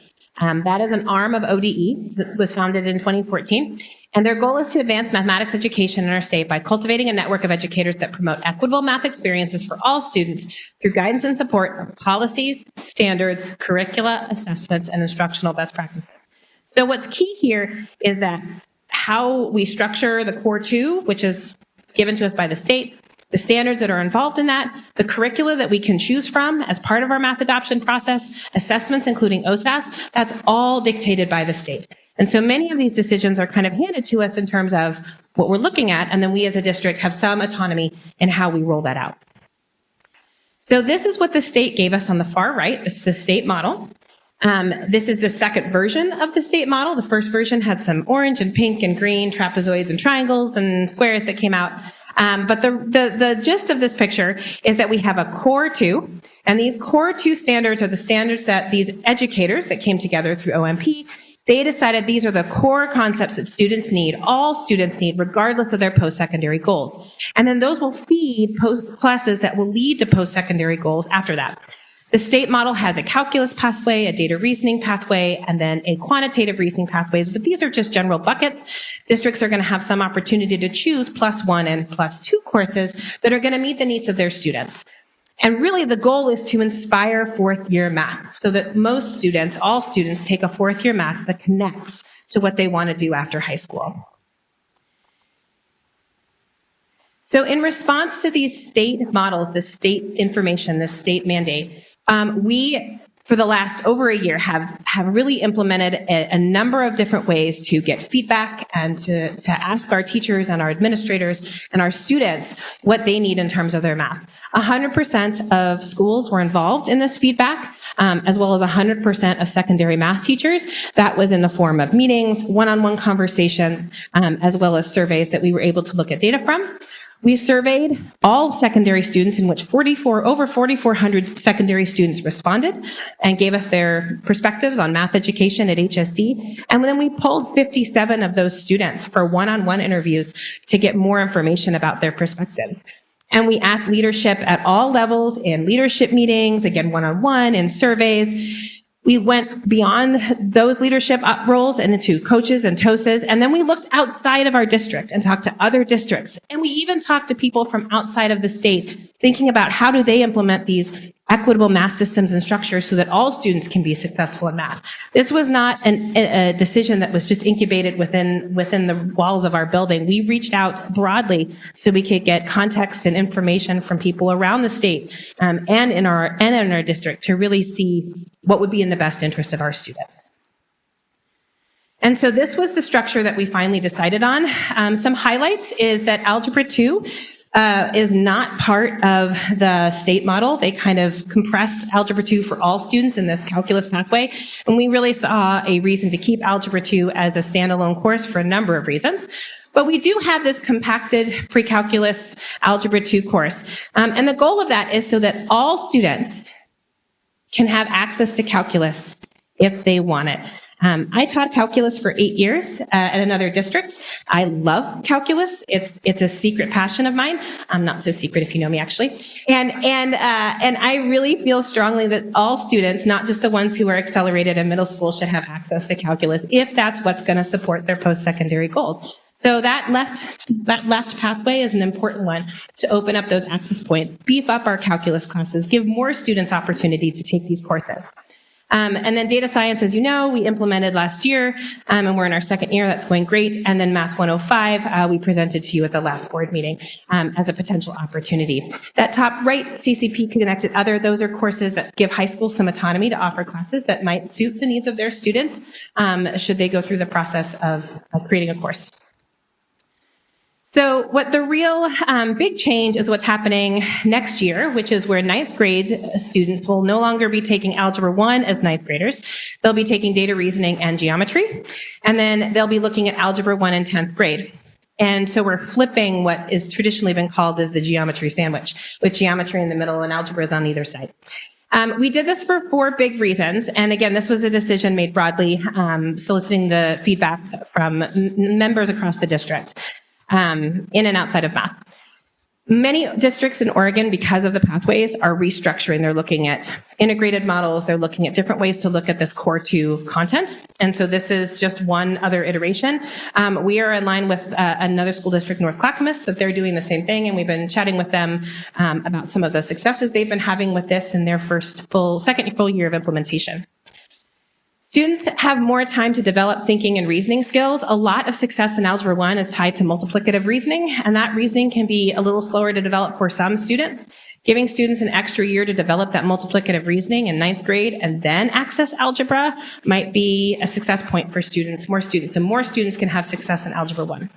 that is an arm of ODE that was founded in 2014. And their goal is to advance mathematics education in our state by cultivating a network of educators that promote equitable math experiences for all students through guidance and support of policies, standards, curricula, assessments, and instructional best practices. So what's key here is that how we structure the core 2, which is given to us by the state, the standards that are involved in that, the curricula that we can choose from as part of our math adoption process, assessments including OSAS, that's all dictated by the state. And so many of these decisions are kind of handed to us in terms of what we're looking at, and then we as a district have some autonomy in how we roll that out. So this is what the state gave us on the far right. This is the state model. This is the second version of the state model. The first version had some orange and pink and green trapezoids and triangles and squares that came out. But the gist of this picture is that we have a core 2, and these core 2 standards are the standards that these educators that came together through OMP, they decided these are the core concepts that students need, all students need, regardless of their post-secondary goals. And then those will feed classes that will lead to post-secondary goals after that. The state model has a calculus pathway, a data reasoning pathway, and then a quantitative reasoning pathways, but these are just general buckets. Districts are going to have some opportunity to choose +1 and +2 courses that are going to meet the needs of their students. And really the goal is to inspire 4th year math so that most students, all students, take a 4th year math that connects to what they want to do after high school. So in response to these state models, the state information, the state mandate, we for the last over a year have really implemented a number of different ways to get feedback and to ask our teachers and our administrators and our students what they need in terms of their math. 100% of schools were involved in this feedback, as well as 100% of secondary math teachers. That was in the form of meetings, one-on-one conversations, as well as surveys that we were able to look at data from. We surveyed all secondary students, in which over 4,400 secondary students responded and gave us their perspectives on math education at HSD. And then we pulled 57 of those students for one-on-one interviews to get more information about their perspectives. And we asked leadership at all levels in leadership meetings, again, one-on-one, in surveys. We went beyond those leadership roles and into coaches and TOSAs, and then we looked outside of our district and talked to other districts. And we even talked to people from outside of the state, thinking about how do they implement these equitable math systems and structures so that all students can be successful in math. This was not a decision that was just incubated within the walls of our building. We reached out broadly so we could get context and information from people around the state and in our district to really see what would be in the best interest of our students. And so this was the structure that we finally decided on. Some highlights is that Algebra 2 is not part of the state model. They kind of compressed Algebra 2 for all students in this calculus pathway. And we really saw a reason to keep Algebra 2 as a standalone course for a number of reasons. But we do have this compacted pre-calculus Algebra 2 course. And the goal of that is so that all students can have access to calculus if they want it. I taught calculus for 8 years at another district. I love calculus. It's a secret passion of mine. Not so secret if you know me, actually. And I really feel strongly that all students, not just the ones who are accelerated in middle school, should have access to calculus if that's what's going to support their post-secondary goals. So that left pathway is an important one to open up those access points, beef up our calculus classes, give more students opportunity to take these courses. And then data science, as you know, we implemented last year, and we're in our second year. That's going great. And then Math 105, we presented to you at the last board meeting as a potential opportunity. That top right, CCP Connected Other, those are courses that give high school some autonomy to offer classes that might suit the needs of their students should they go through the process of creating a course. So what the real big change is what's happening next year, which is where ninth grade students will no longer be taking Algebra 1 as ninth graders. They'll be taking data reasoning and geometry, and then they'll be looking at Algebra 1 in 10th grade. And so we're flipping what is traditionally been called as the geometry sandwich, with geometry in the middle and algebras on either side. We did this for 4 big reasons. And again, this was a decision made broadly, soliciting the feedback from members across the district. In and outside of math. Many districts in Oregon, because of the pathways, are restructuring. They're looking at integrated models. They're looking at different ways to look at this core 2 content. And so this is just one other iteration. We are in line with another school district, North Clackamas, that they're doing the same thing. And we've been chatting with them about some of the successes they've been having with this in their second full year of implementation. Students have more time to develop thinking and reasoning skills. A lot of success in Algebra 1 is tied to multiplicative reasoning, and that reasoning can be a little slower to develop for some students. Giving students an extra year to develop that multiplicative reasoning in ninth grade and then access algebra might be a success point for students, and more students can have success in Algebra 1.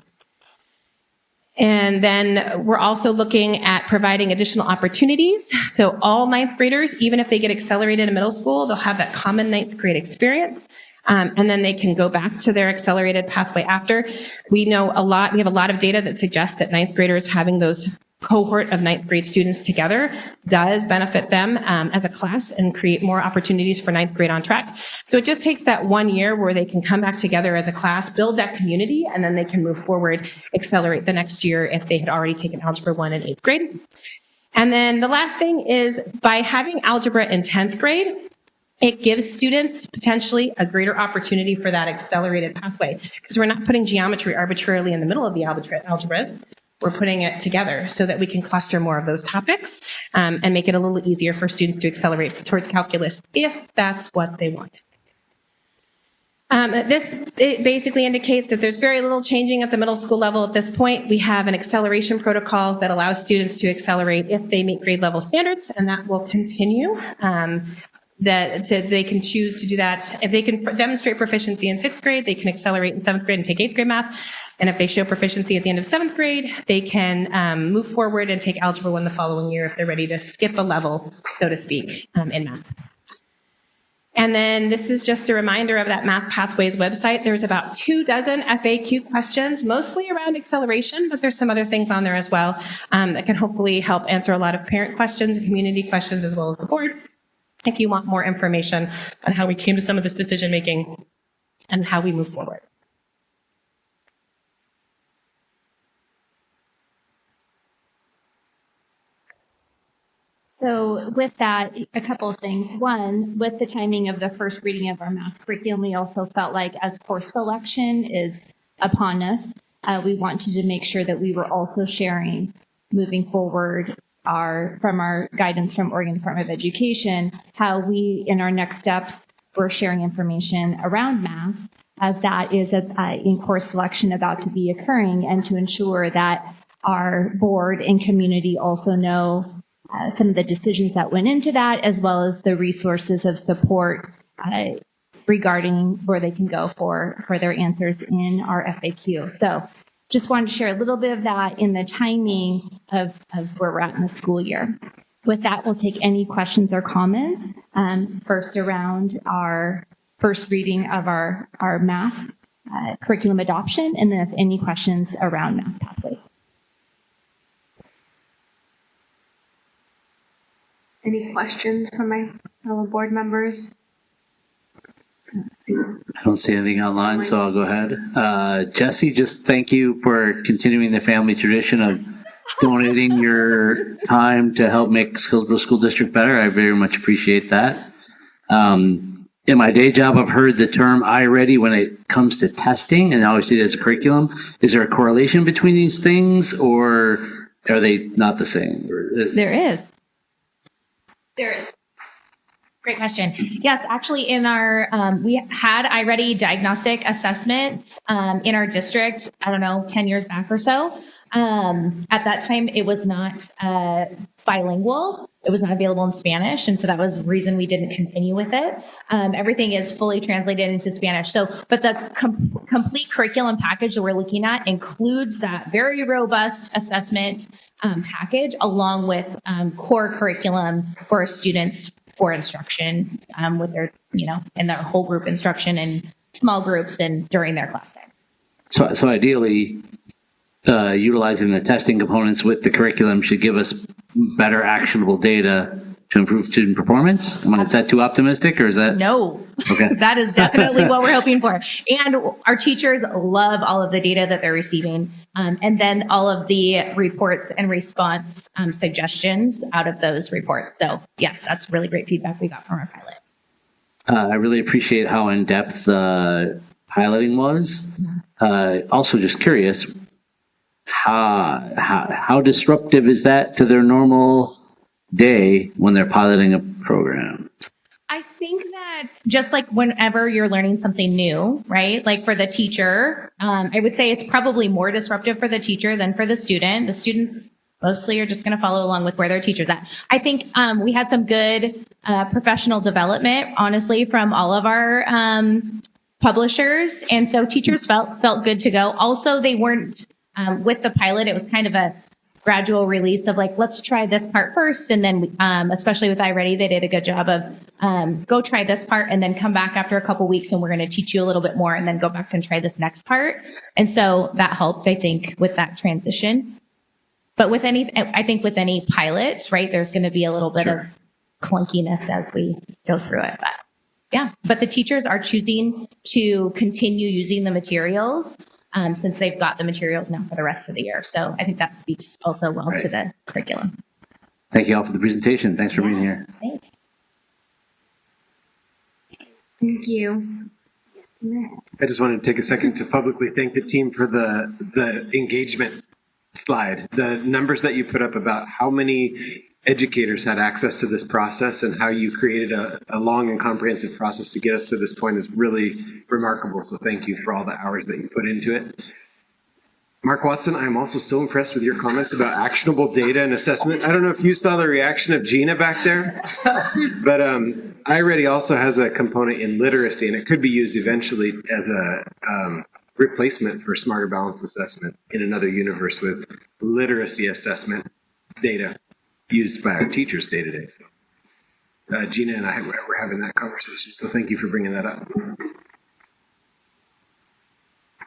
And then we're also looking at providing additional opportunities. So all ninth graders, even if they get accelerated in middle school, they'll have that common ninth grade experience. And then they can go back to their accelerated pathway after. We have a lot of data that suggests that ninth graders having those cohort of ninth grade students together does benefit them as a class and create more opportunities for ninth grade on track. So it just takes that 1 year where they can come back together as a class, build that community, and then they can move forward, accelerate the next year if they had already taken Algebra 1 in 8th grade. And then the last thing is by having algebra in 10th grade, it gives students potentially a greater opportunity for that accelerated pathway because we're not putting geometry arbitrarily in the middle of the algebras. We're putting it together so that we can cluster more of those topics and make it a little easier for students to accelerate towards calculus if that's what they want. It basically indicates that there's very little changing at the middle school level at this point. We have an acceleration protocol that allows students to accelerate if they meet grade level standards, and that will continue. they can choose to do that. If they can demonstrate proficiency in 6th grade, they can accelerate in 7th grade and take 8th grade math. And if they show proficiency at the end of 7th grade, they can move forward and take Algebra 1 the following year if they're ready to skip a level, so to speak, in math. And then this is just a reminder of that Math Pathways website. There's about 24 FAQ questions, mostly around acceleration, but there's some other things on there as well that can hopefully help answer a lot of parent questions and community questions as well as the board. If you want more information on how we came to some of this decision making and how we move forward. So with that, a couple of things. One, with the timing of the first reading of our math curriculum, we also felt like as course selection is upon us, we wanted to make sure that we were also sharing moving forward from our guidance from Oregon Department of Education, how we in our next steps we're sharing information around math as that is in course selection about to be occurring, and to ensure that our board and community also know some of the decisions that went into that, as well as the resources of support regarding where they can go for their answers in our FAQ. So just wanted to share a little bit of that in the timing of where we're at in the school year. With that, we'll take any questions or comments first around our first reading of our math curriculum adoption, and then if any questions around Math Pathways. Any questions from my fellow board members? I don't see anything online, so I'll go ahead. Jesse, just thank you for continuing the family tradition of donating your time to help make Hillsboro School District better. I very much appreciate that. In my day job, I've heard the term iReady when it comes to testing, and I always see it as a curriculum. Is there a correlation between these things, or are they not the same? There is. There is. Great question. Yes, actually in our, we had iReady diagnostic assessment in our district, I don't know, 10 years back or so. At that time, it was not bilingual. It was not available in Spanish. And so that was the reason we didn't continue with it. Everything is fully translated into Spanish. So, but the complete curriculum package that we're looking at includes that very robust assessment package, along with core curriculum for our students for instruction with their, in their whole group instruction and small groups and during their class time. So ideally, utilizing the testing components with the curriculum should give us better actionable data to improve student performance. Is that too optimistic, or is that? No, okay. That is definitely what we're hoping for. And our teachers love all of the data that they're receiving. And then all of the reports and response suggestions out of those reports. So yes, that's really great feedback we got from our pilot. I really appreciate how in-depth piloting was. Also just curious, how disruptive is that to their normal day when they're piloting a program? I think that just like whenever you're learning something new, right? Like for the teacher, I would say it's probably more disruptive for the teacher than for the student. The students mostly are just going to follow along with where their teacher's at. I think we had some good professional development, honestly, from all of our publishers. And so teachers felt good to go. Also, they weren't with the pilot. It was kind of a gradual release of like, let's try this part first. And then especially with iReady, they did a good job of go try this part and then come back after a couple weeks and we're going to teach you a little bit more and then go back and try this next part. And so that helped, I think, with that transition. But I think with any pilot, right, there's going to be a little bit of clunkiness as we go through it. But yeah, but the teachers are choosing to continue using the materials since they've got the materials now for the rest of the year. So I think that speaks also well to the curriculum. Thank you all for the presentation. Thanks for being here. Thanks. Thank you. I just wanted to take a second to publicly thank the team for the engagement slide. The numbers that you put up about how many educators had access to this process and how you created a long and comprehensive process to get us to this point is really remarkable. So thank you for all the hours that you put into it. Mark Watson, I'm also so impressed with your comments about actionable data and assessment. I don't know if you saw the reaction of Gina back there, but iReady also has a component in literacy, and it could be used eventually as a replacement for smarter balanced assessment in another universe with literacy assessment data used by our teachers day to day. Gina and I were having that conversation, so thank you for bringing that up.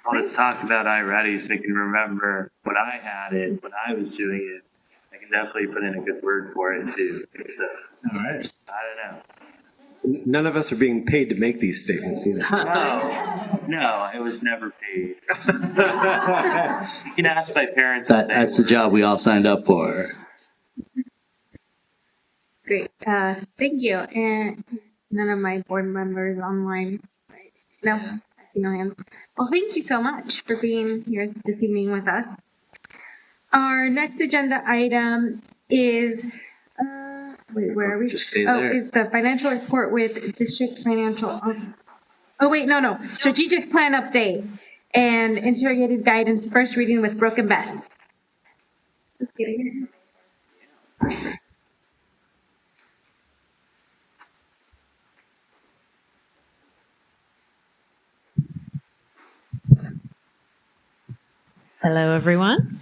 All this talk about iReady is making me remember when I had it, when I was doing it. I can definitely put in a good word for it too. So, all right. I don't know. None of us are being paid to make these statements either. No, I was never paid. You can ask my parents. That's the job we all signed up for. Great. Thank you. And none of my board members online. Right? No, I see no hands. Well, thank you so much for being here this evening with us. Our next agenda item is, wait, where are we? Just stay there. Is the financial report with district financial. Oh, wait, no. Strategic plan update and interrogated guidance, first reading with Brooke and Beth. Just kidding. Hello, everyone.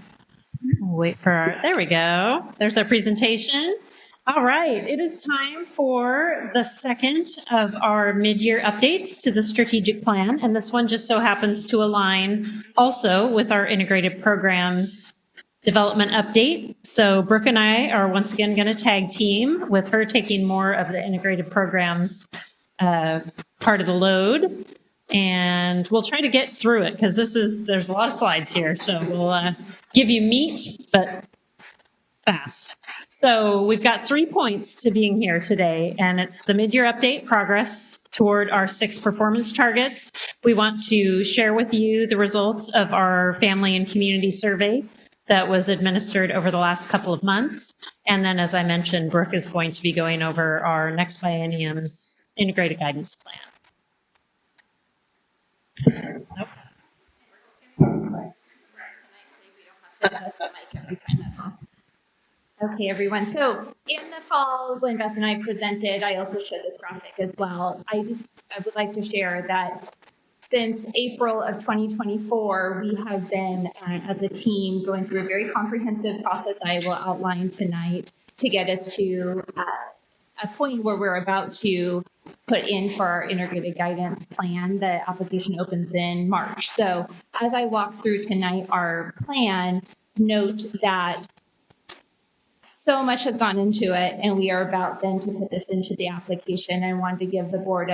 We'll wait for our, there we go. There's our presentation. All right, it is time for the second of our mid-year updates to the strategic plan. And this one just so happens to align also with our integrated programs development update. So Brooke and I are once again going to tag team with her taking more of the integrated programs part of the load. And we'll try to get through it because there's a lot of slides here. So we'll give you meat, but fast. So we've got 3 points to being here today, and it's the mid-year update progress toward our 6 performance targets. We want to share with you the results of our family and community survey that was administered over the last couple of months. And then, as I mentioned, Brooke is going to be going over our next biennium's integrated guidance plan. Nope. Okay, everyone. So in the fall, when Beth and I presented, I also showed this graphic as well. I would like to share that since April of 2024, we have been, as a team, going through a very comprehensive process I will outline tonight to get us to a point where we're about to put in for our integrated guidance plan. The application opens in March. So as I walk through tonight our plan, note that so much has gone into it, and we are about then to put this into the application. I wanted to give the board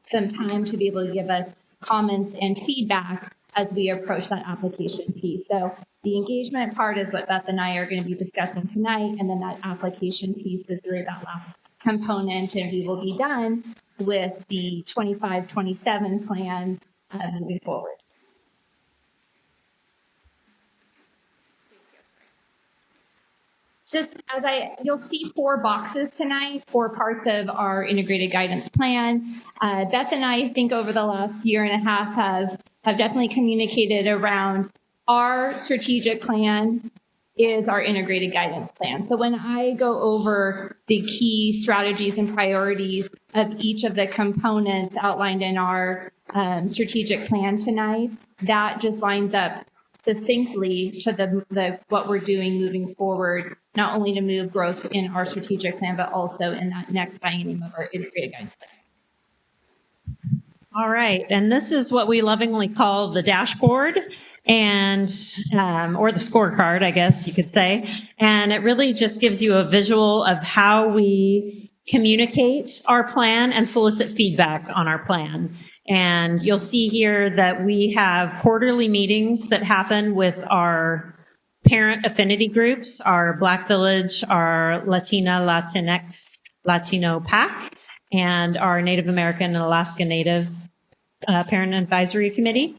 some time to be able to give us comments and feedback as we approach that application piece. So the engagement part is what Beth and I are going to be discussing tonight, and then that application piece is really that last component, and we will be done with the 25-27 plan moving forward. Just as you'll see 4 boxes tonight, 4 parts of our integrated guidance plan. Beth and I think over the last year and a half have definitely communicated around our strategic plan is our integrated guidance plan. So when I go over the key strategies and priorities of each of the components outlined in our strategic plan tonight, that just lines up succinctly to the what we're doing moving forward, not only to move growth in our strategic plan, but also in that next biennium of our integrated guidance plan. All right, and this is what we lovingly call the dashboard, and or the scorecard, I guess you could say. And it really just gives you a visual of how we communicate our plan and solicit feedback on our plan. And you'll see here that we have quarterly meetings that happen with our parent affinity groups, our Black Village, our Latina, Latinx, Latino PAC, and our Native American and Alaska Native Parent Advisory Committee.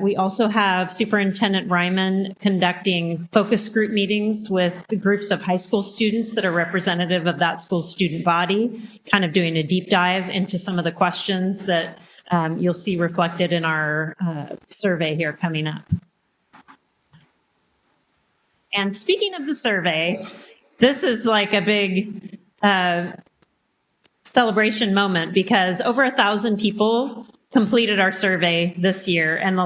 We also have Superintendent Ryman conducting focus group meetings with the groups of high school students that are representative of that school's student body, kind of doing a deep dive into some of the questions that you'll see reflected in our survey here coming up. And speaking of the survey, this is like a big celebration moment because over 1,000 people completed our survey this year. And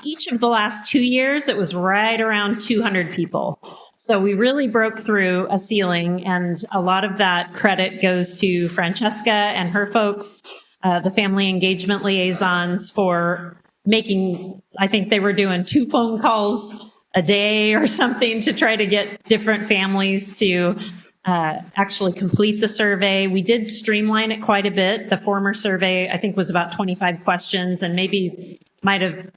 each of the last 2 years, it was right around 200 people. So we really broke through a ceiling, and a lot of that credit goes to Francesca and her folks, the family engagement liaisons, for making, I think they were doing 2 phone calls a day or something to try to get different families to actually complete the survey. We did streamline it quite a bit. The former survey, I think, was about 25 questions, and maybe might have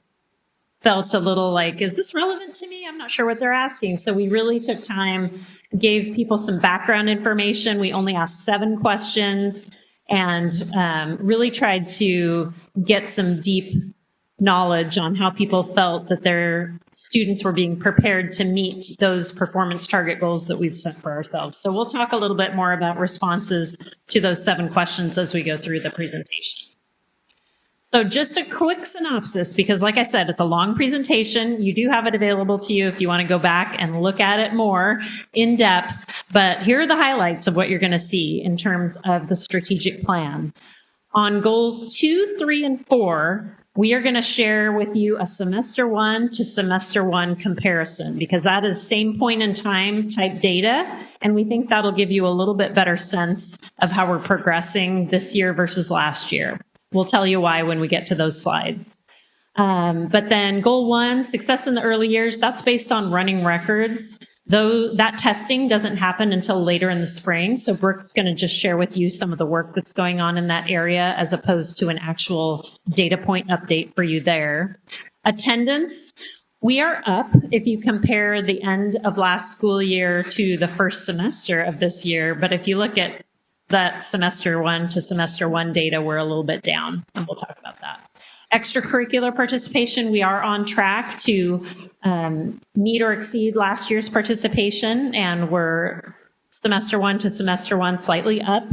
felt a little like, is this relevant to me? I'm not sure what they're asking. So we really took time, gave people some background information. We only asked 7 questions and really tried to get some deep knowledge on how people felt that their students were being prepared to meet those performance target goals that we've set for ourselves. So we'll talk a little bit more about responses to those 7 questions as we go through the presentation. So just a quick synopsis, because like I said, it's a long presentation. You do have it available to you if you want to go back and look at it more in depth. But here are the highlights of what you're going to see in terms of the strategic plan. On goals 2, 3, and 4, we are going to share with you a semester 1 to semester 1 comparison, because that is same point in time type data. And we think that'll give you a little bit better sense of how we're progressing this year versus last year. We'll tell you why when we get to those slides. But then goal 1, success in the early years, that's based on running records. Though that testing doesn't happen until later in the spring. So Brooke's going to just share with you some of the work that's going on in that area as opposed to an actual data point update for you there. Attendance, we are up if you compare the end of last school year to the first semester of this year. But if you look at that semester 1 to semester 1 data, we're a little bit down, and we'll talk about that. Extracurricular participation, we are on track to meet or exceed last year's participation, and we're semester 1 to semester 1 slightly up.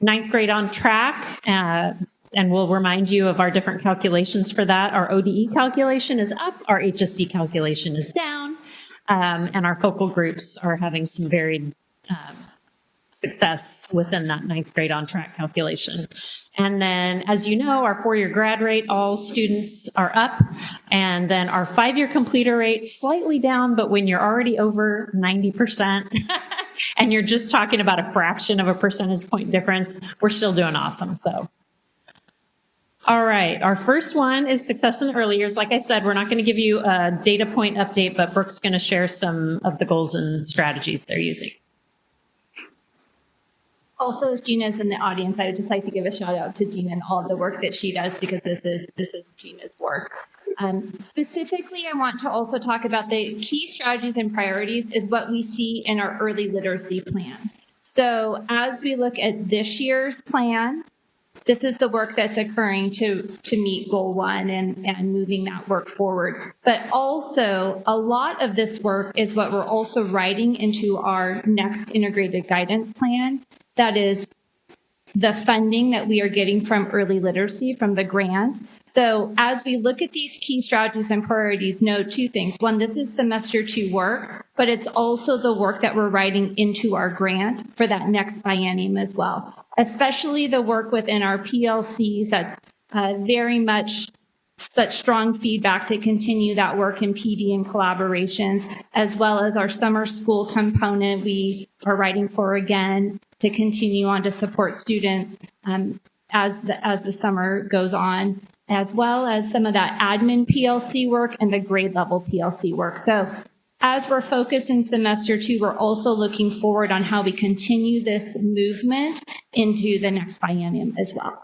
9th grade on track, and we'll remind you of our different calculations for that. Our ODE calculation is up, our HSC calculation is down, and our focal groups are having some varied success within that 9th grade on track calculation. And then, as you know, our 4-year grad rate, all students are up. And then our 5-year completer rate, slightly down, but when you're already over 90% and you're just talking about a fraction of a percentage point difference, we're still doing awesome. So, all right, our first one is success in the early years. Like I said, we're not going to give you a data point update, but Brooke's going to share some of the goals and strategies they're using. Also, as Gina's in the audience, I would just like to give a shout out to Gina and all of the work that she does, because this is Gina's work. Specifically, I want to also talk about the key strategies and priorities is what we see in our early literacy plan. So as we look at this year's plan, this is the work that's occurring to meet goal 1 and moving that work forward. But also, a lot of this work is what we're also writing into our next integrated guidance plan. That is the funding that we are getting from early literacy, from the grant. So as we look at these key strategies and priorities, know 2 things. 1, this is semester 2 work, but it's also the work that we're writing into our grant for that next biennium as well. Especially the work within our PLCs, that's very much such strong feedback to continue that work in PD and collaborations, as well as our summer school component we are writing for again to continue on to support students as the summer goes on, as well as some of that admin PLC work and the grade level PLC work. So as we're focused in semester 2, we're also looking forward on how we continue this movement into the next biennium as well.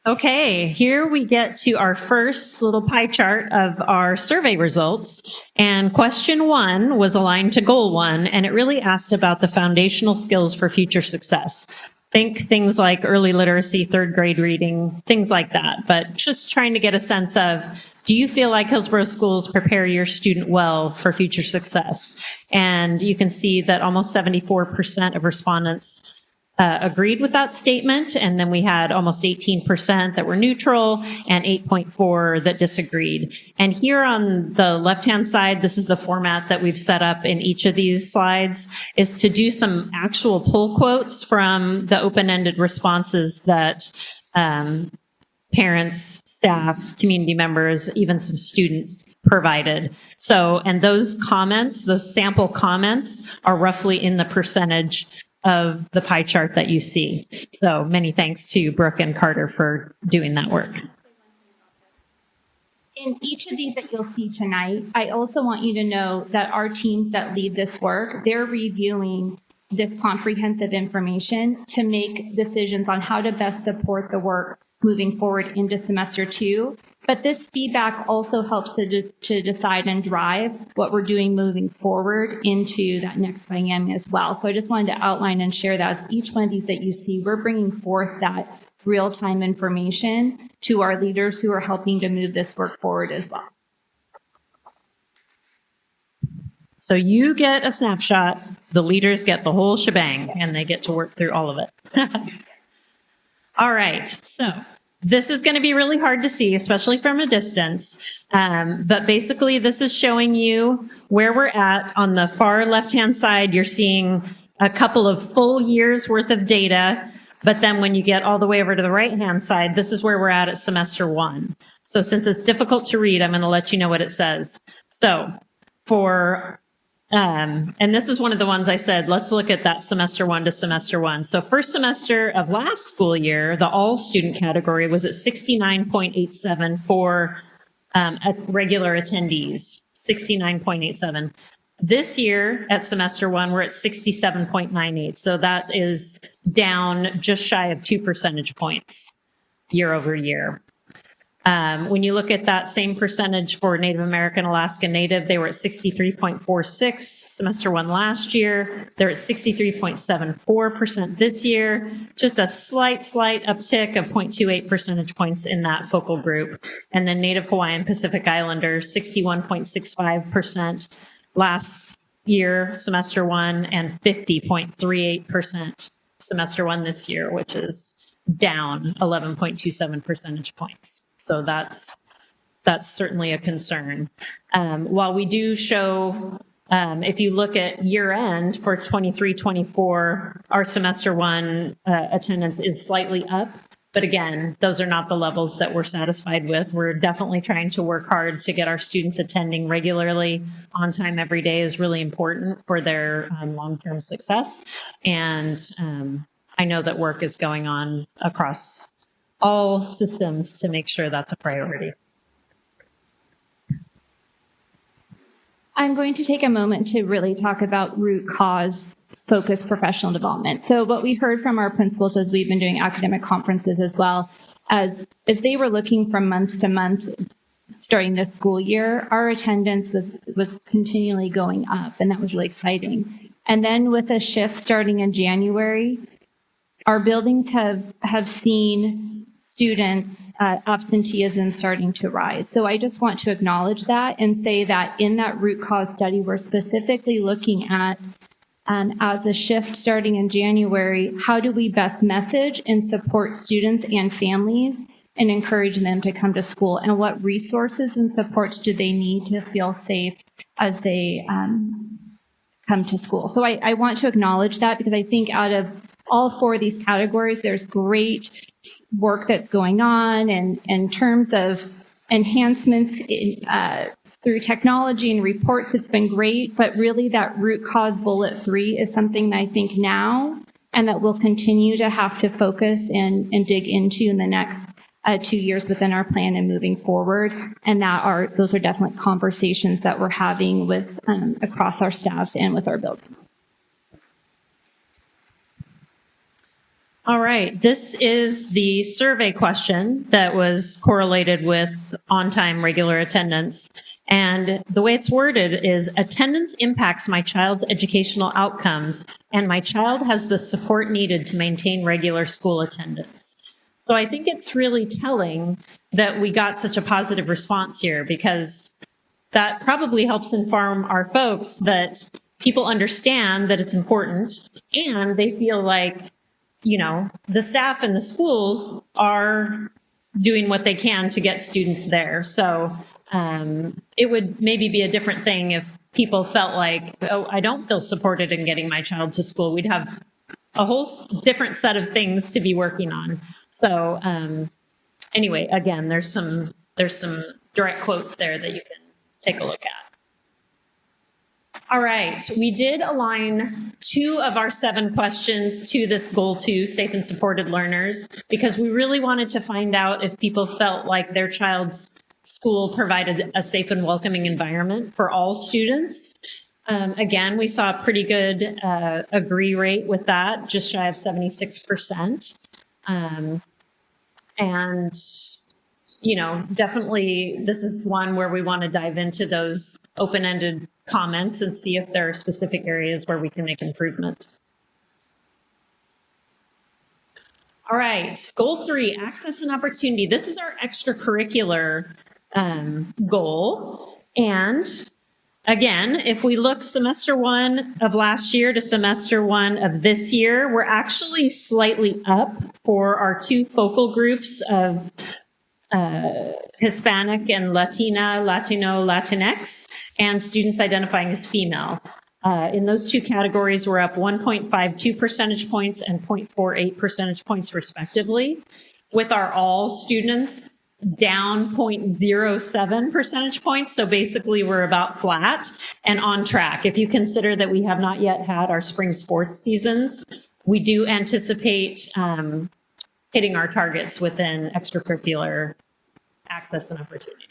Okay, here we get to our first little pie chart of our survey results. And question 1 was aligned to goal 1, and it really asked about the foundational skills for future success. Think things like early literacy, 3rd grade reading, things like that. But just trying to get a sense of, do you feel like Hillsboro schools prepare your student well for future success? And you can see that almost 74% of respondents agreed with that statement, and then we had almost 18% that were neutral and 8.4 that disagreed. And here on the left-hand side, this is the format that we've set up in each of these slides, is to do some actual pull quotes from the open-ended responses that parents, staff, community members, even some students provided. So, and those comments, those sample comments, are roughly in the percentage of the pie chart that you see. So many thanks to Brooke and Carter for doing that work. In each of these that you'll see tonight, I also want you to know that our teams that lead this work, they're reviewing this comprehensive information to make decisions on how to best support the work moving forward into semester 2. But this feedback also helps to decide and drive what we're doing moving forward into that next biennium as well. So I just wanted to outline and share that as each one of these that you see, we're bringing forth that real-time information to our leaders who are helping to move this work forward as well. So you get a snapshot, the leaders get the whole shebang, and they get to work through all of it. All right, so this is going to be really hard to see, especially from a distance. But basically, this is showing you where we're at. On the far left-hand side, you're seeing a couple of full years worth of data. But then when you get all the way over to the right-hand side, this is where we're at semester 1. So since it's difficult to read, I'm going to let you know what it says. So for and this is one of the ones I said, let's look at that semester 1 to semester 1. So first semester of last school year, the all student category was at 69.87 for regular attendees, 69.87. This year at semester 1, we're at 67.98. So that is down just shy of 2 percentage points year over year. When you look at that same percentage for Native American, Alaska Native, they were at 63.46 semester 1 last year. They're at 63.74% this year. Just a slight uptick of 0.28 percentage points in that focal group. And then Native Hawaiian Pacific Islander, 61.65% last year, semester 1, and 50.38% semester 1 this year, which is down 11.27 percentage points. So that's certainly a concern. While we do show, if you look at year end for 23-24, our semester 1 attendance is slightly up. But again, those are not the levels that we're satisfied with. We're definitely trying to work hard to get our students attending regularly. On time every day is really important for their long-term success. And I know that work is going on across all systems to make sure that's a priority. I'm going to take a moment to really talk about root cause focused professional development. So what we heard from our principals as we've been doing academic conferences as well, as they were looking from month to month starting this school year, our attendance was continually going up, and that was really exciting. And then with a shift starting in January, our buildings have seen student absenteeism starting to rise. So I just want to acknowledge that and say that in that root cause study, we're specifically looking at, as a shift starting in January, how do we best message and support students and families and encourage them to come to school, and what resources and supports do they need to feel safe as they come to school. So I want to acknowledge that, because I think out of all 4 of these categories, there's great work that's going on, and in terms of enhancements through technology and reports, it's been great, but really that root cause bullet 3 is something that I think now and that we'll continue to have to focus and dig into in the next 2 years within our plan and moving forward. And those are definitely conversations that we're having with across our staffs and with our buildings. All right, this is the survey question that was correlated with on-time regular attendance. And the way it's worded is, attendance impacts my child's educational outcomes, and my child has the support needed to maintain regular school attendance. So I think it's really telling that we got such a positive response here, because that probably helps inform our folks that people understand that it's important, and they feel like the staff in the schools are doing what they can to get students there. So it would maybe be a different thing if people felt like, oh, I don't feel supported in getting my child to school. We'd have a whole different set of things to be working on. So anyway, again, there's some direct quotes there that you can take a look at. All right, we did align 2 of our 7 questions to this goal 2, safe and supported learners, because we really wanted to find out if people felt like their child's school provided a safe and welcoming environment for all students. Again, we saw a pretty good agree rate with that, just shy of 76%. And definitely this is one where we want to dive into those open-ended comments and see if there are specific areas where we can make improvements. All right, goal 3, access and opportunity. This is our extracurricular goal. And again, if we look semester 1 of last year to semester 1 of this year, we're actually slightly up for our 2 focal groups of Hispanic and Latina, Latino, Latinx, and students identifying as female. In those 2 categories, we're up 1.52 percentage points and 0.48 percentage points respectively, with our all students down 0.07 percentage points. So basically we're about flat and on track. If you consider that we have not yet had our spring sports seasons, we do anticipate hitting our targets within extracurricular access and opportunity.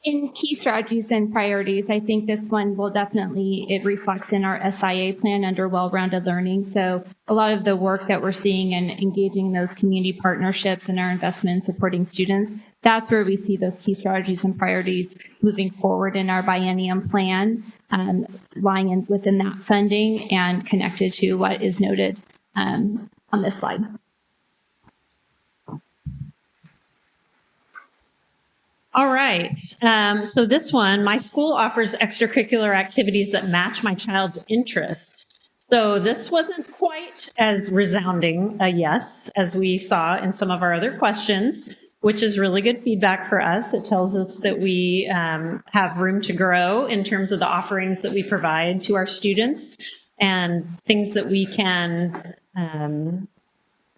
In key strategies and priorities, I think this one will definitely, it reflects in our SIA plan under well-rounded learning. So a lot of the work that we're seeing and engaging in those community partnerships and our investment in supporting students, that's where we see those key strategies and priorities moving forward in our biennium plan, lying in within that funding and connected to what is noted on this slide. All right, so this one, my school offers extracurricular activities that match my child's interest. So this wasn't quite as resounding a yes as we saw in some of our other questions, which is really good feedback for us. It tells us that we have room to grow in terms of the offerings that we provide to our students and things that we can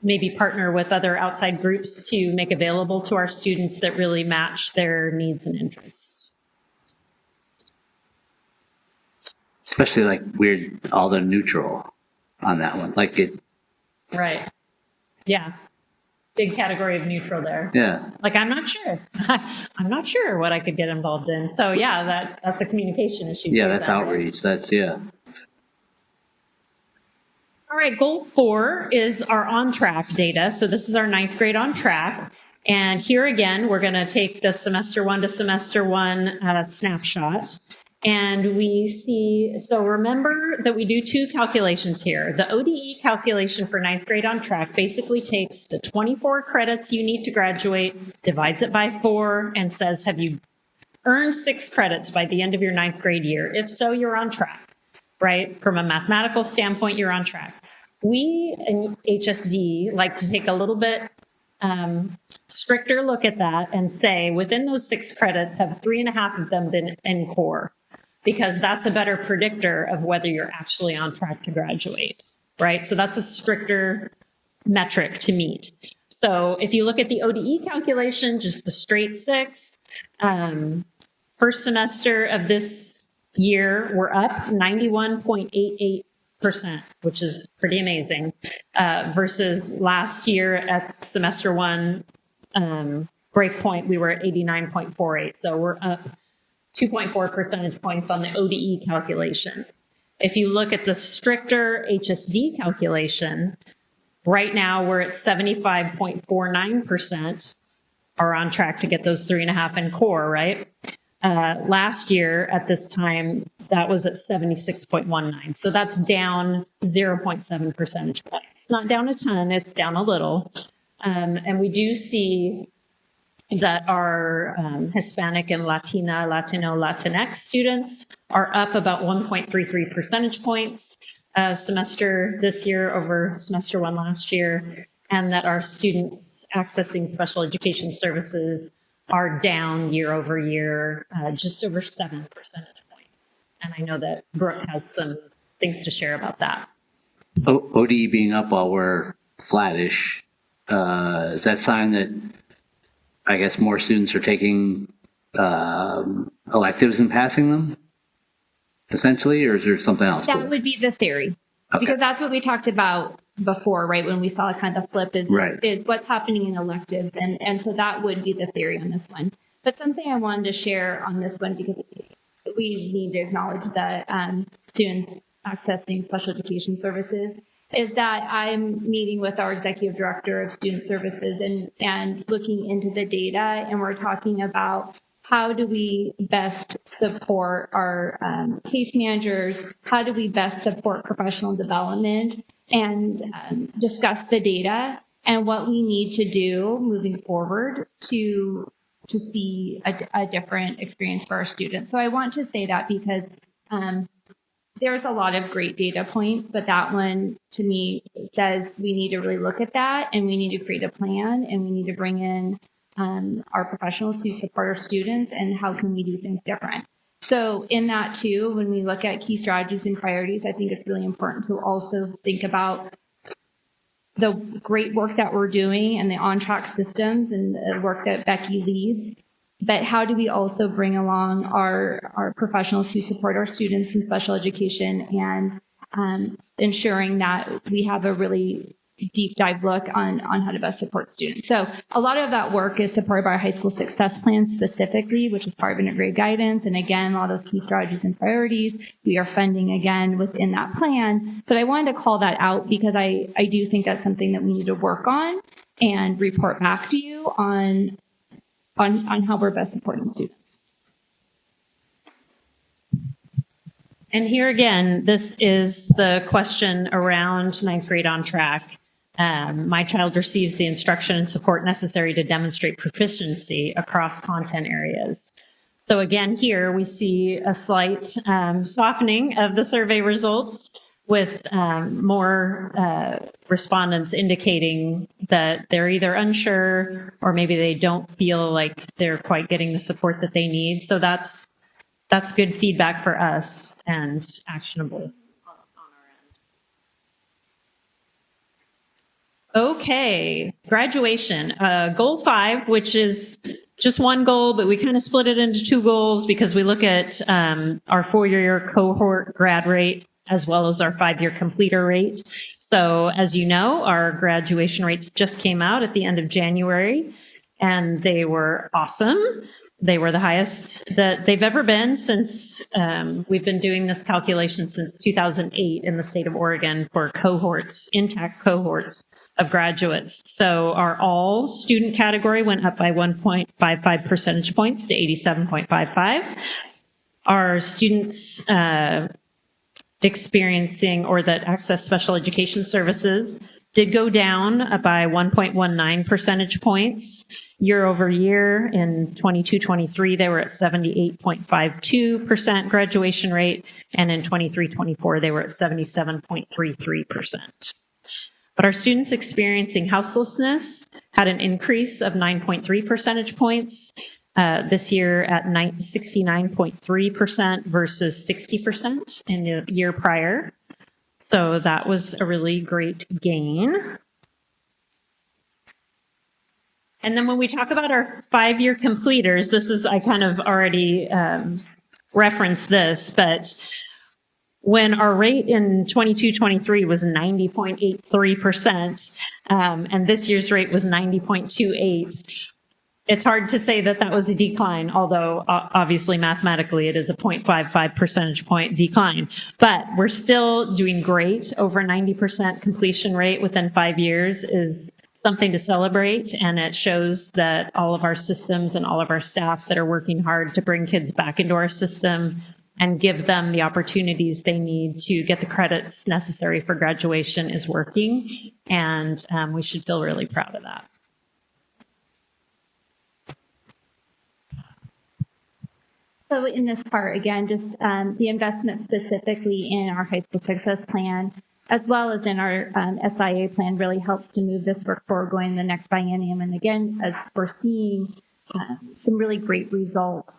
maybe partner with other outside groups to make available to our students that really match their needs and interests. Especially like weird, all the neutral on that one. Like it. Right. Yeah. Big category of neutral there. Yeah. Like, I'm not sure. I'm not sure what I could get involved in. So yeah, that's a communication issue. Yeah, that's outreach. That's, yeah. All right, goal 4 is our on-track data. So this is our 9th grade on track. And here again, we're going to take the semester 1 to semester 1 snapshot. And we see, so remember that we do 2 calculations here. The ODE calculation for 9th grade on track basically takes the 24 credits you need to graduate, divides it by 4, and says, have you earned 6 credits by the end of your 9th grade year? If so, you're on track, right? From a mathematical standpoint, you're on track. We in HSD like to take a little bit stricter look at that and say within those 6 credits, have 3.5 of them been in core? Because that's a better predictor of whether you're actually on track to graduate, right? So that's a stricter metric to meet. So if you look at the ODE calculation, just the straight 6, first semester of this year, we're up 91.88%, which is pretty amazing, versus last year at semester 1 break point, we were at 89.48. So we're up 2.4 percentage points on the ODE calculation. If you look at the stricter HSD calculation, right now we're at 75.49% are on track to get those 3.5 in core, right? Last year at this time, that was at 76.19. So that's down 0.7 percentage points. Not down a ton, it's down a little. And we do see that our Hispanic and Latino, Latinx students are up about 1.33 percentage points semester this year over semester one last year, and that our students accessing special education services are down year over year, just over 7 percentage points. And I know that Brooke has some things to share about that. ODE being up while we're flattish, is that a sign that I guess more students are taking electives and passing them, essentially, or is there something else? That would be the theory, because that's what we talked about before, right? When we saw kind of flip is what's happening in electives, and so that would be the theory on this one. But something I wanted to share on this one, because we need to acknowledge that students accessing special education services, is that I'm meeting with our executive director of student services and looking into the data, and we're talking about how do we best support our case managers, how do we best support professional development, and discuss the data and what we need to do moving forward to see a different experience for our students. So I want to say that because there's a lot of great data points, but that one to me says we need to really look at that, and we need to create a plan, and we need to bring in our professionals who support our students, and how can we do things different. So in that too, when we look at key strategies and priorities, I think it's really important to also think about the great work that we're doing and the on-track systems and the work that Becky leads. But how do we also bring along our professionals who support our students in special education, and ensuring that we have a really deep dive look on how to best support students. So a lot of that work is supported by our high school success plan specifically, which is part of integrated guidance. And again, a lot of those key strategies and priorities we are funding again within that plan. But I wanted to call that out because I do think that's something that we need to work on and report back to you on how we're best supporting students. And here again, this is the question around ninth grade on track. My child receives the instruction and support necessary to demonstrate proficiency across content areas. So again, here we see a slight softening of the survey results, with more respondents indicating that they're either unsure or maybe they don't feel like they're quite getting the support that they need. So that's good feedback for us and actionable. Okay, graduation. Goal 5, which is just one goal, but we kind of split it into 2 goals because we look at our 4-year cohort grad rate as well as our 5-year completer rate. So as you know, our graduation rates just came out at the end of January, and they were awesome. They were the highest that they've ever been since we've been doing this calculation since 2008 in the state of Oregon for cohorts, intact cohorts of graduates. So our all student category went up by 1.55 percentage points to 87.55. Our students experiencing or that access special education services did go down by 1.19 percentage points year over year. In 22-23, they were at 78.52% graduation rate, and in 23-24, they were at 77.33%. But our students experiencing houselessness had an increase of 9.3 percentage points this year at 69.3% versus 60% in the year prior. So that was a really great gain. And then when we talk about our 5-year completers, this is, I kind of already referenced this, but when our rate in 22-23 was 90.83%, and this year's rate was 90.28%, it's hard to say that that was a decline, although obviously mathematically it is a 0.55 percentage point decline. But we're still doing great. Over 90% completion rate within 5 years is something to celebrate, and it shows that all of our systems and all of our staff that are working hard to bring kids back into our system and give them the opportunities they need to get the credits necessary for graduation is working, and we should feel really proud of that. So in this part, again, just the investment specifically in our high school success plan, as well as in our SIA plan, really helps to move this work forward going in the next biennium. And again, as we're seeing some really great results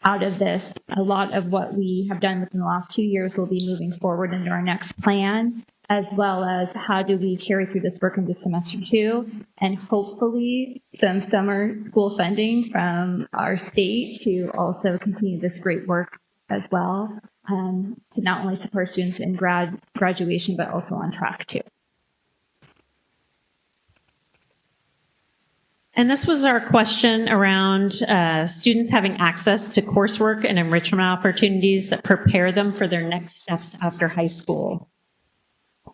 out of this, a lot of what we have done within the last 2 years will be moving forward into our next plan, as well as how do we carry through this work into semester 2, and hopefully some summer school funding from our state to also continue this great work as well, to not only support students in graduation, but also on track too. And this was our question around students having access to coursework and enrichment opportunities that prepare them for their next steps after high school.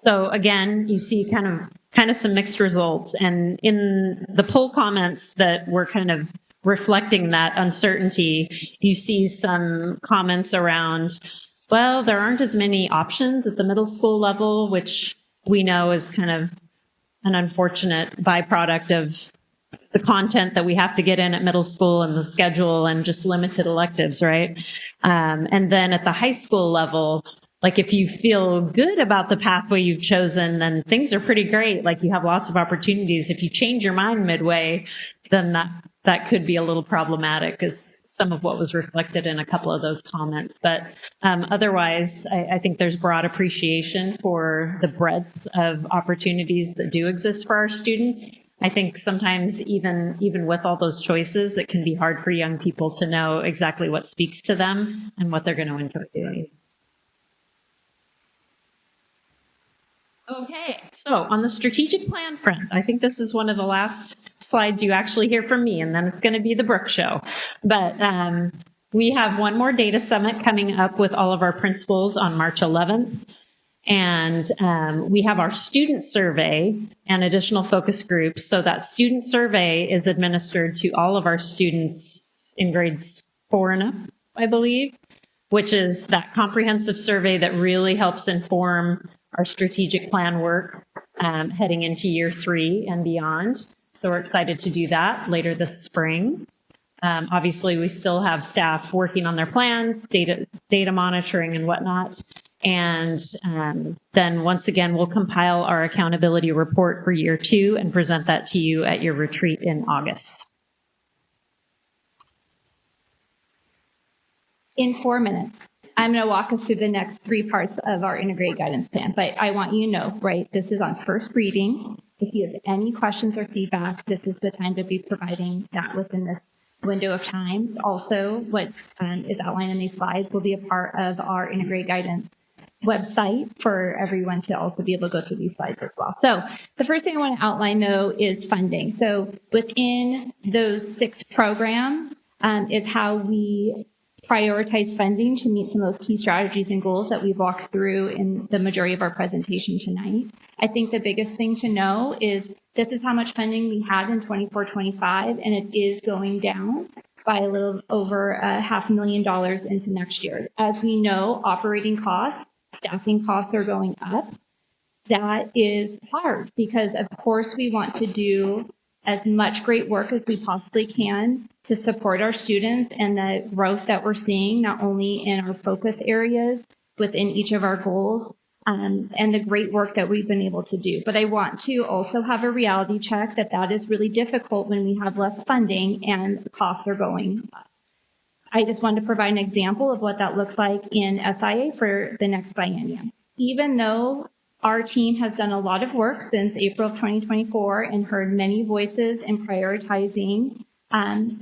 So again, you see kind of some mixed results. And in the poll comments that were kind of reflecting that uncertainty, you see some comments around, well, there aren't as many options at the middle school level, which we know is kind of an unfortunate byproduct of the content that we have to get in at middle school and the schedule and just limited electives, right? And then at the high school level, like if you feel good about the pathway you've chosen, then things are pretty great. Like you have lots of opportunities. If you change your mind midway, then that could be a little problematic, is some of what was reflected in a couple of those comments. But otherwise, I think there's broad appreciation for the breadth of opportunities that do exist for our students. I think sometimes even with all those choices, it can be hard for young people to know exactly what speaks to them and what they're going to enjoy doing. Okay, so on the strategic plan front, I think this is one of the last slides you actually hear from me, and then it's going to be the Brooke show. But we have one more data summit coming up with all of our principals on March 11th. And we have our student survey and additional focus groups. So that student survey is administered to all of our students in grades 4 and up, I believe, which is that comprehensive survey that really helps inform our strategic plan work heading into year 3 and beyond. So we're excited to do that later this spring. Obviously, we still have staff working on their plans, data monitoring and whatnot. And then once again, we'll compile our accountability report for year 2 and present that to you at your retreat in August. In 4 minutes, I'm going to walk us through the next 3 parts of our integrated guidance plan. But I want you to know, right, this is on first reading. If you have any questions or feedback, this is the time to be providing that within this window of time. Also, what is outlined in these slides will be a part of our integrated guidance website for everyone to also be able to go through these slides as well. So the first thing I want to outline, though, is funding. So within those 6 programs is how we prioritize funding to meet some of those key strategies and goals that we've walked through in the majority of our presentation tonight. I think the biggest thing to know is this is how much funding we had in 24-25, and it is going down by a little over $500,000 into next year. As we know, operating costs, staffing costs are going up. That is hard because, of course, we want to do as much great work as we possibly can to support our students and the growth that we're seeing, not only in our focus areas within each of our goals, and the great work that we've been able to do. But I want to also have a reality check that is really difficult when we have less funding and costs are going up. I just wanted to provide an example of what that looks like in SIA for the next biennium. Even though our team has done a lot of work since April of 2024 and heard many voices in prioritizing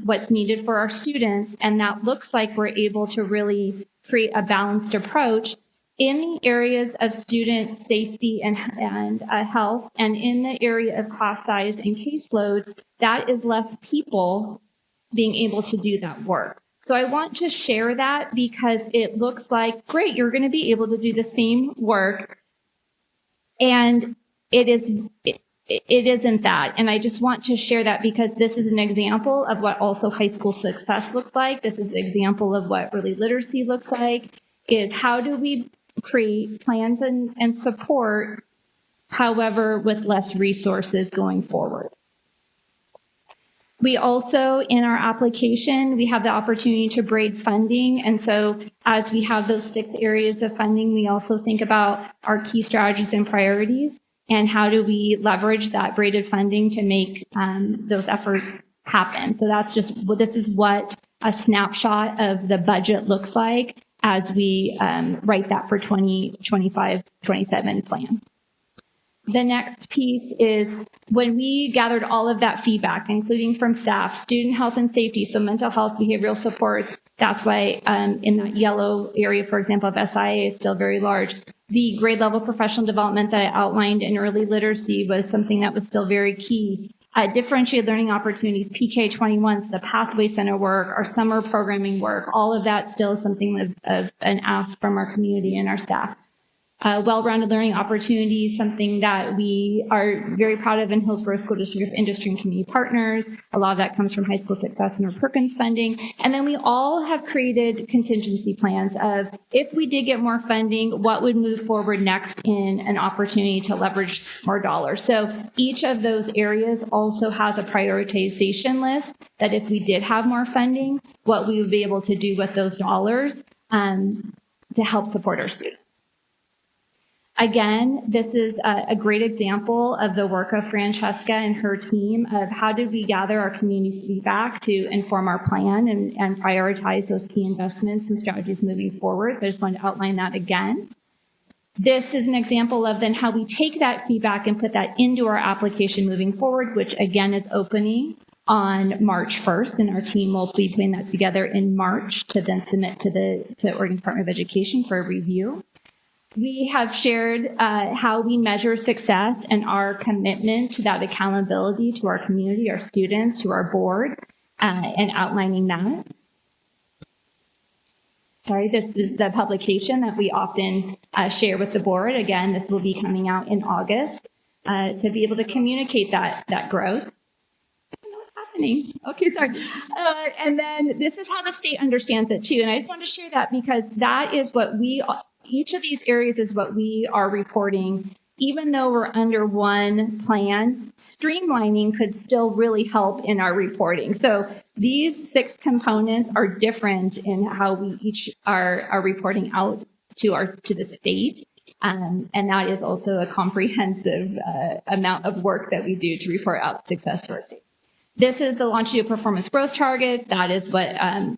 what's needed for our students, and that looks like we're able to really create a balanced approach in the areas of student safety and health, and in the area of class size and caseload, that is less people being able to do that work. So I want to share that because it looks like, great, you're going to be able to do the same work, and it isn't that. And I just want to share that because this is an example of what also high school success looks like. This is an example of what early literacy looks like, is how do we create plans and support, however, with less resources going forward. We also, in our application, we have the opportunity to braid funding. And so as we have those 6 areas of funding, we also think about our key strategies and priorities and how do we leverage that braided funding to make those efforts happen. So that's just, this is what a snapshot of the budget looks like as we write that for 2025-27 plan. The next piece is when we gathered all of that feedback, including from staff, student health and safety, so mental health, behavioral support. That's why in that yellow area, for example, of SIA is still very large. The grade level professional development that I outlined in early literacy was something that was still very key. Differentiated learning opportunities, PK21, the Pathway Center work, our summer programming work, all of that still is something of an ask from our community and our staff. Well-rounded learning opportunities, something that we are very proud of in Hillsboro School District of Industry and Community Partners. A lot of that comes from High School Success and our Perkins funding. And then we all have created contingency plans of if we did get more funding, what would move forward next in an opportunity to leverage more dollars. So each of those areas also has a prioritization list that if we did have more funding, what we would be able to do with those dollars to help support our students. Again, this is a great example of the work of Francesca and her team of how did we gather our community feedback to inform our plan and prioritize those key investments and strategies moving forward. So I just wanted to outline that again. This is an example of then how we take that feedback and put that into our application moving forward, which again is opening on March 1st, and our team will be putting that together in March to then submit to the Oregon Department of Education for a review. We have shared how we measure success and our commitment to that accountability to our community, our students, to our board, and outlining that. Sorry, this is the publication that we often share with the board. Again, this will be coming out in August to be able to communicate that growth. I don't know what's happening. Okay, sorry. And then this is how the state understands it too. And I just want to share that because that is what each of these areas is what we are reporting. Even though we're under one plan, streamlining could still really help in our reporting. So these 6 components are different in how we each are reporting out to the state. And that is also a comprehensive amount of work that we do to report out success to our state. This is the longitudinal performance growth target. That is what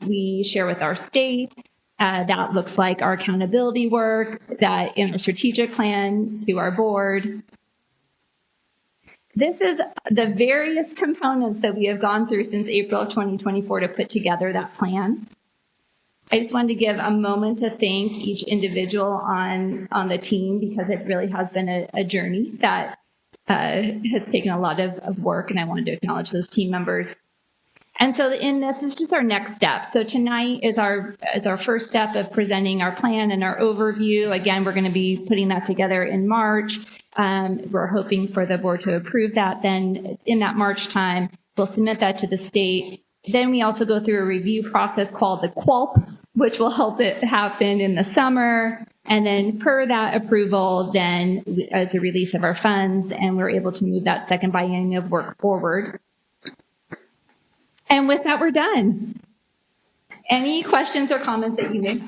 we share with our state. That looks like our accountability work, that in our strategic plan to our board. This is the various components that we have gone through since April of 2024 to put together that plan. I just wanted to give a moment to thank each individual on the team because it really has been a journey that has taken a lot of work, and I wanted to acknowledge those team members. And so in this is just our next step. So tonight is our first step of presenting our plan and our overview. Again, we're going to be putting that together in March. We're hoping for the board to approve that. Then in that March time, we'll submit that to the state. Then we also go through a review process called the QUALP, which will help it happen in the summer. And then per that approval, then as a release of our funds, and we're able to move that second biennium of work forward. And with that, we're done. Any questions or comments that you may?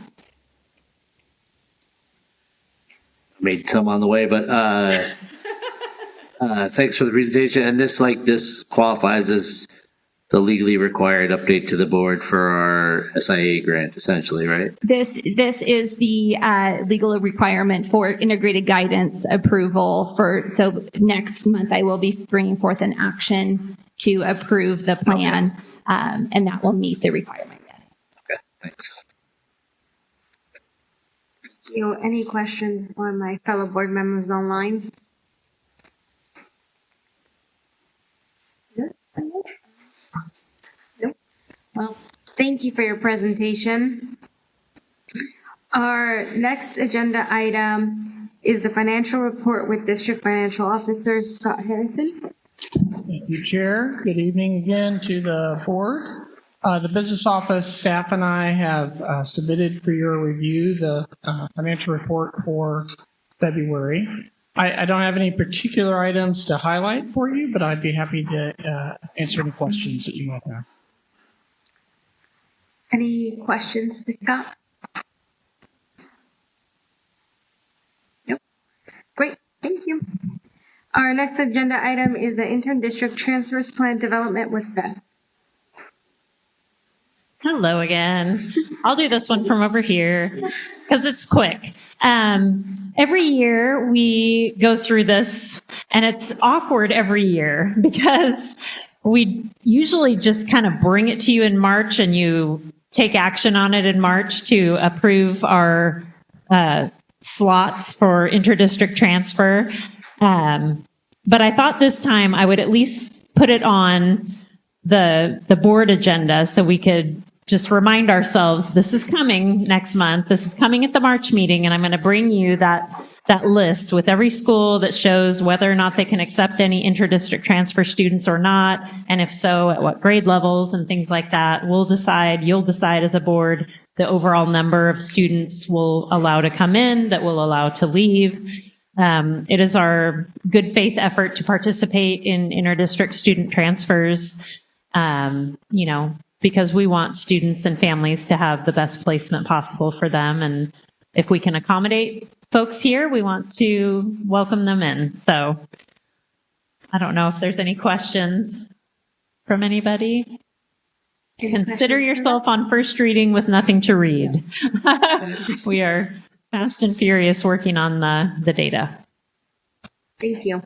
Made some on the way, but thanks for the presentation. And this qualifies as the legally required update to the board for our SIA grant, essentially, right? This is the legal requirement for integrated guidance approval so next month I will be bringing forth an action to approve the plan. Okay. And that will meet the requirement. Yes. Okay, thanks. Any questions for my fellow board members online? Nope. Well, thank you for your presentation. Our next agenda item is the financial report with District Financial Officer Scott Harrison. Thank you, Chair. Good evening again to the board. The business office staff and I have submitted for your review the financial report for February. I don't have any particular items to highlight for you, but I'd be happy to answer any questions that you might have. Any questions for Scott? Nope. Great, thank you. Our next agenda item is the inter-district transfers plan development with Beth. Hello again. I'll do this one from over here because it's quick. Every year we go through this, and it's awkward every year because we usually just kind of bring it to you in March and you take action on it in March to approve our slots for interdistrict transfer. But I thought this time I would at least put it on the board agenda so we could just remind ourselves this is coming next month. This is coming at the March meeting, and I'm going to bring you that list with every school that shows whether or not they can accept any interdistrict transfer students or not, and if so, at what grade levels and things like that. You'll decide as a board the overall number of students we'll allow to come in, that we'll allow to leave. It is our good faith effort to participate in interdistrict student transfers, because we want students and families to have the best placement possible for them. And if we can accommodate folks here, we want to welcome them in. So I don't know if there's any questions from anybody. Consider yourself on first reading with nothing to read. We are fast and furious working on the data. Thank you.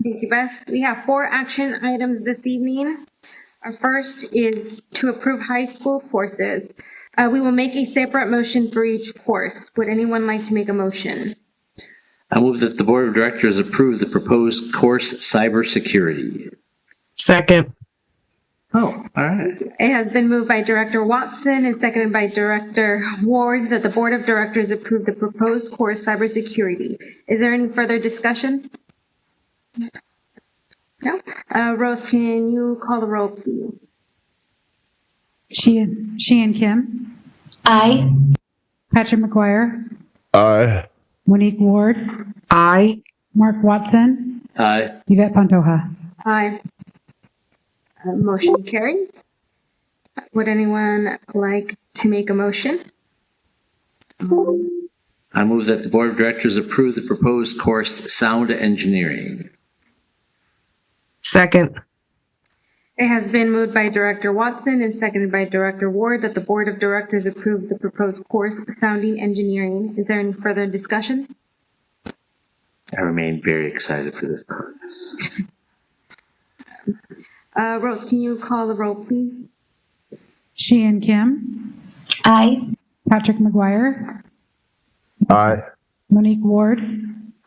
Thank you, Beth. We have 4 action items this evening. Our first is to approve high school courses. We will make a separate motion for each course. Would anyone like to make a motion? I move that the Board of Directors approve the proposed course cybersecurity. Second. Oh, all right. It has been moved by Director Watson and seconded by Director Ward that the Board of Directors approve the proposed course cybersecurity. Is there any further discussion? No? Rose, can you call the roll, please? Sheehan Kim. Aye. Patrick McGuire. Aye. Monique Ward. Aye. Mark Watson. Aye. Yvette Pantoja. Aye. Motion carries. Would anyone like to make a motion? I move that the Board of Directors approve the proposed course sound engineering. Second. It has been moved by Director Watson and seconded by Director Ward that the Board of Directors approve the proposed course sounding engineering. Is there any further discussion? I remain very excited for this course. Rose, can you call the roll, please? Sheehan Kim. Aye. Patrick McGuire. Aye. Monique Ward.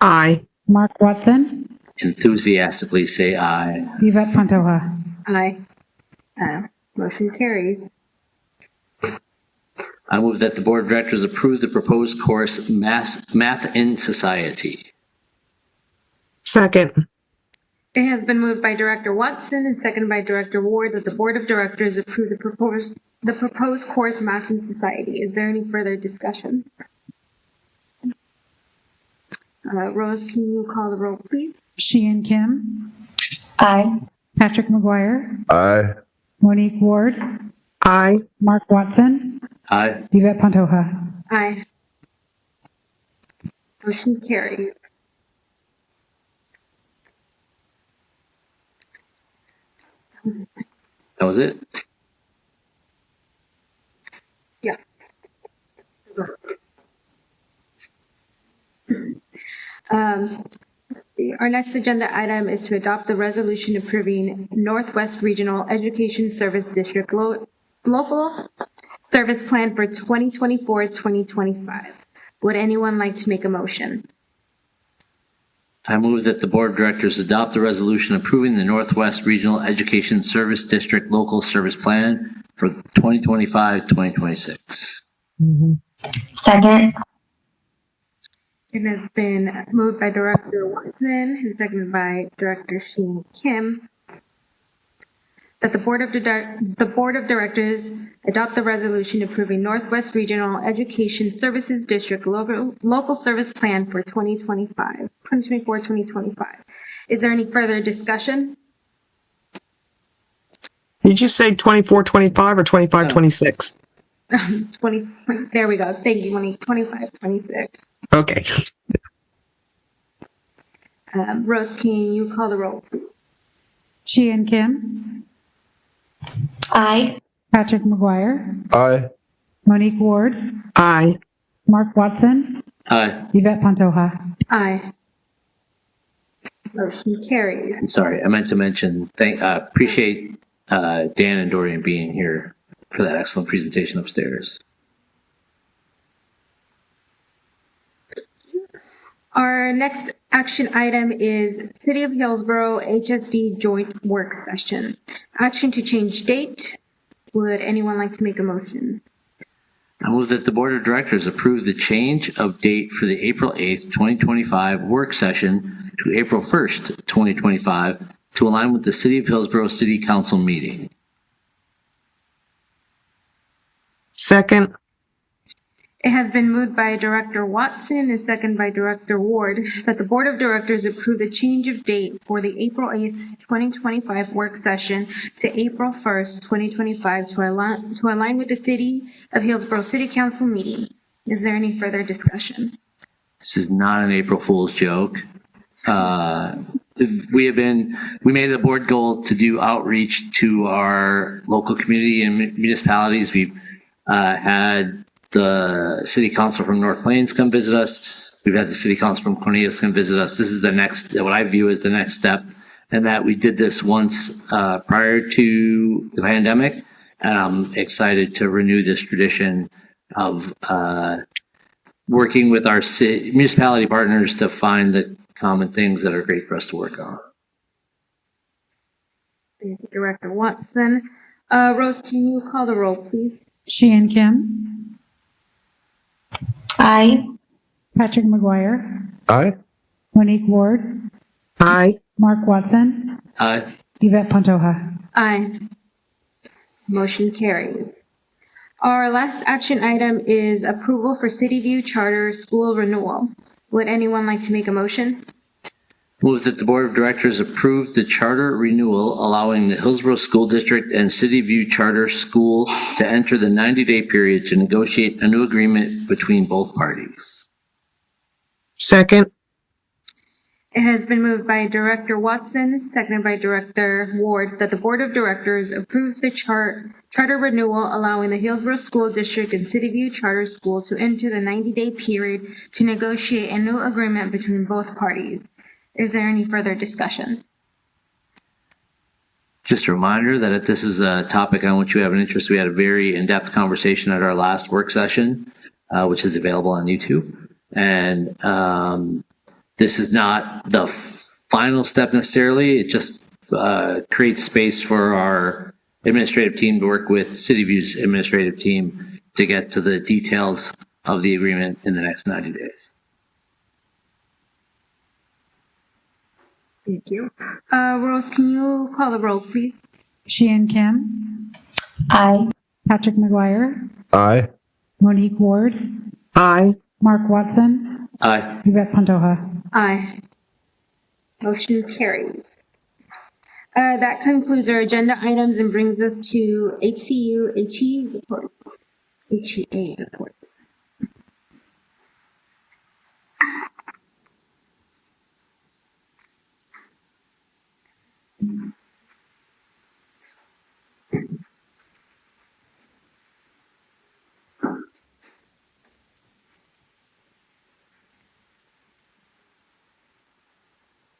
Aye. Mark Watson. Enthusiastically say aye. Yvette Pantoja. Aye. Motion carries. I move that the Board of Directors approve the proposed course Math in Society. Second. It has been moved by Director Watson and seconded by Director Ward that the Board of Directors approve the proposed course Math in Society. Is there any further discussion? Rose, can you call the roll, please? Sheehan Kim. Aye. Patrick McGuire. Aye. Monique Ward. Aye. Mark Watson. Aye. Yvette Pantoja. Aye. Motion carries. That was it? Yeah. Our next agenda item is to adopt the resolution approving Northwest Regional Education Service District Local Service Plan for 2024-2025. Would anyone like to make a motion? I move that the Board of Directors adopt the resolution approving the Northwest Regional Education Service District Local Service Plan for 2025-2026. Second. It has been moved by Director Watson and seconded by Director Sheehan Kim that the Board of Directors adopt the resolution approving Northwest Regional Education Services District local service plan for 2024-2025. Is there any further discussion? Did you say 24-25 or 25-26? 20, there we go. Thank you, Monique. 25-26. Okay. Rose, can you call the roll, please? Sheehan Kim. Aye. Patrick McGuire. Aye. Monique Ward. Aye. Mark Watson. Aye. Yvette Pantoja. Aye. Motion carries. And sorry, I meant to mention, appreciate Dan and Dorian being here for that excellent presentation upstairs. Our next action item is City of Hillsboro HSD joint work session. Action to change date. Would anyone like to make a motion? I move that the Board of Directors approve the change of date for the April 8th, 2025 work session to April 1st, 2025 to align with the City of Hillsboro City Council meeting. Second. It has been moved by Director Watson and second by Director Ward that the Board of Directors approve the change of date for the April 8th, 2025 work session to April 1st, 2025 to align with the City of Hillsboro City Council meeting. Is there any further discussion? This is not an April Fool's joke. We made it a board goal to do outreach to our local community and municipalities. We've had the city council from North Plains come visit us. We've had the city council from Cornelius come visit us. This is the next, what I view as the next step, and that we did this once prior to the pandemic. And I'm excited to renew this tradition of working with our municipality partners to find the common things that are great for us to work on. Thank you, Director Watson. Rose, can you call the roll, please? Sheehan Kim. Aye. Patrick McGuire. Aye. Monique Ward. Aye. Mark Watson. Aye. Yvette Pantoja. Aye. Motion carries. Our last action item is approval for City View Charter School renewal. Would anyone like to make a motion? Move that the Board of Directors approve the charter renewal allowing the Hillsboro School District and City View Charter School to enter the 90-day period to negotiate a new agreement between both parties. Second. It has been moved by Director Watson, seconded by Director Ward, that the Board of Directors approves the charter renewal allowing the Hillsboro School District and City View Charter School to enter the 90-day period to negotiate a new agreement between both parties. Is there any further discussion? Just a reminder that if this is a topic on which you have an interest, we had a very in-depth conversation at our last work session, which is available on YouTube. And this is not the final step necessarily. It just creates space for our administrative team to work with City View's administrative team to get to the details of the agreement in the next 90 days. Thank you. Rose, can you call the roll, please? Sheehan Kim. Aye. Patrick McGuire. Aye. Monique Ward. Aye. Mark Watson. Aye. Yvette Pantoja. Aye. Motion carries. That concludes our agenda items and brings us to HCU reports. HEA reports.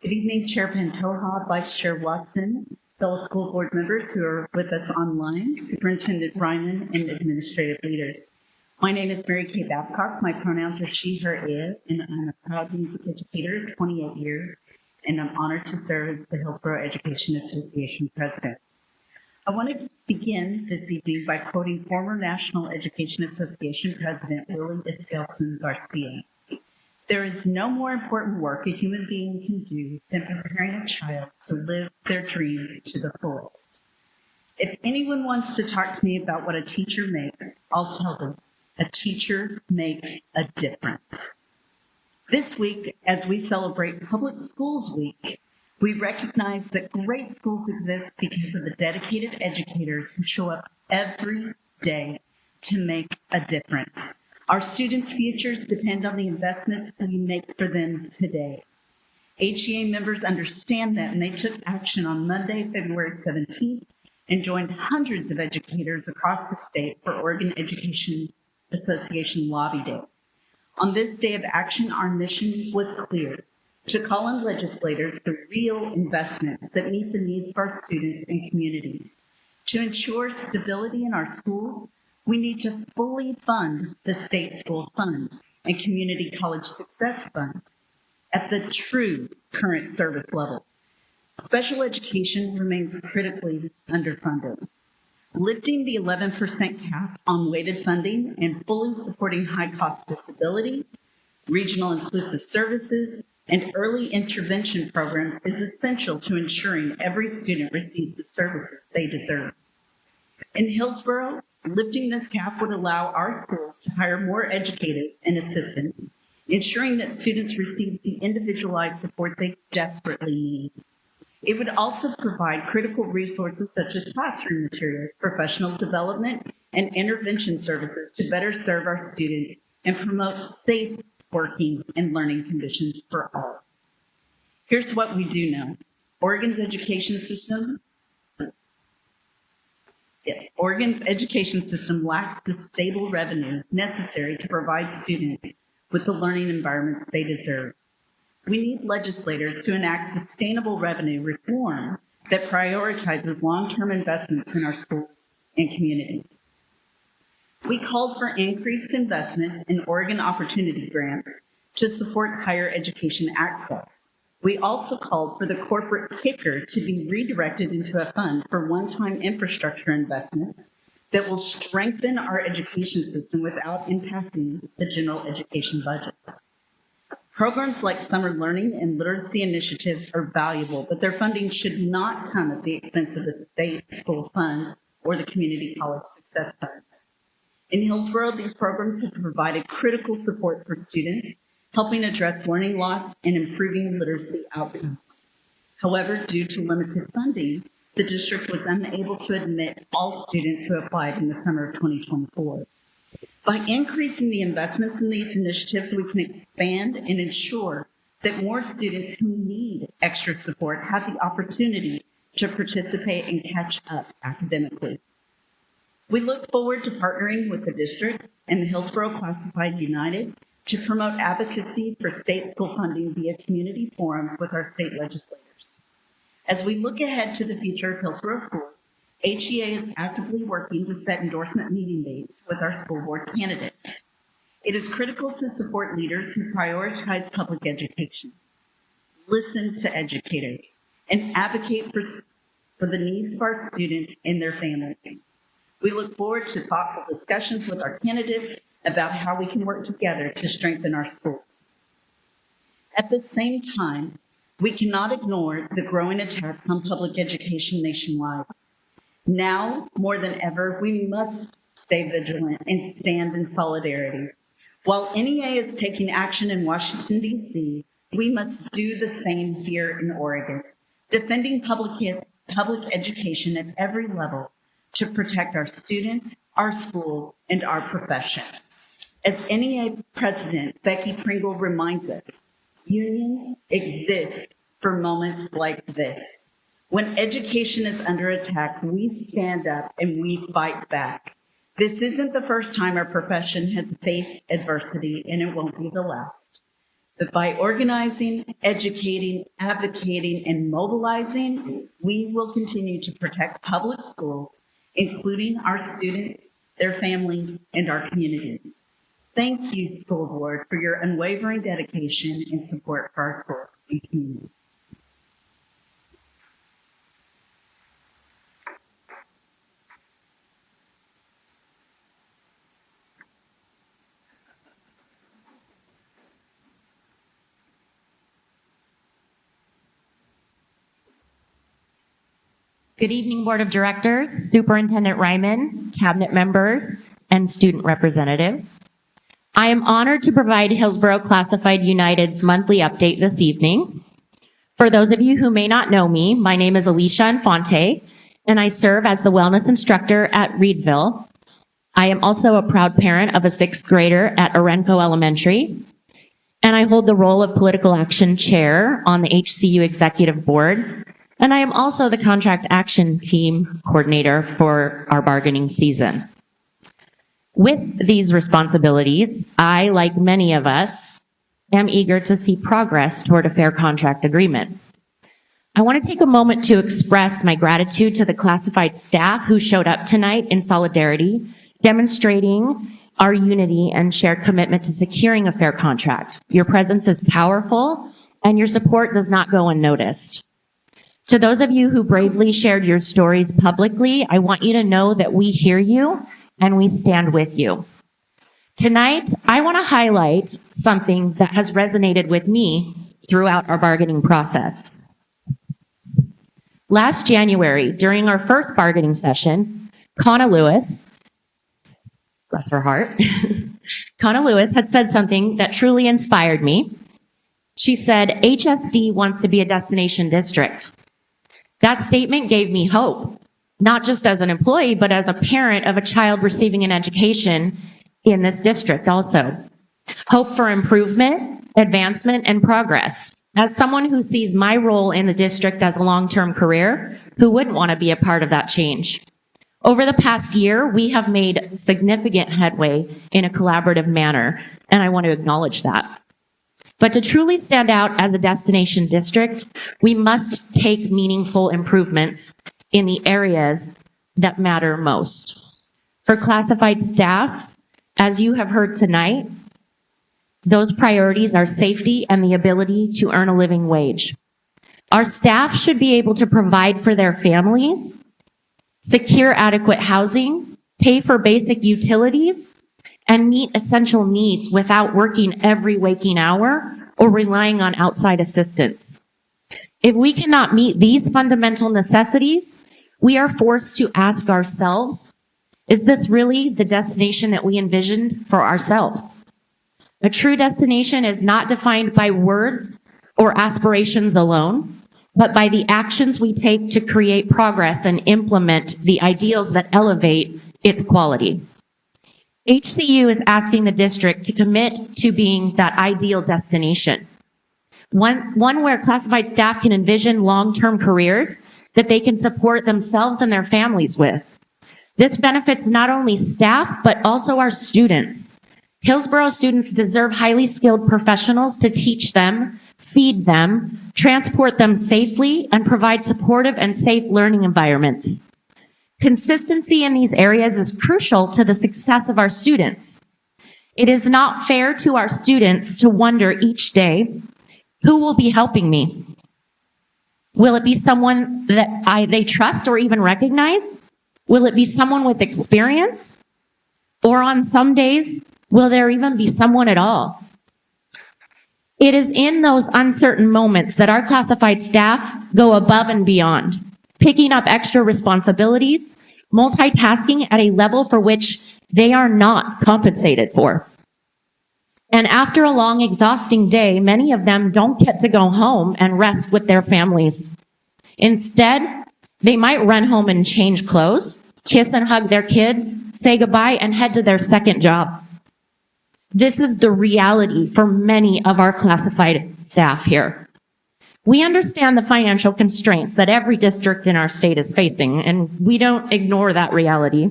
Good evening, Chair Pantoja, Vice Chair Watson, fellow school board members who are with us online, Superintendent Ryman, and administrative leaders. My name is Mary Kay Babcock. My pronouns are she, her, it, and I'm a proud music educator, 28 years, and I'm honored to serve as the Hillsboro Education Association president. I want to begin this evening by quoting former National Education Association President Willie Eskelsen Garcia. There is no more important work a human being can do than preparing a child to live their dreams to the fullest. If anyone wants to talk to me about what a teacher makes, I'll tell them a teacher makes a difference. This week, as we celebrate Public Schools Week, we recognize that great schools exist because of the dedicated educators who show up every day to make a difference. Our students' futures depend on the investments we make for them today. HEA members understand that, and they took action on Monday, February 17th, and joined hundreds of educators across the state for Oregon Education Association Lobby Day. On this day of action, our mission was clear: to call on legislators for real investments that meet the needs of our students and communities. To ensure stability in our schools, we need to fully fund the State School Fund and Community College Success Fund at the true current service level. Special education remains critically underfunded. Lifting the 11% cap on weighted funding and fully supporting high-cost disability, regional inclusive services, and early intervention programs is essential to ensuring every student receives the services they deserve. In Hillsboro, lifting this cap would allow our schools to hire more educators and assistants, ensuring that students receive the individualized support they desperately need. It would also provide critical resources such as classroom materials, professional development, and intervention services to better serve our students and promote safe working and learning conditions for all. Here's what we do know. Oregon's education system lacks the stable revenue necessary to provide students with the learning environments they deserve. We need legislators to enact sustainable revenue reform that prioritizes long-term investments in our schools and communities. We called for increased investment in Oregon Opportunity Grants to support higher education access. We also called for the corporate kicker to be redirected into a fund for one-time infrastructure investments that will strengthen our education system without impacting the general education budget. Programs like summer learning and literacy initiatives are valuable, but their funding should not come at the expense of the state school fund or the community college success fund. In Hillsboro, these programs have provided critical support for students, helping address learning loss and improving literacy outcomes. However, due to limited funding, the district was unable to admit all students who applied in the summer of 2024. By increasing the investments in these initiatives, we can expand and ensure that more students who need extra support have the opportunity to participate and catch up academically. We look forward to partnering with the district and the Hillsboro Classified United to promote advocacy for state school funding via community forums with our state legislators. As we look ahead to the future of Hillsboro schools, HEA is actively working to set endorsement meeting dates with our school board candidates. It is critical to support leaders who prioritize public education, listen to educators, and advocate for the needs of our students and their families. We look forward to thoughtful discussions with our candidates about how we can work together to strengthen our schools. At the same time, we cannot ignore the growing attacks on public education nationwide. Now, more than ever, we must stay vigilant and stand in solidarity. While NEA is taking action in Washington, D.C., we must do the same here in Oregon, defending public education at every level to protect our students, our schools, and our profession. As NEA President Becky Pringle reminds us, unions exist for moments like this. When education is under attack, we stand up and we fight back. This isn't the first time our profession has faced adversity, and it won't be the last. But by organizing, educating, advocating, and mobilizing, we will continue to protect public schools, including our students, their families, and our communities. Thank you, School Board, for your unwavering dedication and support for our schools and communities. Good evening, Board of Directors, Superintendent Ryman, cabinet members, and student representatives. I am honored to provide Hillsboro Classified United's monthly update this evening. For those of you who may not know me, my name is Alicia Infante, and I serve as the wellness instructor at Reedville. I am also a proud parent of a 6th grader at Orenco Elementary, and I hold the role of political action chair on the HCU executive board, and I am also the contract action team coordinator for our bargaining season. With these responsibilities, I, like many of us, am eager to see progress toward a fair contract agreement. I want to take a moment to express my gratitude to the classified staff who showed up tonight in solidarity, demonstrating our unity and shared commitment to securing a fair contract. Your presence is powerful, and your support does not go unnoticed. To those of you who bravely shared your stories publicly, I want you to know that we hear you and we stand with you. Tonight, I want to highlight something that has resonated with me throughout our bargaining process. Last January, during our first bargaining session, Conna Lewis, bless her heart, Conna Lewis had said something that truly inspired me. She said, HSD wants to be a destination district. That statement gave me hope, not just as an employee, but as a parent of a child receiving an education in this district also. Hope for improvement, advancement, and progress. As someone who sees my role in the district as a long-term career, who wouldn't want to be a part of that change? Over the past year, we have made significant headway in a collaborative manner, and I want to acknowledge that. But to truly stand out as a destination district, we must take meaningful improvements in the areas that matter most. For classified staff, as you have heard tonight, those priorities are safety and the ability to earn a living wage. Our staff should be able to provide for their families, secure adequate housing, pay for basic utilities, and meet essential needs without working every waking hour or relying on outside assistance. If we cannot meet these fundamental necessities, we are forced to ask ourselves, is this really the destination that we envisioned for ourselves? A true destination is not defined by words or aspirations alone, but by the actions we take to create progress and implement the ideals that elevate its quality. HCU is asking the district to commit to being that ideal destination. One where classified staff can envision long-term careers that they can support themselves and their families with. This benefits not only staff, but also our students. Hillsboro students deserve highly skilled professionals to teach them, feed them, transport them safely, and provide supportive and safe learning environments. Consistency in these areas is crucial to the success of our students. It is not fair to our students to wonder each day, who will be helping me? Will it be someone that they trust or even recognize? Will it be someone with experience? Or on some days, will there even be someone at all? It is in those uncertain moments that our classified staff go above and beyond, picking up extra responsibilities, multitasking at a level for which they are not compensated for. And after a long, exhausting day, many of them don't get to go home and rest with their families. Instead, they might run home and change clothes, kiss and hug their kids, say goodbye, and head to their second job. This is the reality for many of our classified staff here. We understand the financial constraints that every district in our state is facing, and we don't ignore that reality.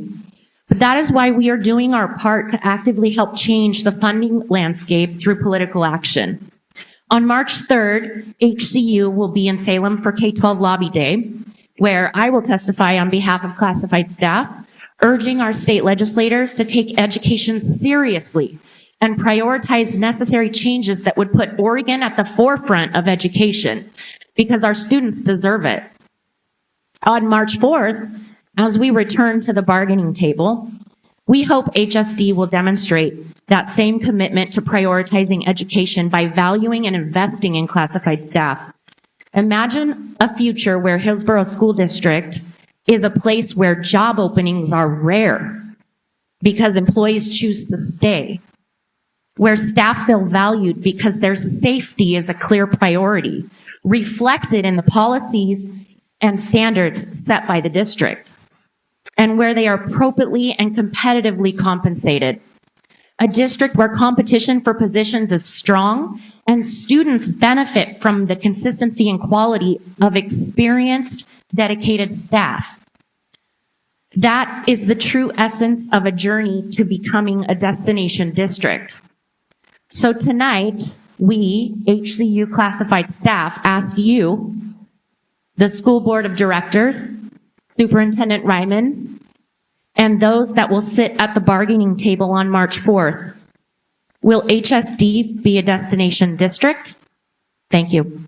But that is why we are doing our part to actively help change the funding landscape through political action. On March 3rd, HCU will be in Salem for K-12 Lobby Day, where I will testify on behalf of classified staff, urging our state legislators to take education seriously and prioritize necessary changes that would put Oregon at the forefront of education, because our students deserve it. On March 4th, as we return to the bargaining table, we hope HSD will demonstrate that same commitment to prioritizing education by valuing and investing in classified staff. Imagine a future where Hillsboro School District is a place where job openings are rare because employees choose to stay, where staff feel valued because their safety is a clear priority, reflected in the policies and standards set by the district, and where they are appropriately and competitively compensated. A district where competition for positions is strong and students benefit from the consistency and quality of experienced, dedicated staff. That is the true essence of a journey to becoming a destination district. So tonight, we, HCU classified staff, ask you, the school board of directors, Superintendent Ryman, and those that will sit at the bargaining table on March 4th. Will HSD be a destination district? Thank you.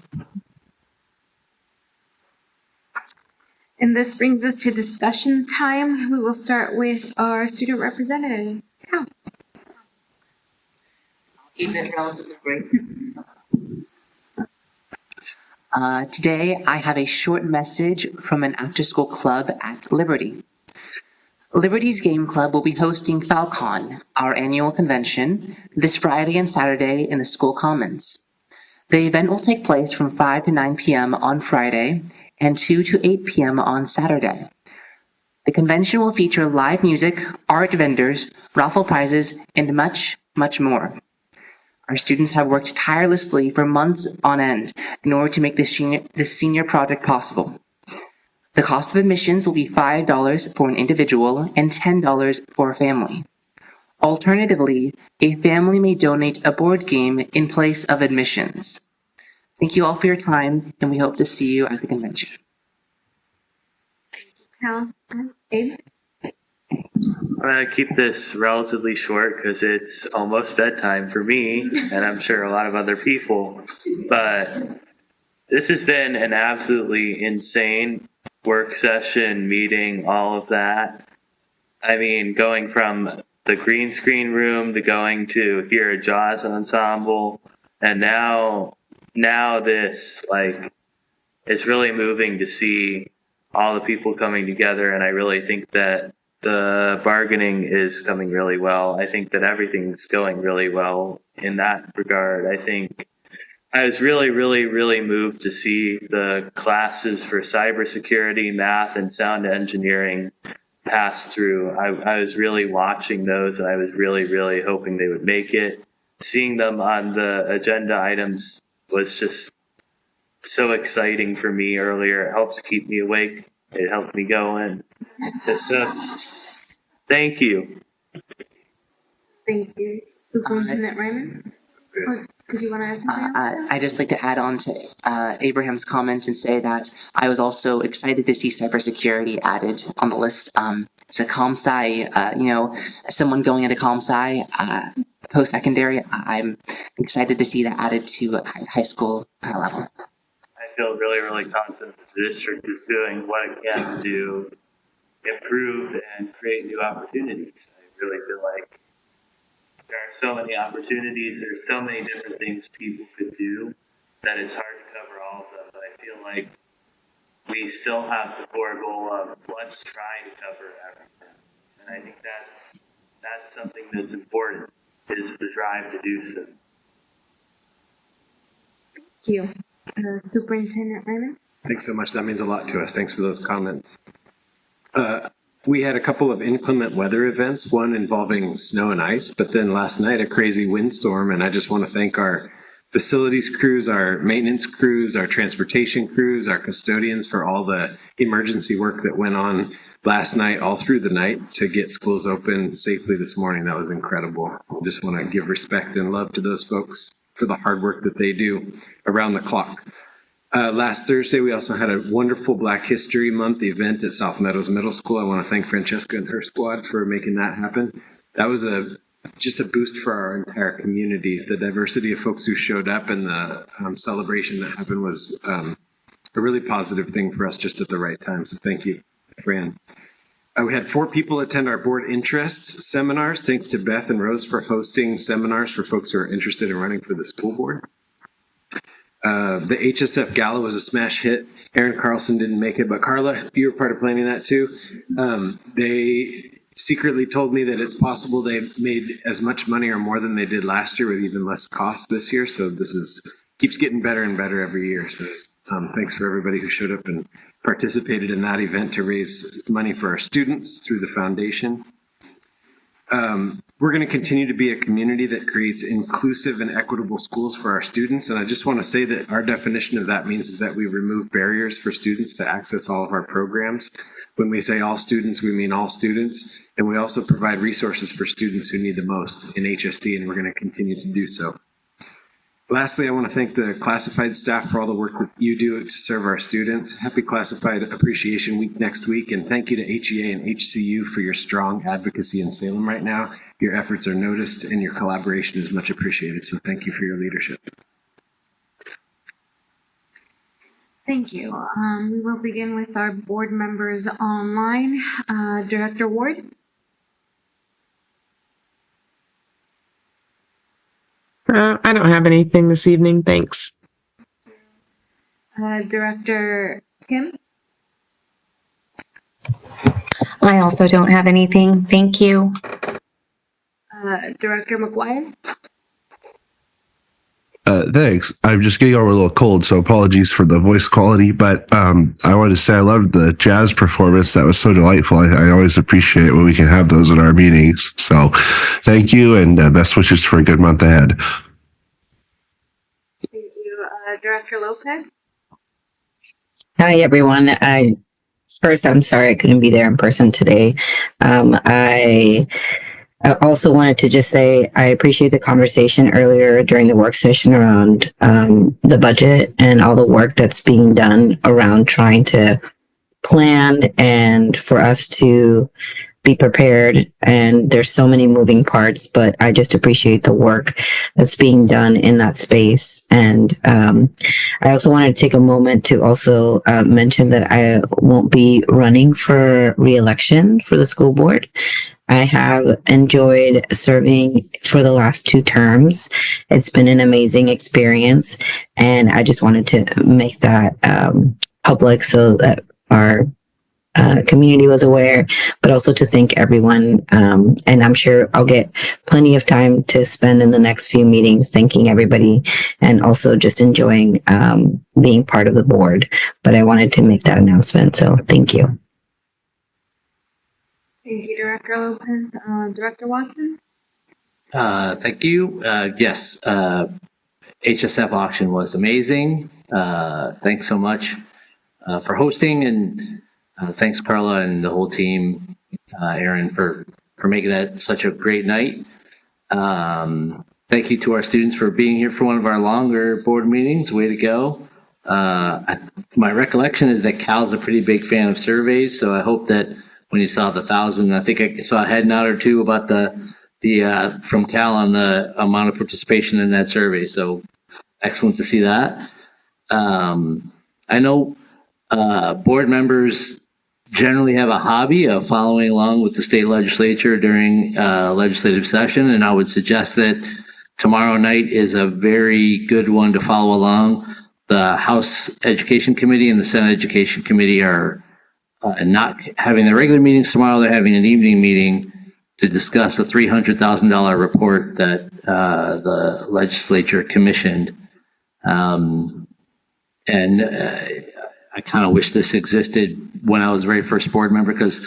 And this brings us to discussion time. We will start with our student representative. Cal. Today, I have a short message from an after-school club at Liberty. Liberty's Game Club will be hosting Falcon, our annual convention, this Friday and Saturday in the school commons. The event will take place from 5 to 9 p.m. on Friday and 2 to 8 p.m. on Saturday. The convention will feature live music, art vendors, raffle prizes, and much, much more. Our students have worked tirelessly for months on end in order to make this senior project possible. The cost of admissions will be $5 for an individual and $10 for a family. Alternatively, a family may donate a board game in place of admissions. Thank you all for your time, and we hope to see you at the convention. Cal. Abe. I'm going to keep this relatively short because it's almost bedtime for me, and I'm sure a lot of other people. But this has been an absolutely insane work session, meeting, all of that. I mean, going from the green screen room to going to hear a jazz ensemble, and now this, like, it's really moving to see all the people coming together, and I really think that the bargaining is coming really well. I think that everything's going really well in that regard. I think I was really, really, really moved to see the classes for cybersecurity, math, and sound engineering pass through. I was really watching those, and I was really, really hoping they would make it. Seeing them on the agenda items was just so exciting for me earlier. It helps keep me awake. It helped me go in. So, thank you. Thank you. Superintendent Raymond? Did you want to add something? I'd just like to add on to Abraham's comment and say that I was also excited to see cybersecurity added on the list. It's a comm sci, as someone going into comm sci post-secondary, I'm excited to see that added to high school level. I feel really, really confident that the district is doing what it can to improve and create new opportunities. I really feel like there are so many opportunities, there's so many different things people could do that it's hard to cover all of them. But I feel like we still have the core goal of let's try to cover everything. And I think that's something that's important, is the drive to do so. Thank you. Superintendent Raymond? Thanks so much. That means a lot to us. Thanks for those comments. We had a couple of inclement weather events, one involving snow and ice, but then last night a crazy windstorm. And I just want to thank our facilities crews, our maintenance crews, our transportation crews, our custodians for all the emergency work that went on last night, all through the night, to get schools open safely this morning. That was incredible. I just want to give respect and love to those folks for the hard work that they do around the clock. Last Thursday, we also had a wonderful Black History Month event at South Meadows Middle School. I want to thank Francesca and her squad for making that happen. That was just a boost for our entire community. The diversity of folks who showed up and the celebration that happened was a really positive thing for us just at the right time. So thank you, Fran. We had 4 people attend our board interests seminars. Thanks to Beth and Rose for hosting seminars for folks who are interested in running for the school board. The HSF Gala was a smash hit. Aaron Carlson didn't make it, but Carla, you were part of planning that too. They secretly told me that it's possible they made as much money or more than they did last year with even less cost this year. So keeps getting better and better every year. So thanks for everybody who showed up and participated in that event to raise money for our students through the foundation. We're going to continue to be a community that creates inclusive and equitable schools for our students. And I just want to say that our definition of that means is that we remove barriers for students to access all of our programs. When we say all students, we mean all students. And we also provide resources for students who need the most in HSD, and we're going to continue to do so. Lastly, I want to thank the classified staff for all the work that you do to serve our students. Happy Classified Appreciation Week next week, and thank you to HEA and HCU for your strong advocacy in Salem right now. Your efforts are noticed and your collaboration is much appreciated, so thank you for your leadership. Thank you. We will begin with our board members online. Director Ward? I don't have anything this evening. Thanks. Director Kim? I also don't have anything. Thank you. Director McGuire? Thanks. I'm just getting over a little cold, so apologies for the voice quality. But I wanted to say I loved the jazz performance. That was so delightful. I always appreciate when we can have those in our meetings. So thank you, and best wishes for a good month ahead. Thank you. Director Lopez? Hi, everyone. First, I'm sorry I couldn't be there in person today. I also wanted to just say I appreciate the conversation earlier during the work session around the budget and all the work that's being done around trying to plan and for us to be prepared. And there's so many moving parts, but I just appreciate the work that's being done in that space. And I also wanted to take a moment to also mention that I won't be running for re-election for the school board. I have enjoyed serving for the last 2 terms. It's been an amazing experience, and I just wanted to make that public so that our community was aware, but also to thank everyone. And I'm sure I'll get plenty of time to spend in the next few meetings thanking everybody and also just enjoying being part of the board. But I wanted to make that announcement, so thank you. Thank you, Director Lopez. Director Watson? Thank you. Yes, HSF auction was amazing. Thanks so much for hosting, and thanks Carla and the whole team, Aaron, for making that such a great night. Thank you to our students for being here for one of our longer board meetings. Way to go. My recollection is that Cal's a pretty big fan of surveys, so I hope that when you saw the 1,000, I think I saw a head nod or two about the from Cal on the amount of participation in that survey. So excellent to see that. I know board members generally have a hobby of following along with the state legislature during legislative session, and I would suggest that tomorrow night is a very good one to follow along. The House Education Committee and the Senate Education Committee are not having their regular meetings tomorrow. They're having an evening meeting to discuss a $300,000 report that the legislature commissioned. And I kind of wish this existed when I was a very first board member, because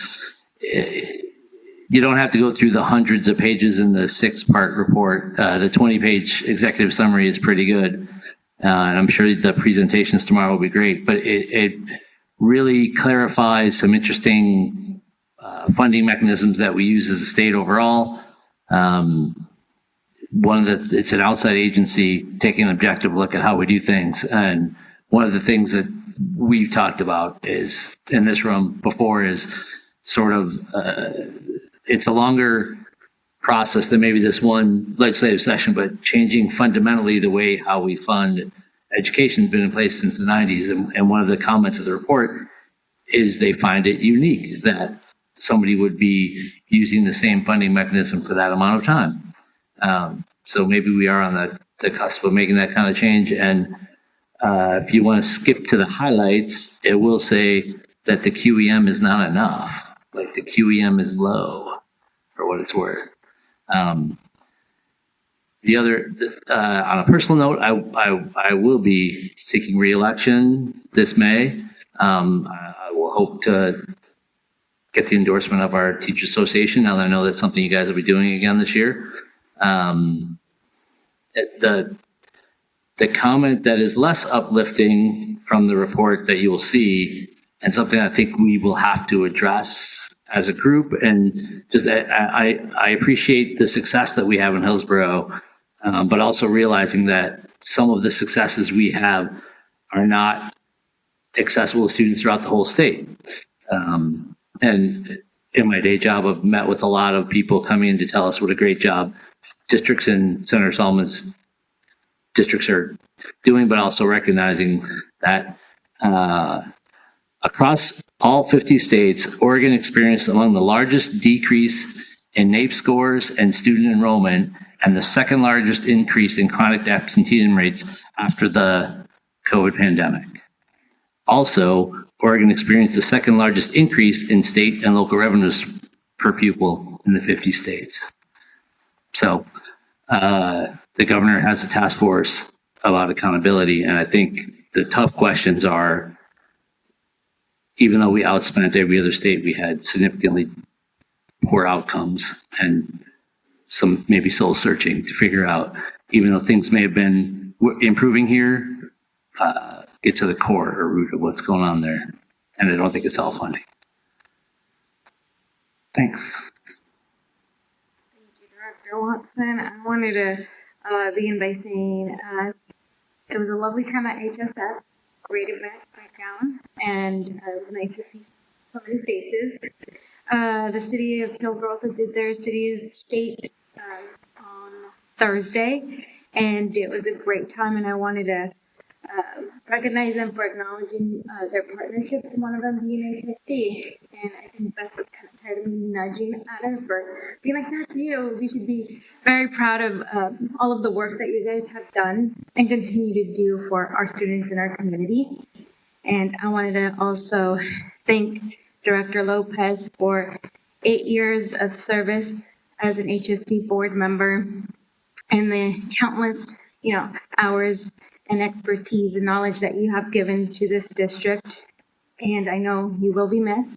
you don't have to go through the hundreds of pages in the 6-part report. The 20-page executive summary is pretty good. And I'm sure the presentations tomorrow will be great, but it really clarifies some interesting funding mechanisms that we use as a state overall. It's an outside agency taking an objective look at how we do things. And one of the things that we've talked about is in this room before is sort of, it's a longer process than maybe this one legislative session, but changing fundamentally the way how we fund education has been in place since the 90s. And one of the comments of the report is they find it unique that somebody would be using the same funding mechanism for that amount of time. So maybe we are on the cusp of making that kind of change. And If you want to skip to the highlights, it will say that the QEM is not enough. Like the QEM is low for what it's worth. The other, on a personal note, I will be seeking reelection this May. I will hope to get the endorsement of our teacher association now that I know that's something you guys will be doing again this year. The comment that is less uplifting from the report that you will see, and something I think we will have to address as a group, and just I appreciate the success that we have in Hillsboro, but also realizing that some of the successes we have are not accessible to students throughout the whole state. And in my day job, I've met with a lot of people coming in to tell us what a great job districts in Senator Solomon's districts are doing, but also recognizing that across all 50 states, Oregon experienced among the largest decrease in NAEP scores and student enrollment, and the second largest increase in chronic absenteeism rates after the COVID pandemic. Also, Oregon experienced the second largest increase in state and local revenues per pupil in the 50 states. So the governor has a task force about accountability, and I think the tough questions are, even though we outspent every other state, we had significantly poor outcomes and some maybe soul searching to figure out, even though things may have been improving here, get to the core or root of what's going on there. And I don't think it's all funding. Thanks. Director Watson, I wanted to begin by saying it was a lovely time at HSS, great event, great gala, and it was nice to see so many faces. The city of Hillsboro also did their city of state on Thursday, and it was a great time, and I wanted to recognize them for acknowledging their partnerships, and one of them being HSD. And I think Beth was kind of tired of me nudging at her for being like, that's you. You should be very proud of all of the work that you guys have done and continue to do for our students in our community. And I wanted to also thank Director Lopez for 8 years of service as an HSD board member and the countless, hours and expertise and knowledge that you have given to this district. And I know you will be missed,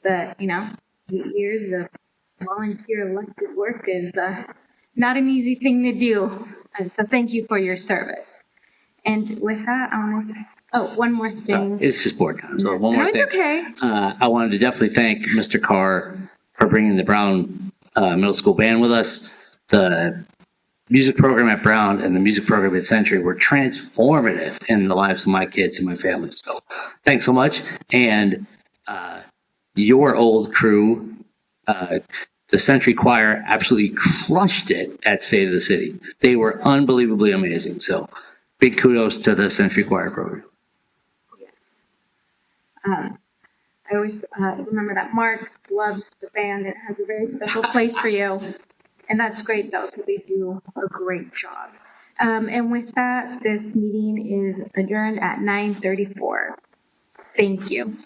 but 8 years of volunteer elected work is not an easy thing to do. And so thank you for your service. And with that, I want to, one more thing. Sorry, it's just board time. So one more No, thing. it's okay. I wanted to definitely thank Mr. Carr for bringing the Brown Middle School band with us. The music program at Brown and the music program at Century were transformative in the lives of my kids and my family. So thanks so much. And your old crew, the Century Choir, absolutely crushed it at State of the City. They were unbelievably amazing. So big kudos to the Century Choir program. I always remember that Mark loves the band. It has a very special place for you. And that's great, though, because they do a great job. And with that, this meeting is adjourned at 9:34. Thank you.